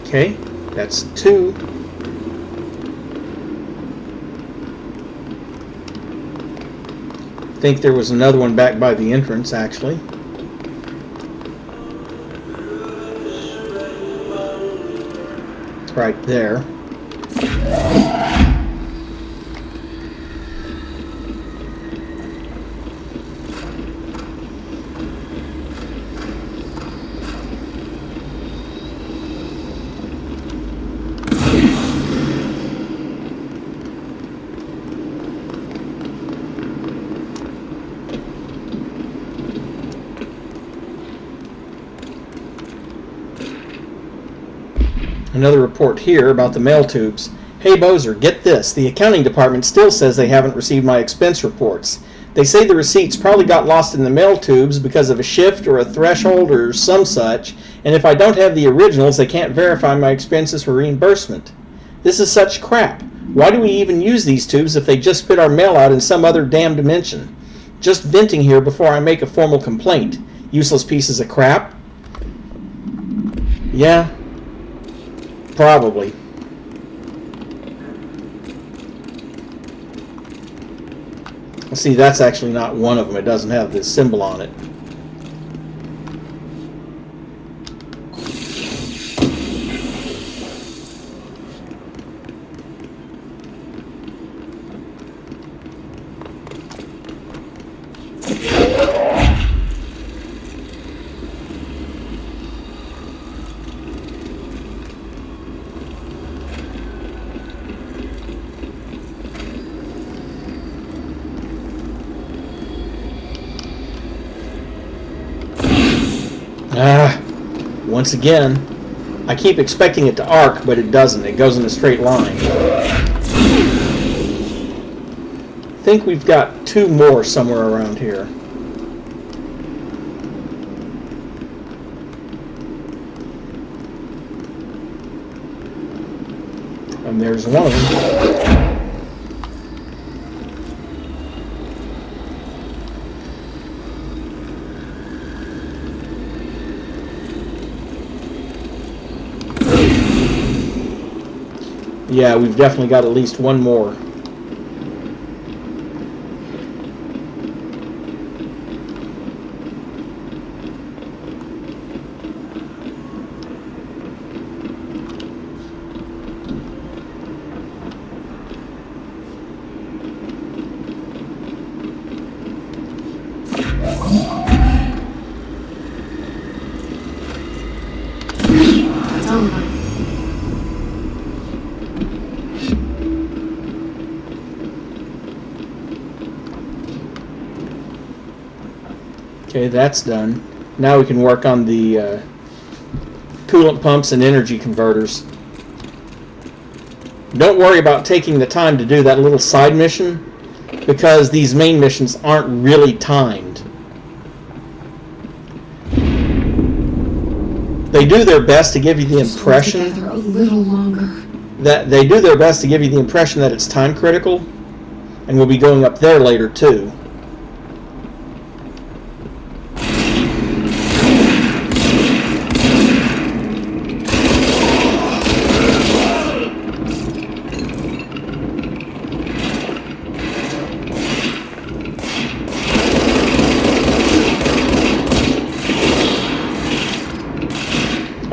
Okay, that's 2. I think there was another one back by the entrance, actually. Right there. Another report here about the mail tubes. Hey Bozer, get this. The accounting department still says they haven't received my expense reports. They say the receipts probably got lost in the mail tubes because of a shift or a threshold or some such, and if I don't have the originals, they can't verify my expenses for reimbursement. This is such crap. Why do we even use these tubes if they just spit our mail out in some other damn dimension? Just venting here before I make a formal complaint. Useless pieces of crap. Yeah. Probably. See, that's actually not one of them. It doesn't have this symbol on it. Once again, I keep expecting it to arc, but it doesn't. It goes in a straight line. I think we've got 2 more somewhere around here. And there's one of them. Yeah, we've definitely got at least one more. It's over. Okay, that's done. Now we can work on the coolant pumps and energy converters. Don't worry about taking the time to do that little side mission, because these main missions aren't really timed. They do their best to give you the impression Together a little longer. that it's time critical, and we'll be going up there later too.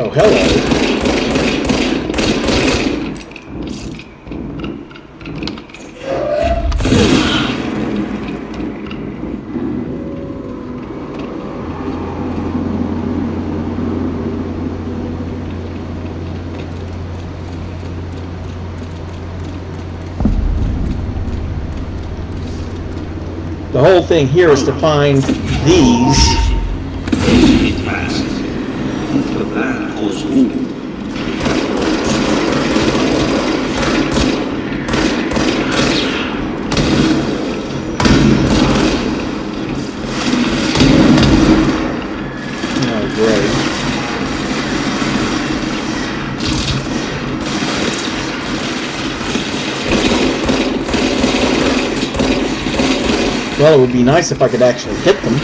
Oh, hello. The whole thing here is to find these. The black hole's moving. Oh, great. Well, it would be nice if I could actually hit them.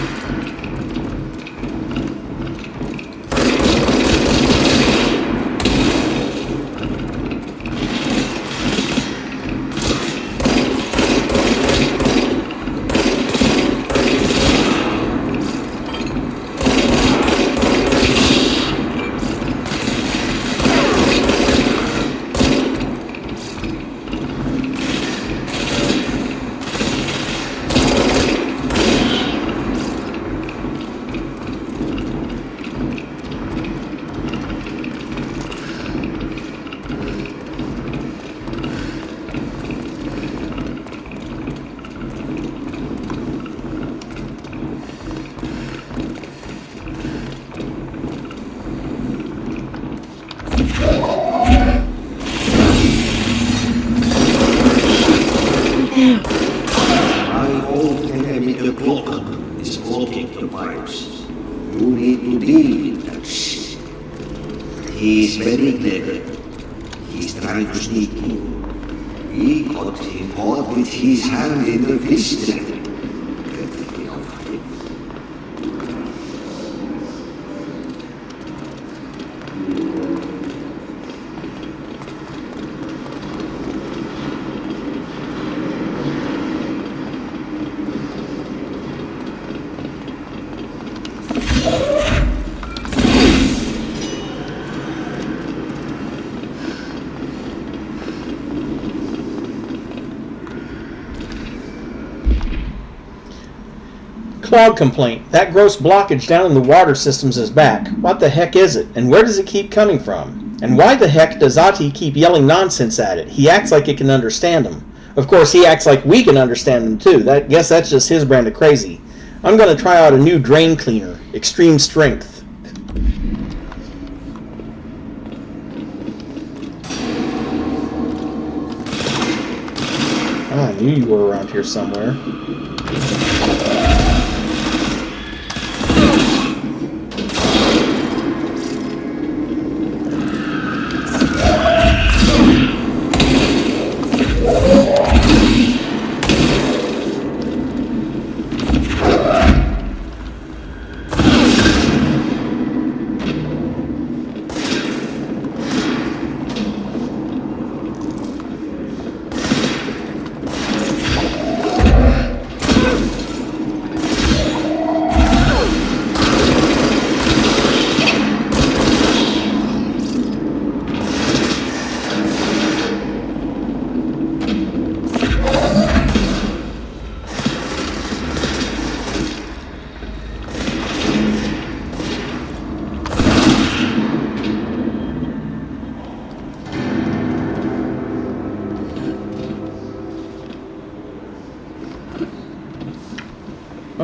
My old enemy, the clock, is blocking the pipes. You need to deal with that shit. He's very clever. He's trying to sneak in. We caught him caught with his hand in the fist. Get rid of him. Cloud complaint. That gross blockage down in the water systems is back. What the heck is it? And where does it keep coming from? And why the heck does Ati keep yelling nonsense at it? He acts like it can understand him. Of course, he acts like we can understand him too. Guess that's just his brand of crazy. I'm going to try out a new drain cleaner. Extreme strength. I knew you were around here somewhere.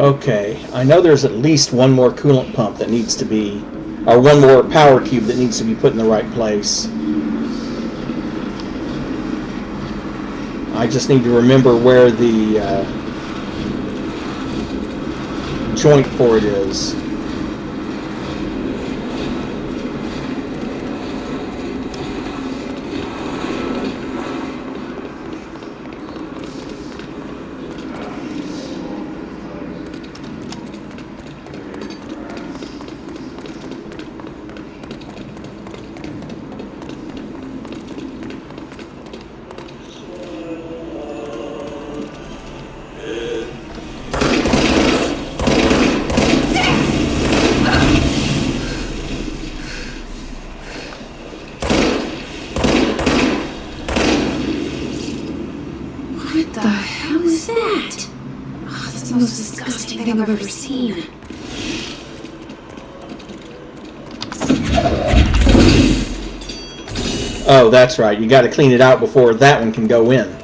Okay, I know there's at least one more coolant pump that needs to be, or one more power cube that needs to be put in the right place. I just need to remember where the joint for it is. What the hell is that? Oh, it's the most disgusting thing I've ever seen. Oh, that's right. You got to clean it out before that one can go in.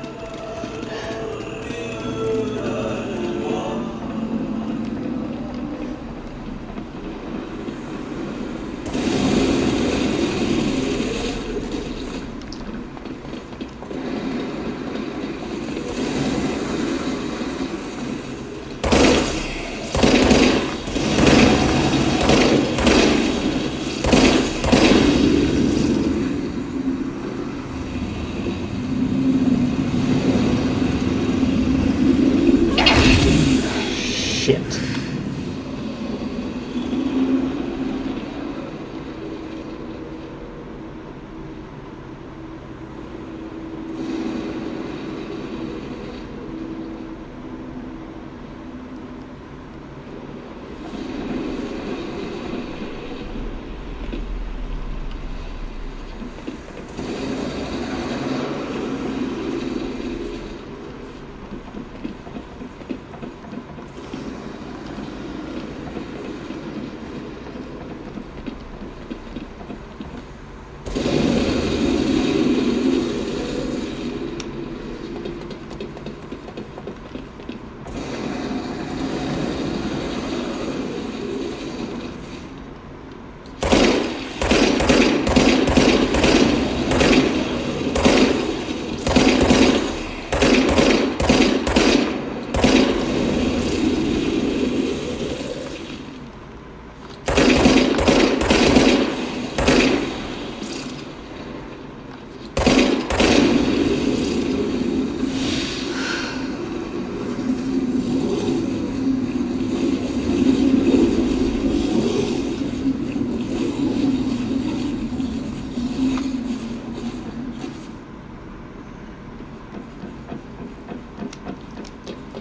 Shit.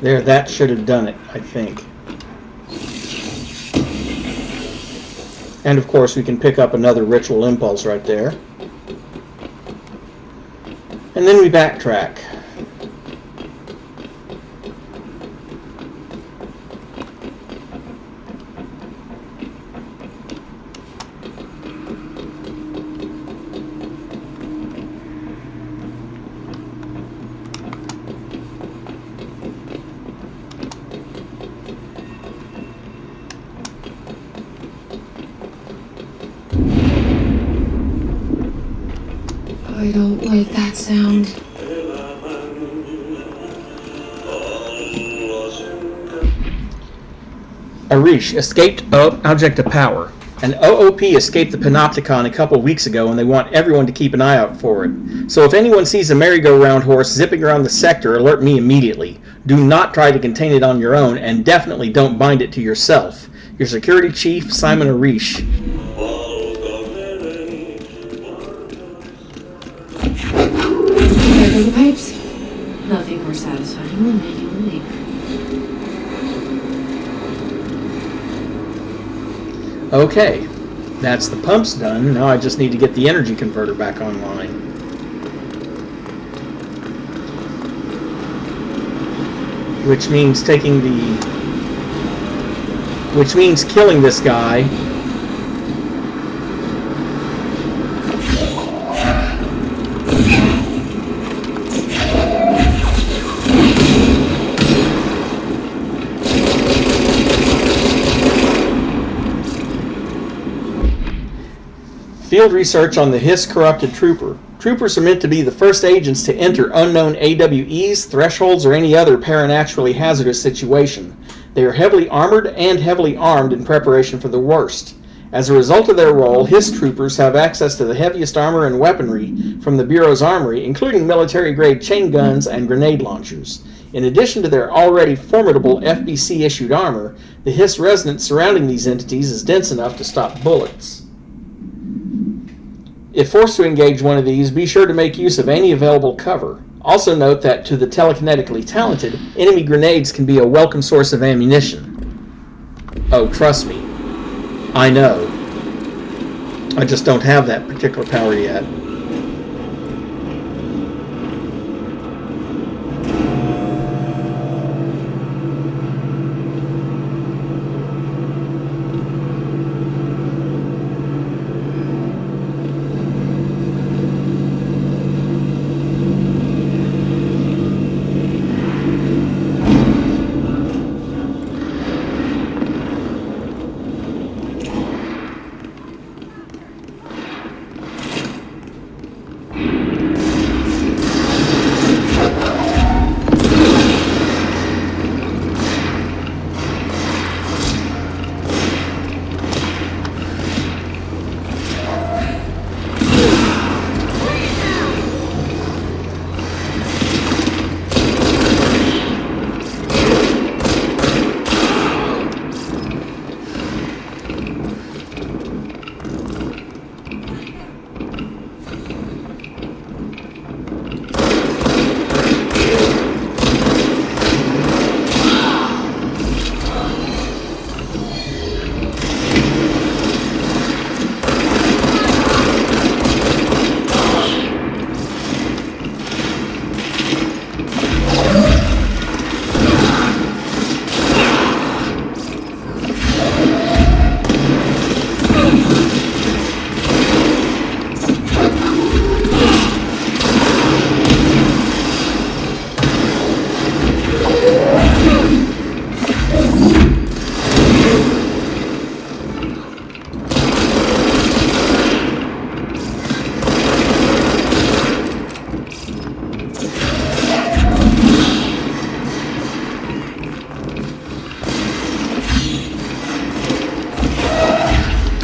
There, that should have done it, I think. And of course we can pick up another ritual impulse right there. And then we backtrack. I don't like that sound. Arish escaped Object of Power. An OOP escaped the Panopticon a couple weeks ago, and they want everyone to keep an eye out for it. So if anyone sees a merry-go-round horse zipping around the sector, alert me immediately. Do not try to contain it on your own, and definitely don't bind it to yourself. Your security chief, Simon Arish. There go the pipes. Nothing more satisfying than making a leak. Okay, that's the pumps done. Now I just need to get the energy converter back online. Which means killing this guy. Field research on the Hiss-corrupted trooper. Troopers are meant to be the first agents to enter unknown AWEs, thresholds, or any other paranaturally hazardous situation. They are heavily armored and heavily armed in preparation for the worst. As a result of their role, Hiss troopers have access to the heaviest armor and weaponry from the Bureau's armory, including military-grade chain guns and grenade launchers. In addition to their already formidable FBC-issued armor, the Hiss resonance surrounding these entities is dense enough to stop bullets. If forced to engage one of these, be sure to make use of any available cover. Also note that to the telekinetically talented, enemy grenades can be a welcome source of ammunition. Oh, trust me. I know. I just don't have that particular power yet.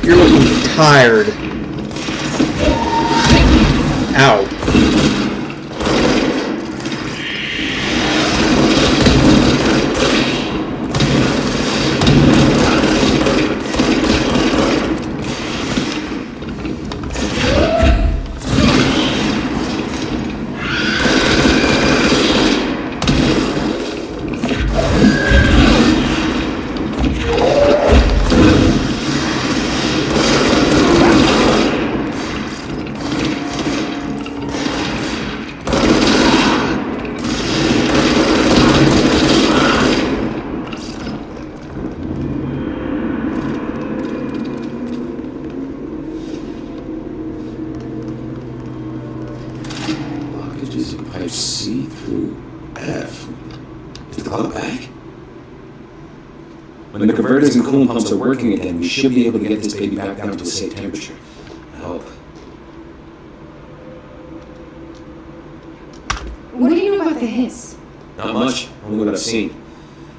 You're looking tired. Ow. C through F. Is the clock back? When the converters and coolant pumps are working again, we should be able to get this baby back down to a safe temperature. I hope. What do you know about the Hiss? Not much, only what I've seen.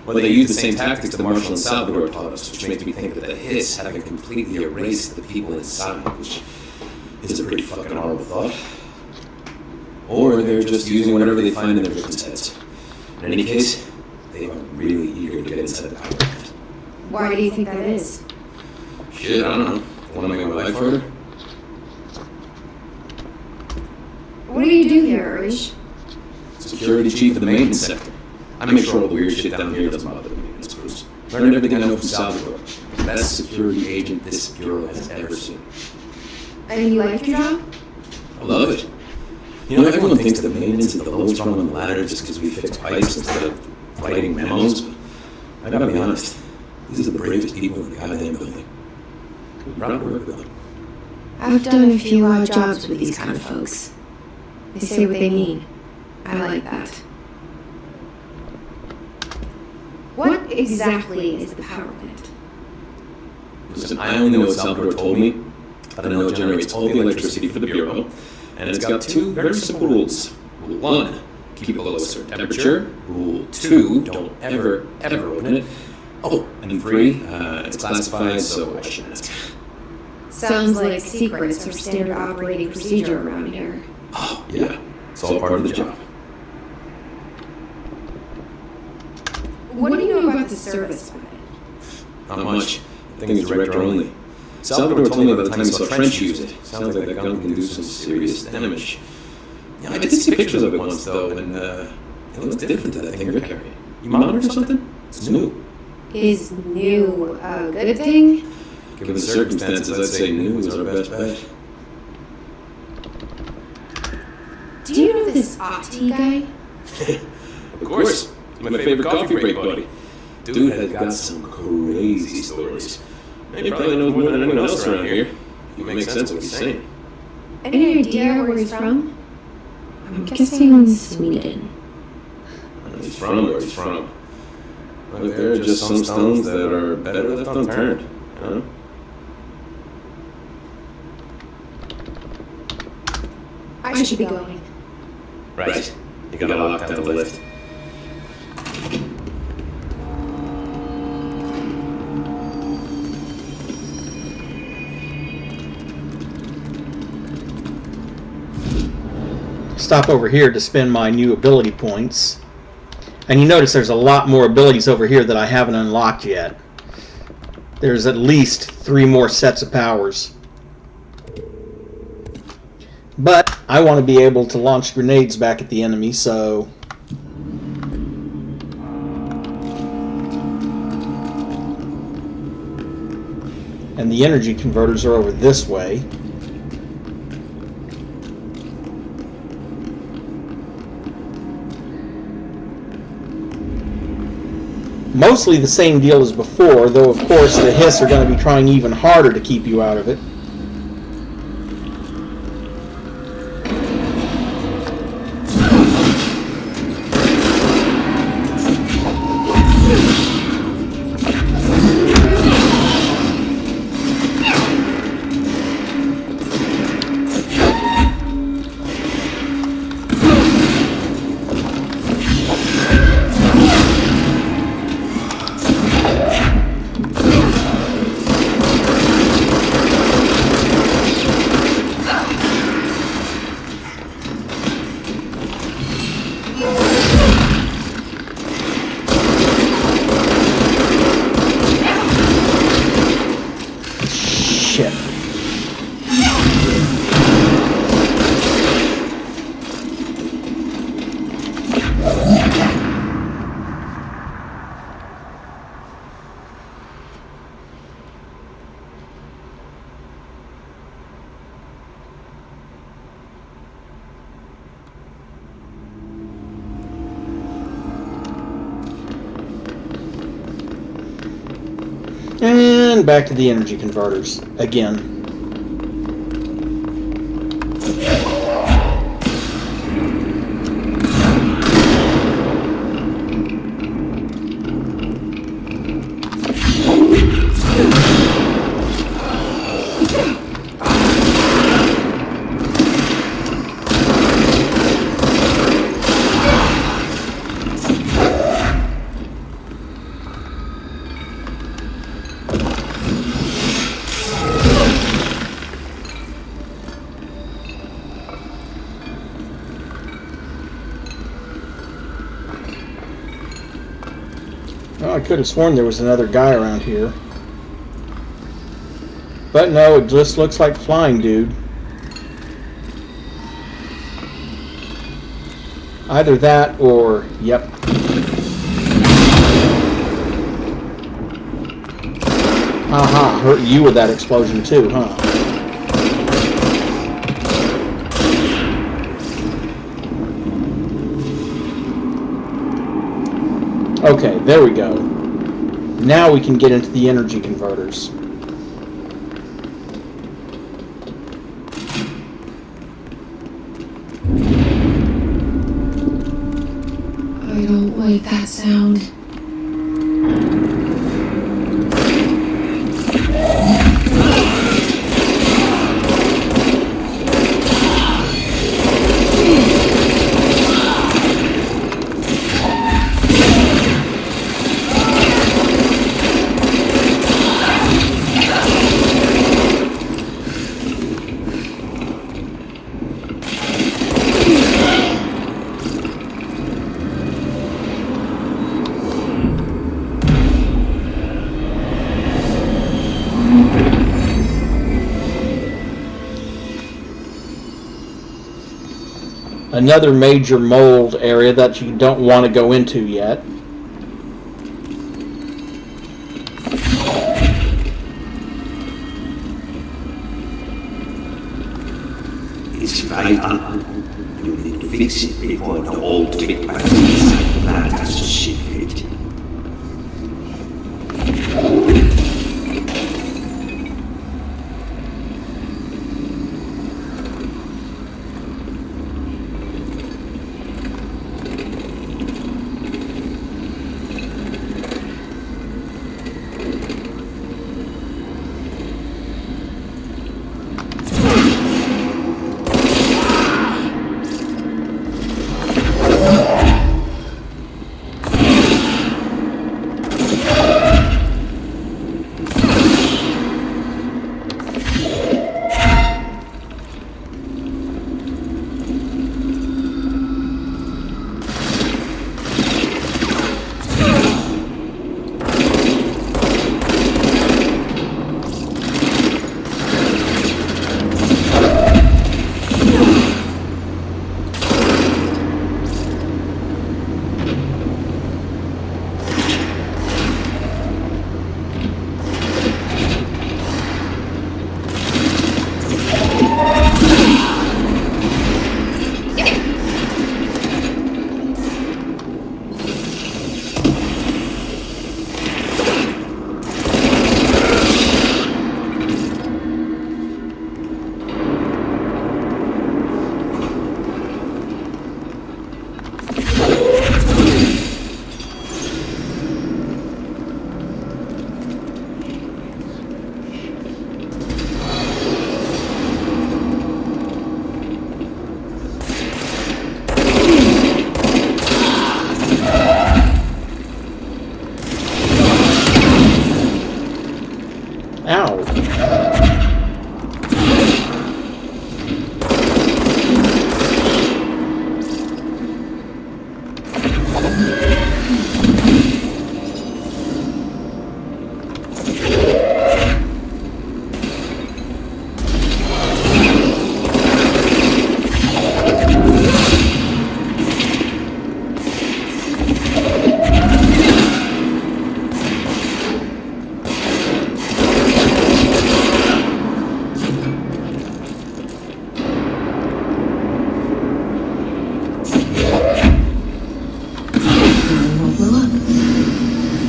Well, they use the same tactics that Marshall and Salvador taught us, which makes me think that the Hiss haven't completely erased the people inside, which is a pretty fucking horrible thought. Or they're just using whatever they find in their victims' heads. In any case, they are really eager to get inside the power plant. Why do you think that is? Shit, I don't know. Want to make my life harder? What do you do here, Irish? Security chief of the maintenance sector. I make sure all the weird shit down here doesn't bother the maintenance crews. Learn everything I know from Salvador. Best security agent this bureau has ever seen. And you like your job? I love it. You know, everyone thinks that maintenance is the lowest rung on the ladder just because we fix pipes instead of writing memos, but I gotta be honest, these are the bravest people in the goddamn building. I'm proud to work with them. I've done a few odd jobs with these kind of folks. They say what they mean. I like that. What exactly is the power plant? Listen, I only know what Salvador told me. but I know it generates all the electricity for the Bureau, and it's got 2 very simple rules. Rule 1, keep it below a certain temperature. Rule 2, don't ever open it. Oh, and 3, it's classified, so I shouldn't ask. Sounds like secrets are standard operating procedure around here. Oh, yeah. It's all part of the job. What do you know about the service by? Not much. I think it's director only. Salvador told me about the time he saw French use it. Sounds like that gun can do some serious damage. Yeah, I did see pictures of it once, though, and it looks different to that thing you're carrying. You mounted it or something? It's new. Is new a good thing? Given the circumstances, I'd say new is our best bet. Do you know this Opti guy? Of course. He's my favorite coffee break buddy. Dude has got some crazy stories. He probably knows more than anyone else around here. It makes sense what he's saying. Any idea where he's from? I'm guessing Sweden. He's from where he's from. But there are just some stones that are better left unturned, you know? I should be going. Right. You gotta lock down the lift. Stop over here to spend my new ability points. And you notice there's a lot more abilities over here that I haven't unlocked yet. There's at least 3 more sets of powers. But I want to be able to launch grenades back at the enemy, so... And the energy converters are over this way. Mostly the same deal as before, though of course the Hiss are going to be trying even harder to keep you out of it. And back to the energy converters again. I could have sworn there was another guy around here. But no, it just looks like Flying Dude. Either that or, yep. Aha, hurt you with that explosion too, huh? Okay, there we go. Now we can get into the energy converters. I don't like that sound. Another major mold area that you don't want to go into yet. It's vital. You need to fix it before the old big battery plant has to shift it.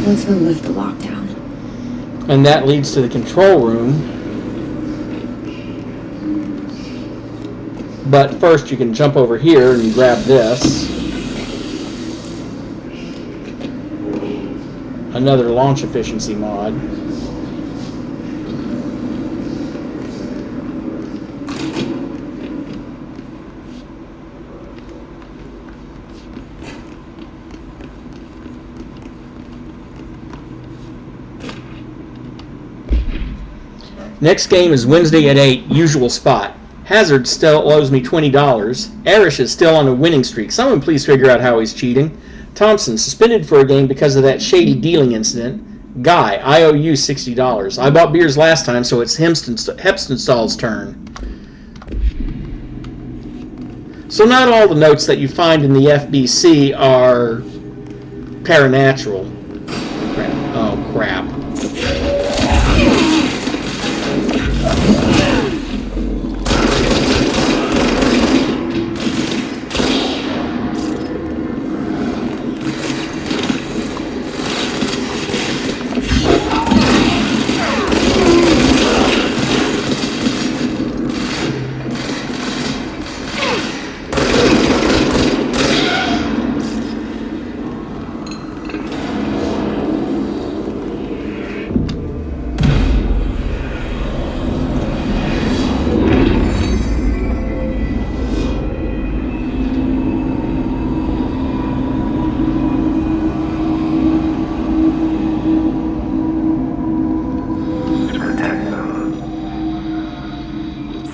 Let's go lift the lockdown. And that leads to the control room. But first you can jump over here and grab this. Another launch efficiency mod. Next game is Wednesday at 8, usual spot. Hazard still owes me $20. Arish is still on a winning streak. Someone please figure out how he's cheating. Thompson, suspended for a game because of that shady dealing incident. Guy, I owe you $60. I bought beers last time, so it's Hepstenstall's turn. So not all the notes that you find in the FBC are paranatural. Oh, crap.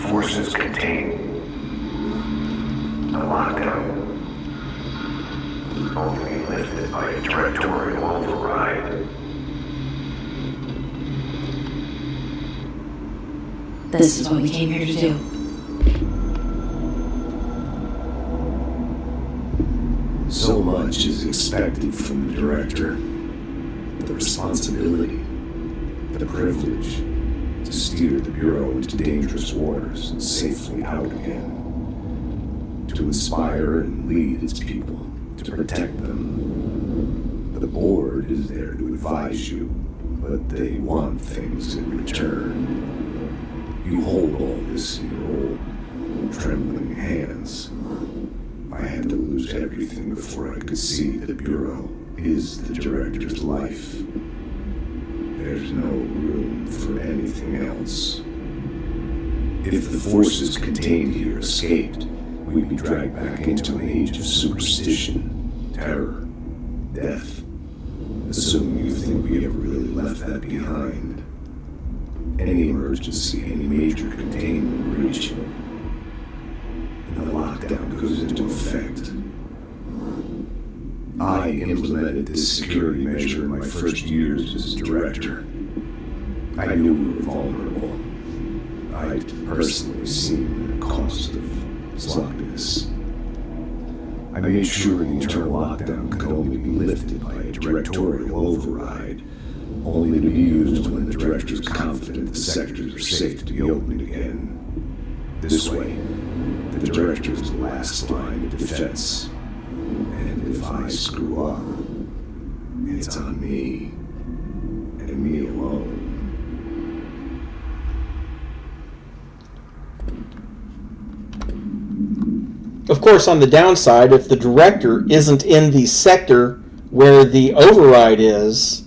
Forces contain a lockdown, only lifted by a territorial override. This is what we came here to do. So much is expected from the director. The responsibility, the privilege to steer the Bureau into dangerous waters and safely out again. To inspire and lead its people, to protect them. The board is there to advise you, but they want things in return. You hold all this in your old, trembling hands. I had to lose everything before I could see the Bureau is the director's life. There's no room for anything else. If the forces contained here escaped, we'd be dragged back into an age of superstition, terror, death. Assuming you think we ever really left that behind. Any emergency, any major containment breach, and the lockdown goes into effect. I implemented this security measure in my first years as director. I knew we were vulnerable. I'd personally seen the cost of sloppiness. I made sure the internal lockdown could only be lifted by a directorial override, only to be used when the director is confident the sectors are safe to be opened again. This way, the director is the last line of defense. And if I screw up, it's on me, and me alone. Of course, on the downside, if the director isn't in the sector where the override is,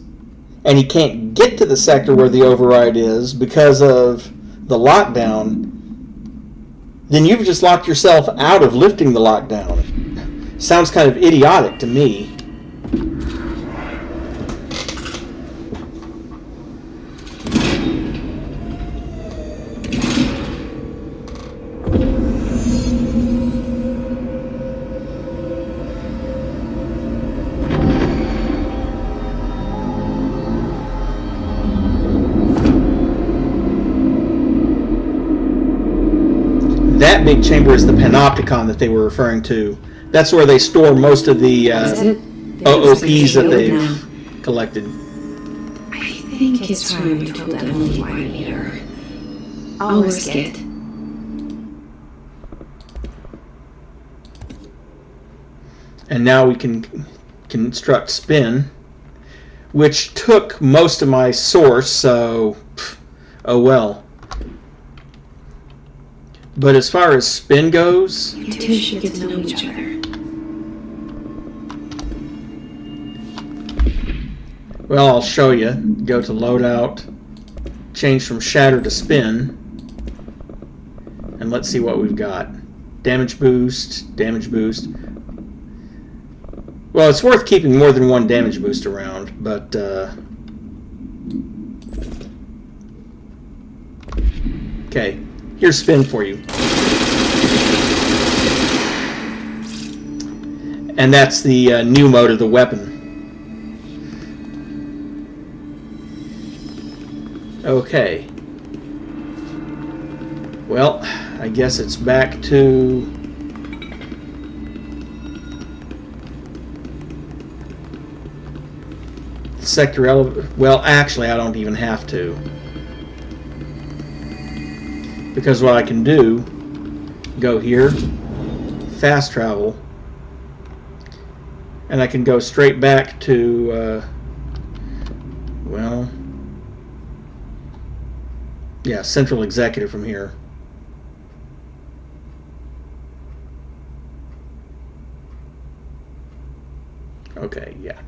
and he can't get to the sector where the override is because of the lockdown, then you've just locked yourself out of lifting the lockdown. Sounds kind of idiotic to me. That big chamber is the Panopticon that they were referring to. That's where they store most of the OOPs that they've collected. I think it's time we told Emily why we need her. I'll risk it. And now we can construct spin, which took most of my source, so oh well. But as far as spin goes, You two should get to know each other. well, I'll show you. Go to loadout, change from shatter to spin, and let's see what we've got. Damage boost, damage boost. Well, it's worth keeping more than one damage boost around, but okay, here's spin for you. And that's the new mode of the weapon. Okay. Well, I guess it's back to sector elevator. Well, actually, I don't even have to. Because what I can do, go here, fast travel, and I can go straight back to, well, yeah, Central Executive from here. Okay, yeah.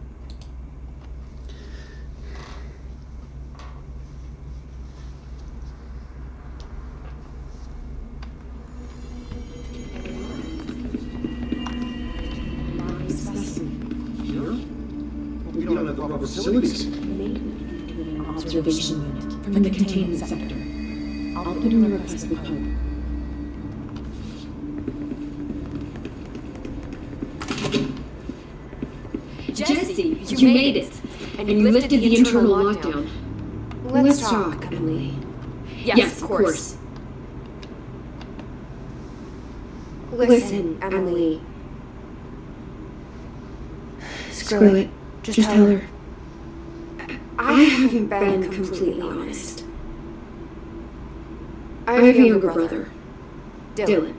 We don't have proper facilities. Observation unit from the containment sector. I'll put in the request with Hope. Jesse, you made it. And you lifted the internal lockdown. Let's talk, Emily. Yes, of course. Listen, Emily. Screw it. Just tell her. I haven't been completely honest. I have a younger brother, Dylan.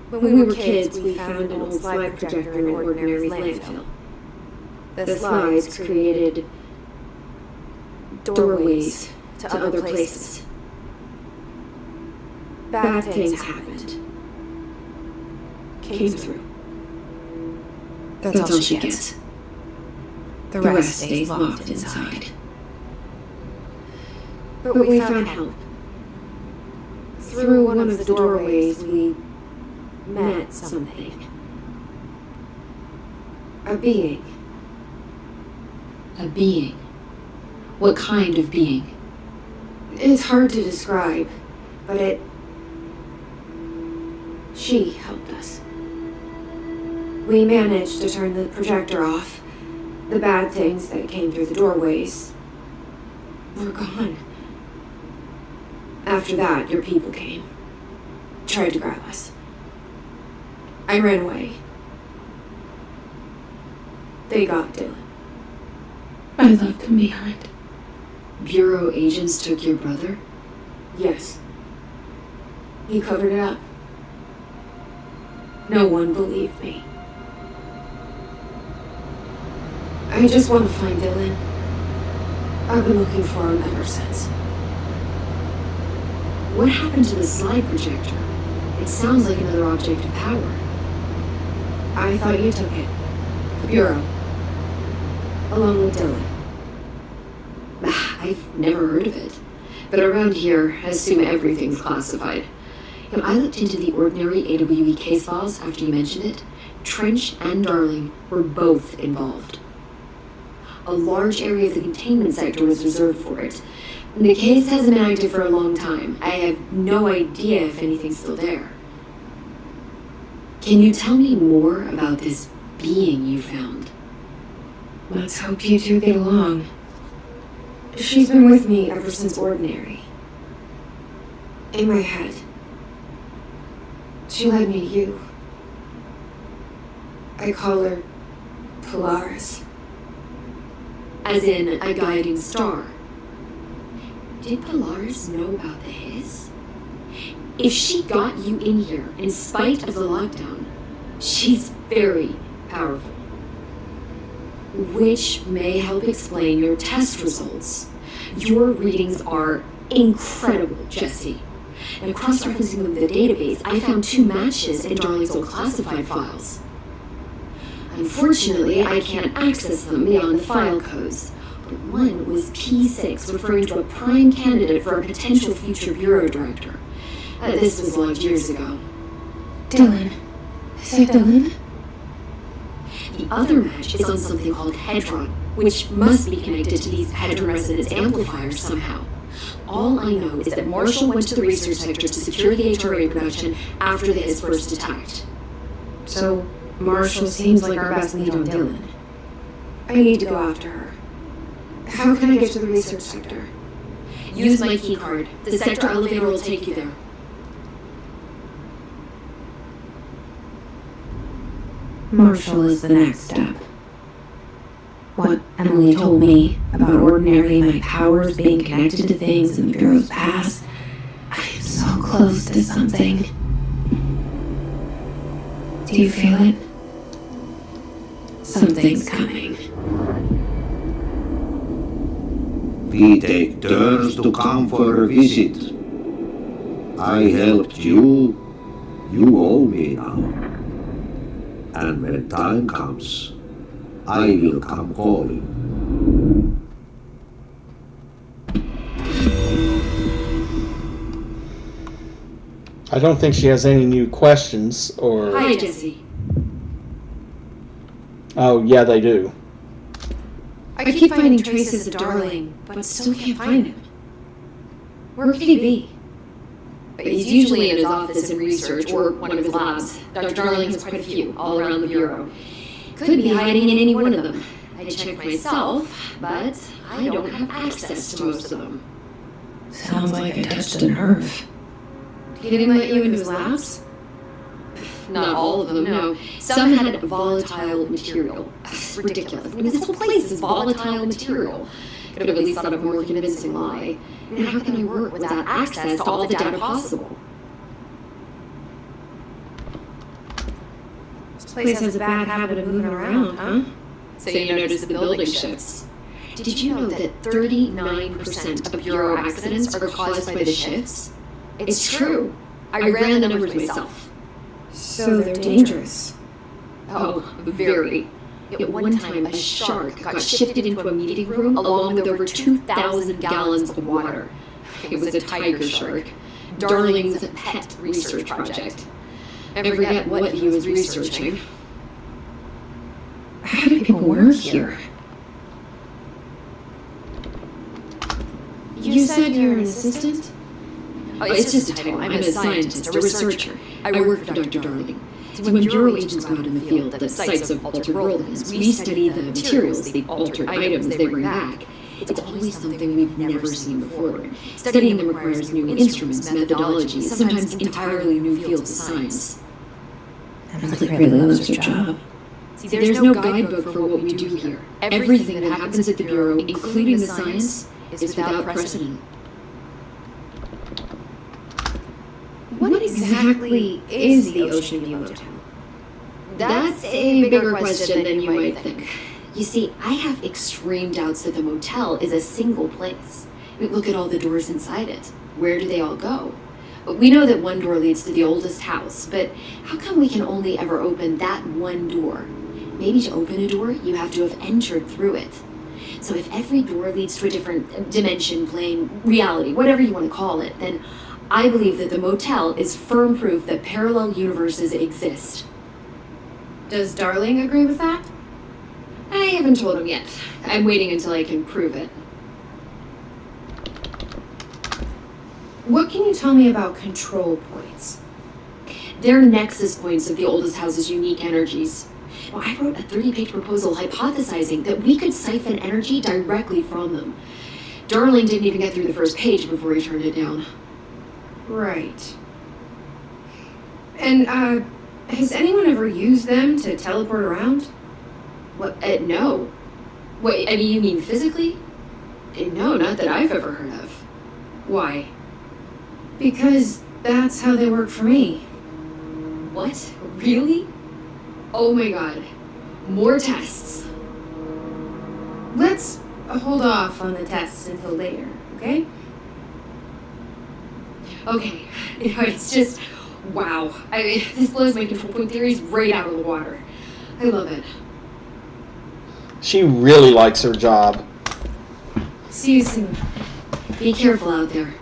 When we were kids, we found an old slide projector in Ordinary's landfill. The slides created doorways to other places. Bad things happened. Came through. That's all she gets. The rest stays locked inside. But we found help. Through one of the doorways, we met something. A being. A being? What kind of being? It's hard to describe, but she helped us. We managed to turn the projector off. The bad things that came through the doorways were gone. After that, your people came. Tried to grab us. I ran away. They got Dylan. I left him behind. Bureau agents took your brother? Yes. He covered it up. No one believed me. I just want to find Dylan. I've been looking for him ever since. What happened to the slide projector? It sounds like another object of power. I thought you took it. The Bureau. Along with Dylan. I've never heard of it. But around here, I assume everything's classified. You know, I looked into the Ordinary AWE case files after you mentioned it. Trench and Darling were both involved. A large area of the containment sector was reserved for it. The case hasn't been active for a long time. I have no idea if anything's still there. Can you tell me more about this being you found? Let's hope you two get along. She's been with me ever since Ordinary. In my head. She led me to you. I call her Polaris. As in a guiding star. Did Polaris know about the hiss? If she got you in here in spite of the lockdown, she's very powerful. Which may help explain your test results. Your readings are incredible, Jesse. And cross-referencing them with the database, I found 2 matches in Darling's old classified files. Unfortunately, I can't access them beyond the file codes. But one was P6, referring to a prime candidate for a potential future bureau director. This was logged years ago. Dylan. Is that Dylan? The other match is on something called Hedron, which must be connected to these Hedron resonance amplifiers somehow. All I know is that Marshall went to the research sector to secure the HRA production after the hiss first attacked. So, Marshall seems like our best lead on Dylan. I need to go after her. How can I get to the research sector? Use my key card. The sector elevator will take you there. Marshall is the next step. What Emily told me about Ordinary and my powers being connected to things in the Bureau's past, I am so close to something. Do you feel it? Something's coming. We take turns to come for a visit. I helped you. You owe me now. And when time comes, I will come calling. I don't think she has any new questions or... Hi, Jesse. Oh, yeah, they do. I keep finding traces of Darling, but still can't find him. Where could he be? He's usually in his office in research or one of his labs. Dr. Darling has quite a few all around the Bureau. Could be hiding in any one of them. I checked myself, but I don't have access to most of them. Sounds like I touched a nerve. He didn't let you into his labs? Not all of them, no. Some had volatile material. It's ridiculous. I mean, this whole place is volatile material. Could have at least thought of a more convincing lie. I mean, how can I work without access to all the data possible? This place has a bad habit of moving around, huh? So you notice the building shifts. Did you know that 39% of Bureau accidents are caused by the shifts? It's true. I ran the numbers myself. So they're dangerous. Oh, very. At one time, a shark got shifted into a meeting room along with over 2,000 gallons of water. It was a tiger shark. Darling's pet research project. I forget what he was researching. How do people work here? You said you're an assistant? Oh, it's just a title. I'm a scientist, a researcher. I work for Dr. Darling. So when Bureau agents go out in the field at the sites of altered worldlands, we study the materials, the altered items they bring back. It's always something we've never seen before. Studying them requires new instruments, methodologies, sometimes entirely new fields of science. Sounds like really loves your job. See, there's no guidebook for what we do here. Everything that happens at the Bureau, including the science, is without precedent. What exactly is the Ocean View Motel? That's a bigger question than you might think. You see, I have extreme doubts that the motel is a single place. I mean, look at all the doors inside it. Where do they all go? We know that one door leads to the oldest house, but how come we can only ever open that one door? Maybe to open a door, you have to have entered through it. So if every door leads to a different dimension, plane, reality, whatever you want to call it, then I believe that the motel is firm proof that parallel universes exist. Does Darling agree with that? I haven't told him yet. I'm waiting until I can prove it. What can you tell me about control points? They're nexus points of the oldest house's unique energies. Well, I wrote a 30-page proposal hypothesizing that we could siphon energy directly from them. Darling didn't even get through the first page before he turned it down. Right. And, has anyone ever used them to teleport around? What? No. Wait, I mean, you mean physically? No, not that I've ever heard of. Why? Because that's how they work for me. What? Really? Oh my god. More tests. Let's hold off on the tests until later, okay? Okay. It's just, wow. I mean, this blows my control point theories right out of the water. I love it. She really likes her job. See you soon. Be careful out there.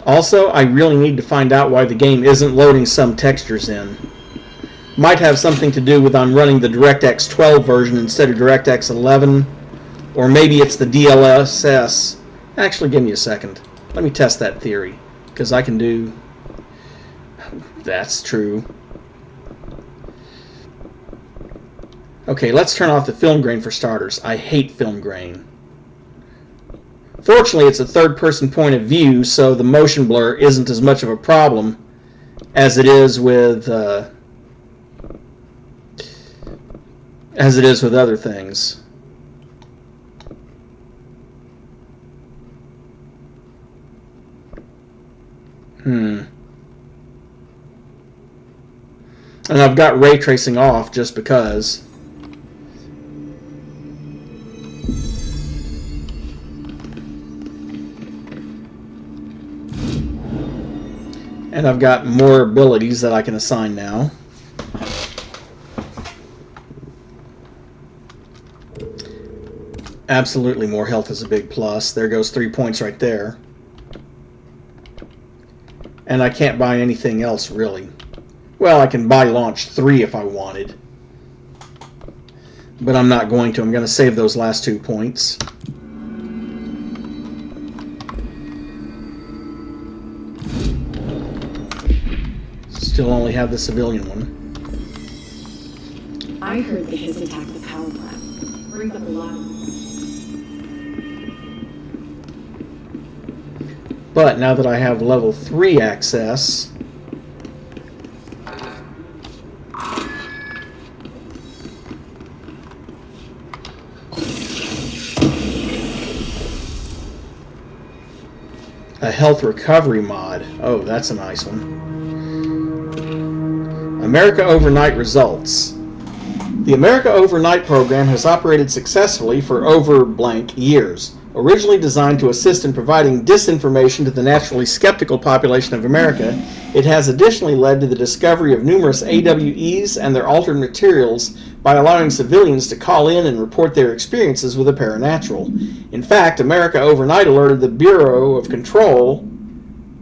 Also, I really need to find out why the game isn't loading some textures in. Might have something to do with I'm running the DirectX 12 version instead of DirectX 11, or maybe it's the DLSS. Actually, give me a second. Let me test that theory, because I can do... That's true. Okay, let's turn off the film grain for starters. I hate film grain. Fortunately, it's a third-person point of view, so the motion blur isn't as much of a problem as it is with other things. And I've got ray tracing off just because. And I've got more abilities that I can assign now. Absolutely, more health is a big plus. There goes 3 points right there. And I can't buy anything else, really. Well, I can buy launch 3 if I wanted. But I'm not going to. I'm going to save those last 2 points. Still only have the civilian one. I heard they has attacked the power plant. Brings up a lot. But now that I have level 3 access, A health recovery mod. Oh, that's a nice one. America Overnight results. The America Overnight program has operated successfully for over blank years. Originally designed to assist in providing disinformation to the naturally skeptical population of America, it has additionally led to the discovery of numerous AWEs and their altered materials by allowing civilians to call in and report their experiences with the paranatural. In fact, America Overnight alerted the Bureau of Control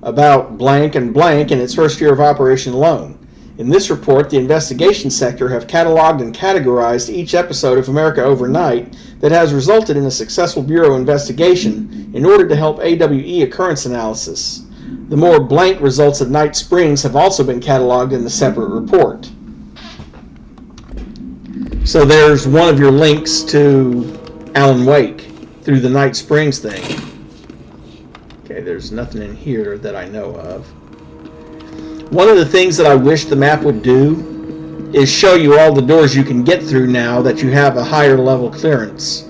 about blank and blank in its first year of operation alone. In this report, the investigation sector have cataloged and categorized each episode of America Overnight that has resulted in a successful Bureau investigation in order to help AWE occurrence analysis. The more blank results of Night Springs have also been cataloged in a separate report. So there's one of your links to Alan Wake through the Night Springs thing. Okay, there's nothing in here that I know of. One of the things that I wish the map would do is show you all the doors you can get through now that you have a higher level clearance.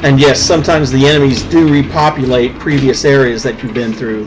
And yes, sometimes the enemies do repopulate previous areas that you've been through.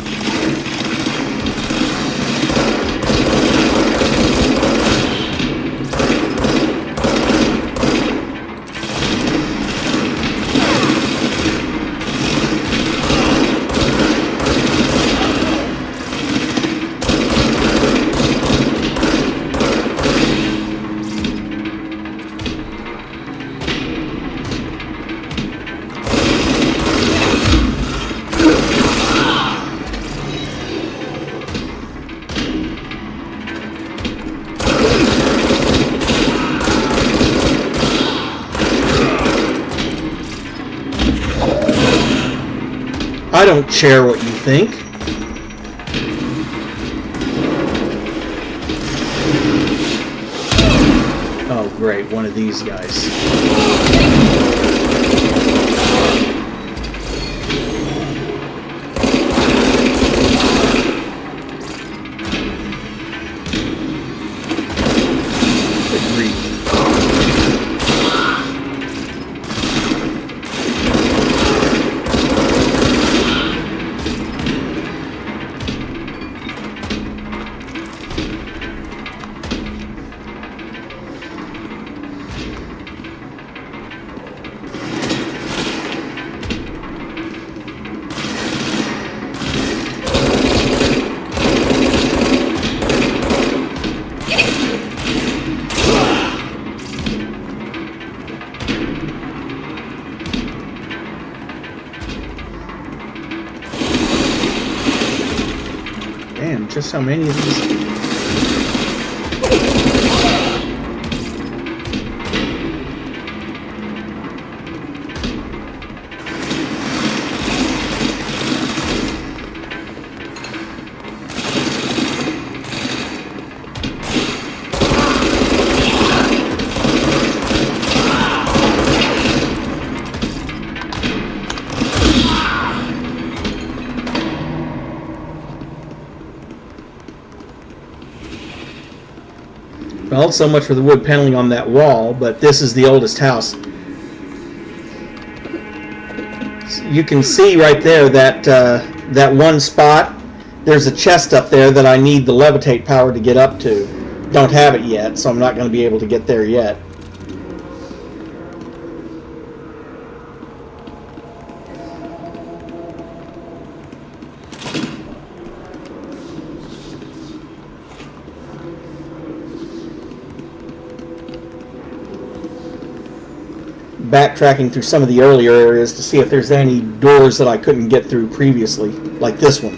I don't care what you think. Oh, great, one of these guys. Good grief. Damn, just how many of these? Well, so much for the wood paneling on that wall, but this is the oldest house. You can see right there that that one spot, there's a chest up there that I need the levitate power to get up to. Don't have it yet, so I'm not going to be able to get there yet. backtracking through some of the earlier areas to see if there's any doors that I couldn't get through previously, like this one.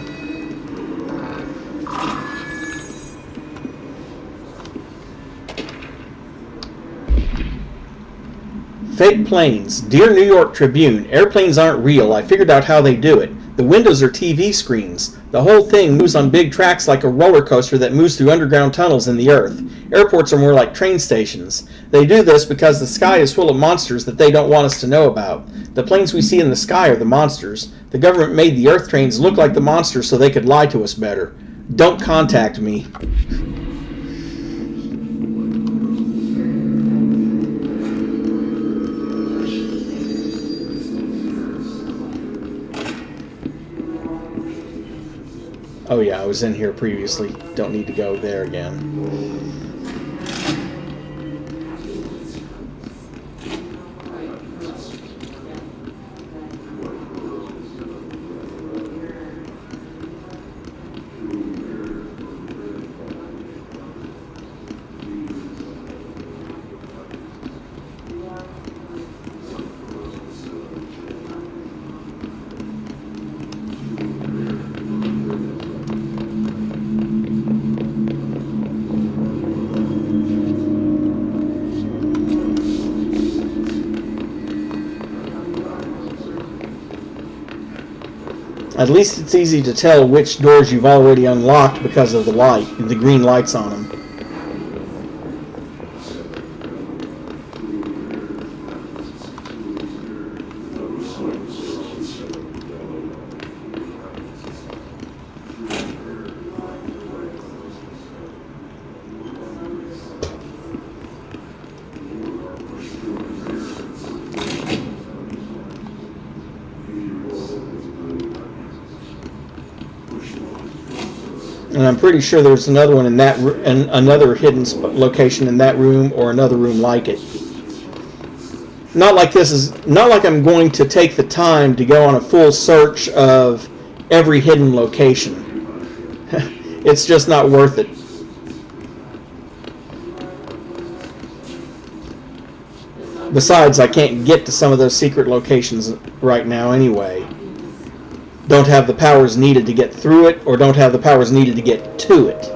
Fake planes. Dear New York Tribune, airplanes aren't real. I figured out how they do it. The windows are TV screens. The whole thing moves on big tracks like a roller coaster that moves through underground tunnels in the earth. Airports are more like train stations. They do this because the sky is full of monsters that they don't want us to know about. The planes we see in the sky are the monsters. The government made the earth trains look like the monsters so they could lie to us better. Don't contact me. Oh yeah, I was in here previously. Don't need to go there again. At least it's easy to tell which doors you've already unlocked because of the light, the green lights on them. And I'm pretty sure there's another one in that and another hidden location in that room or another room like it. Not like I'm going to take the time to go on a full search of every hidden location. It's just not worth it. Besides, I can't get to some of those secret locations right now anyway. Don't have the powers needed to get through it, or don't have the powers needed to get to it.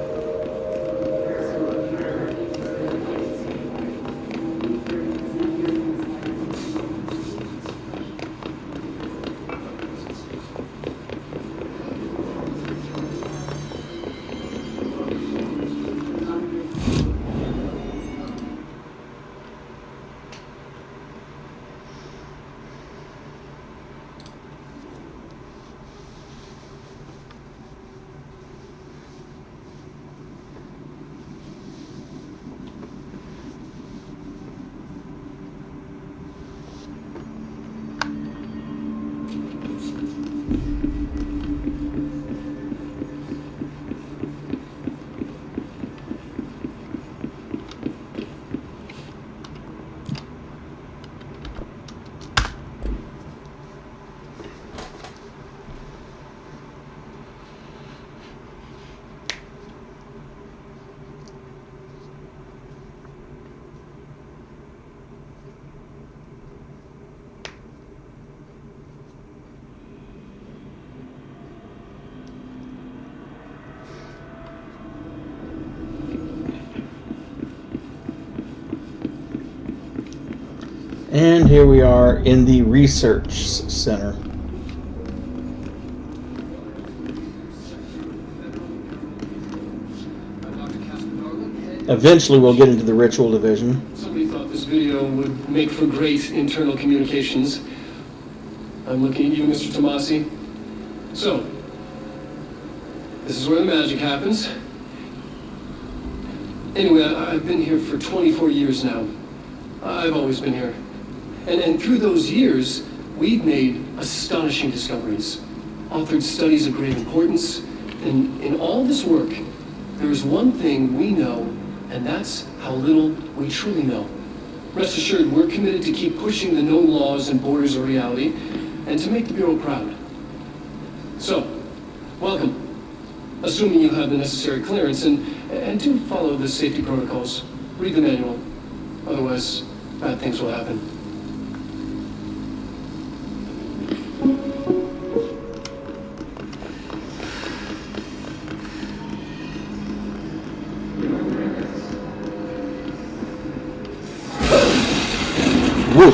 And here we are in the research center. Eventually we'll get into the ritual division. Somebody thought this video would make for great internal communications. I'm looking at you, Mr. Tomasi. So, this is where the magic happens. Anyway, I've been here for 24 years now. I've always been here. And through those years, we've made astonishing discoveries, authored studies of great importance, and in all this work, there is one thing we know, and that's how little we truly know. Rest assured, we're committed to keep pushing the known laws and borders of reality, and to make the Bureau proud. So, welcome. Assuming you have the necessary clearance, and do follow the safety protocols. Read the manual. Otherwise, bad things will happen. Woo.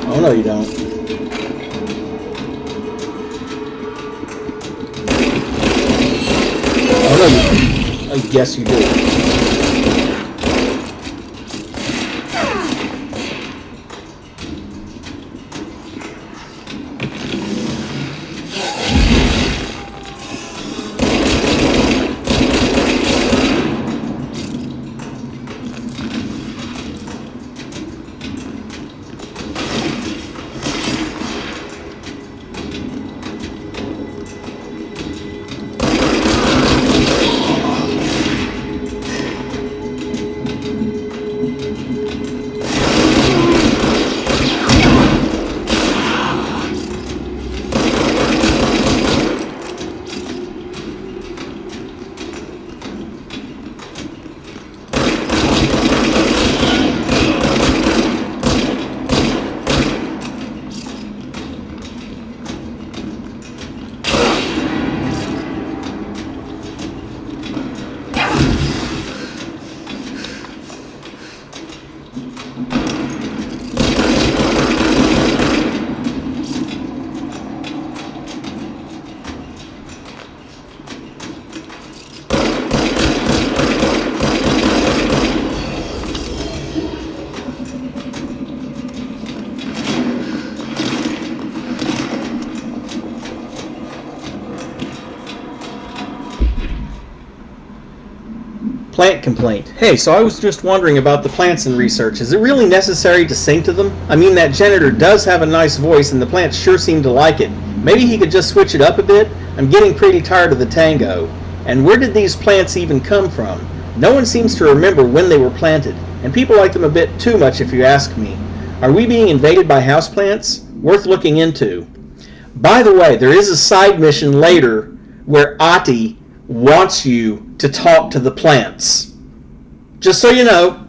Oh no, you don't. Oh no, you don't. I guess you do. Plant complaint. Hey, so I was just wondering about the plants in research. Is it really necessary to sing to them? I mean, that janitor does have a nice voice and the plants sure seem to like it. Maybe he could just switch it up a bit? I'm getting pretty tired of the tango. And where did these plants even come from? No one seems to remember when they were planted, and people like them a bit too much if you ask me. Are we being invaded by houseplants? Worth looking into. By the way, there is a side mission later where Ati wants you to talk to the plants. Just so you know.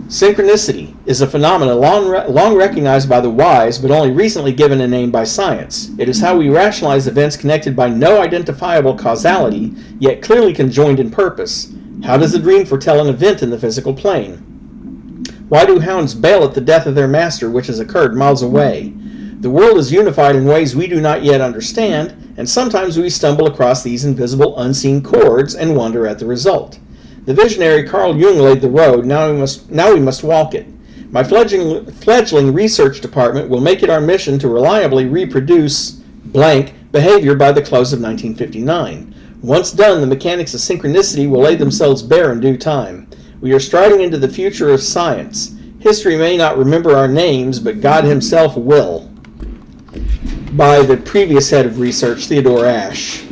Synchronicity is a phenomenon long recognized by the wise, but only recently given a name by science. It is how we rationalize events connected by no identifiable causality, yet clearly conjoined in purpose. How does a dream foretell an event in the physical plane? Why do hounds bail at the death of their master, which has occurred miles away? The world is unified in ways we do not yet understand, and sometimes we stumble across these invisible, unseen chords and wonder at the result. The visionary Carl Jung laid the road, now we must walk it. My fledgling research department will make it our mission to reliably reproduce blank behavior by the close of 1959. Once done, the mechanics of synchronicity will lay themselves bare in due time. We are striding into the future of science. History may not remember our names, but God himself will. By the previous head of research, Theodore Ashe.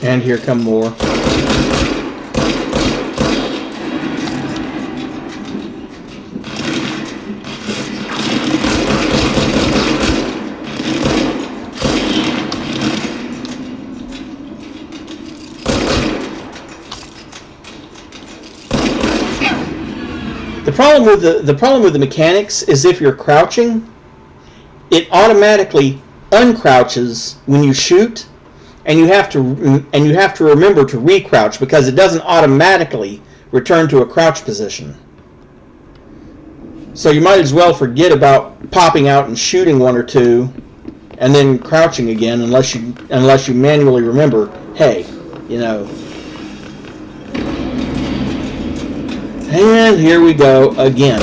And here come more. The problem with the mechanics is if you're crouching, it automatically uncrouches when you shoot, and you have to remember to recrouch because it doesn't automatically return to a crouch position. So you might as well forget about popping out and shooting one or two and then crouching again unless you manually remember, hey, you know. And here we go again.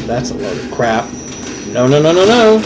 That's a load of crap. No, no, no, no, no.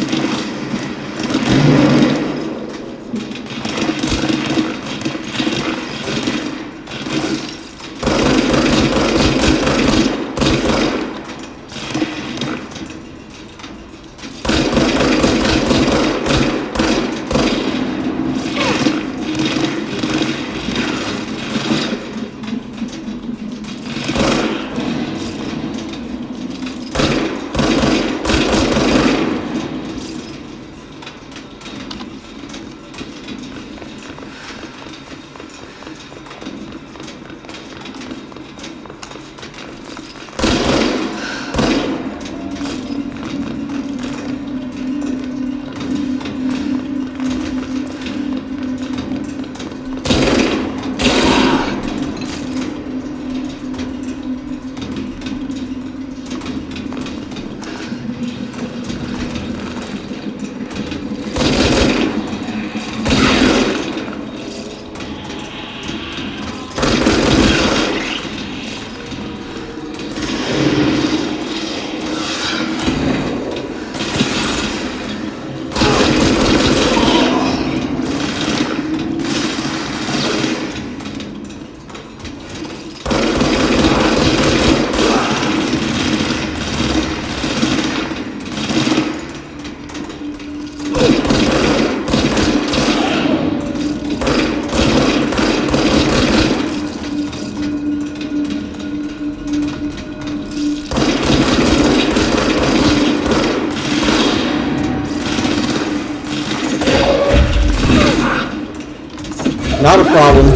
Not a problem.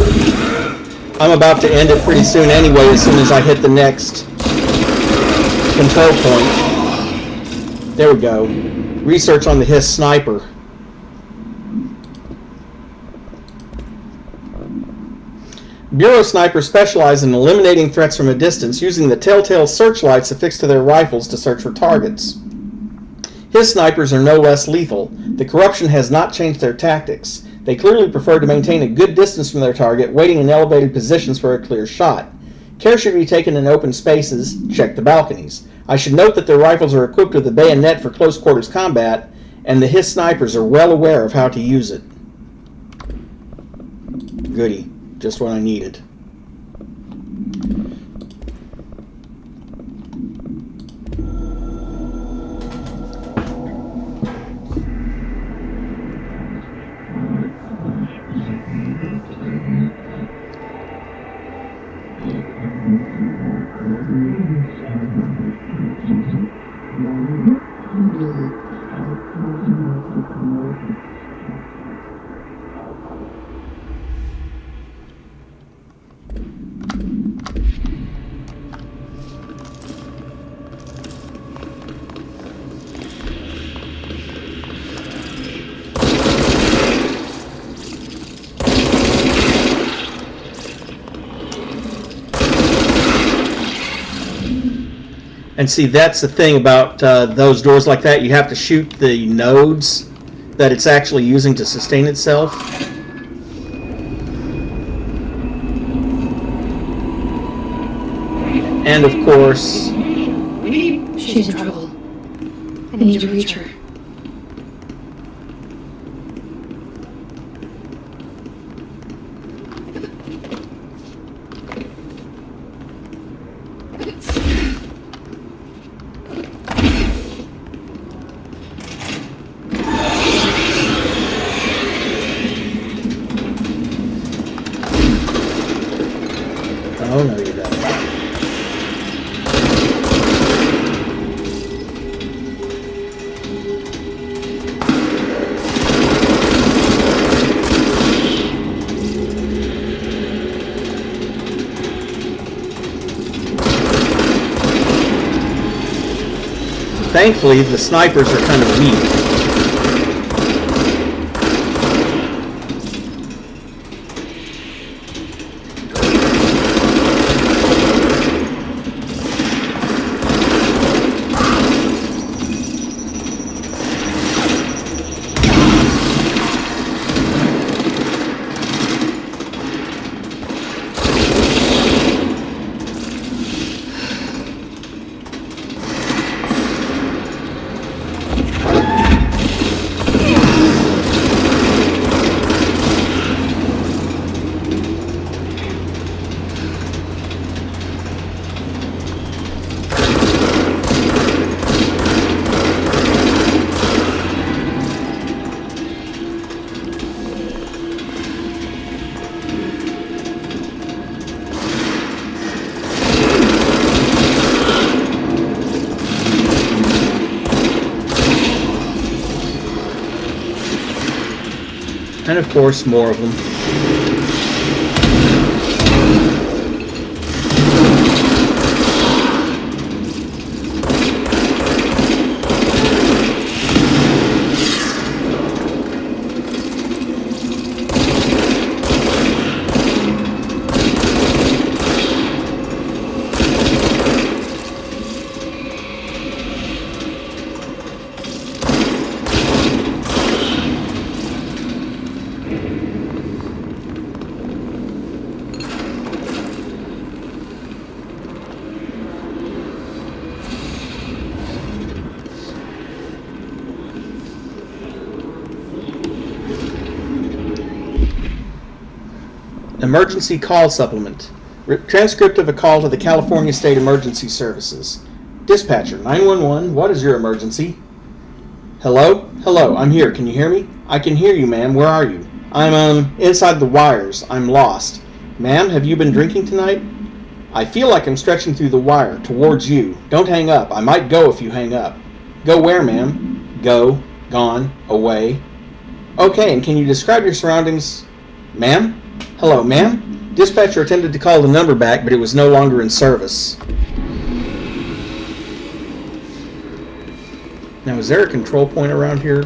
I'm about to end it pretty soon anyway, as soon as I hit the next control point. There we go. Research on the Hiss sniper. Bureau snipers specialize in eliminating threats from a distance using the telltale searchlights affixed to their rifles to search for targets. Hiss snipers are no less lethal. The corruption has not changed their tactics. They clearly prefer to maintain a good distance from their target, waiting in elevated positions for a clear shot. Care should be taken in open spaces. Check the balconies. I should note that their rifles are equipped with a bayonet for close quarters combat, and the Hiss snipers are well aware of how to use it. Goody. Just what I needed. And see, that's the thing about those doors like that. You have to shoot the nodes that it's actually using to sustain itself. And of course... She's in trouble. I need to reach her. Oh no, you don't. Thankfully, the snipers are kind of weak. And of course, more of them. Emergency call supplement. Transcript of a call to the California State Emergency Services. Dispatcher, 911, what is your emergency? Hello? Hello, I'm here. Can you hear me? I can hear you, ma'am. Where are you? I'm, inside the wires. I'm lost. Ma'am, have you been drinking tonight? I feel like I'm stretching through the wire, towards you. Don't hang up. I might go if you hang up. Go where, ma'am? Go, gone, away. Okay, and can you describe your surroundings? Ma'am? Hello, ma'am? Dispatcher attempted to call the number back, but it was no longer in service. Now, is there a control point around here?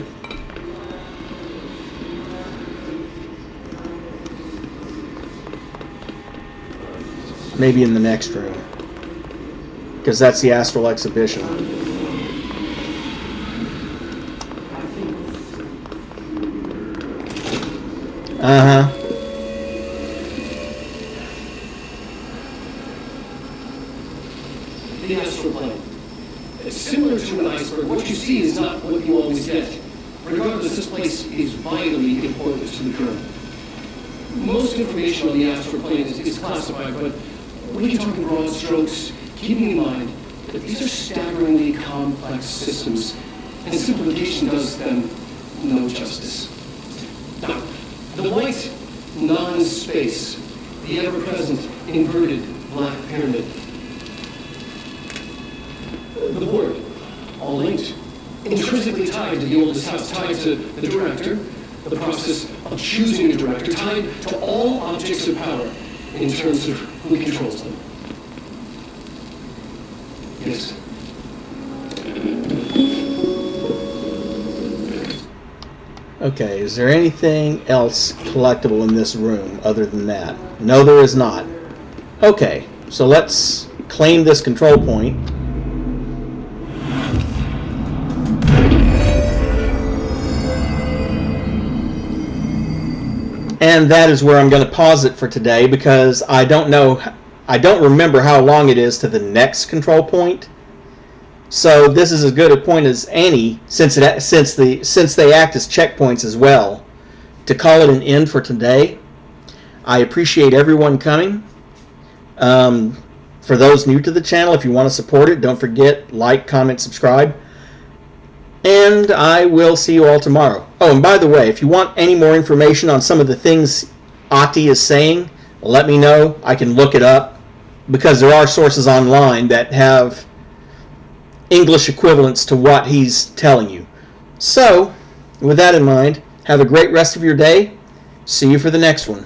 Maybe in the next room. Because that's the Astral Exhibition. Uh-huh. The astral plane. It's similar to an iceberg. What you see is not what you always get. Regardless, this place is vitally important to the Bureau. Most information on the astral plane is classified, but when you talk in broad strokes, keeping in mind that these are staggeringly complex systems, and simplification does them no justice. Now, the white non-space, the ever-present inverted Black Pyramid. The board, all linked, intrinsically tied to the oldest house, tied to the director, the process of choosing a director, tied to all objects of power in terms of who controls them. Yes. Okay, is there anything else collectible in this room other than that? No, there is not. Okay, so let's claim this control point. And that is where I'm going to pause it for today, because I don't remember how long it is to the next control point. So this is as good a point as any, since they act as checkpoints as well, to call it an end for today. I appreciate everyone coming. For those new to the channel, if you want to support it, don't forget, like, comment, subscribe. And I will see you all tomorrow. Oh, and by the way, if you want any more information on some of the things Ati is saying, let me know. I can look it up, because there are sources online that have English equivalents to what he's telling you. So, with that in mind, have a great rest of your day. See you for the next one.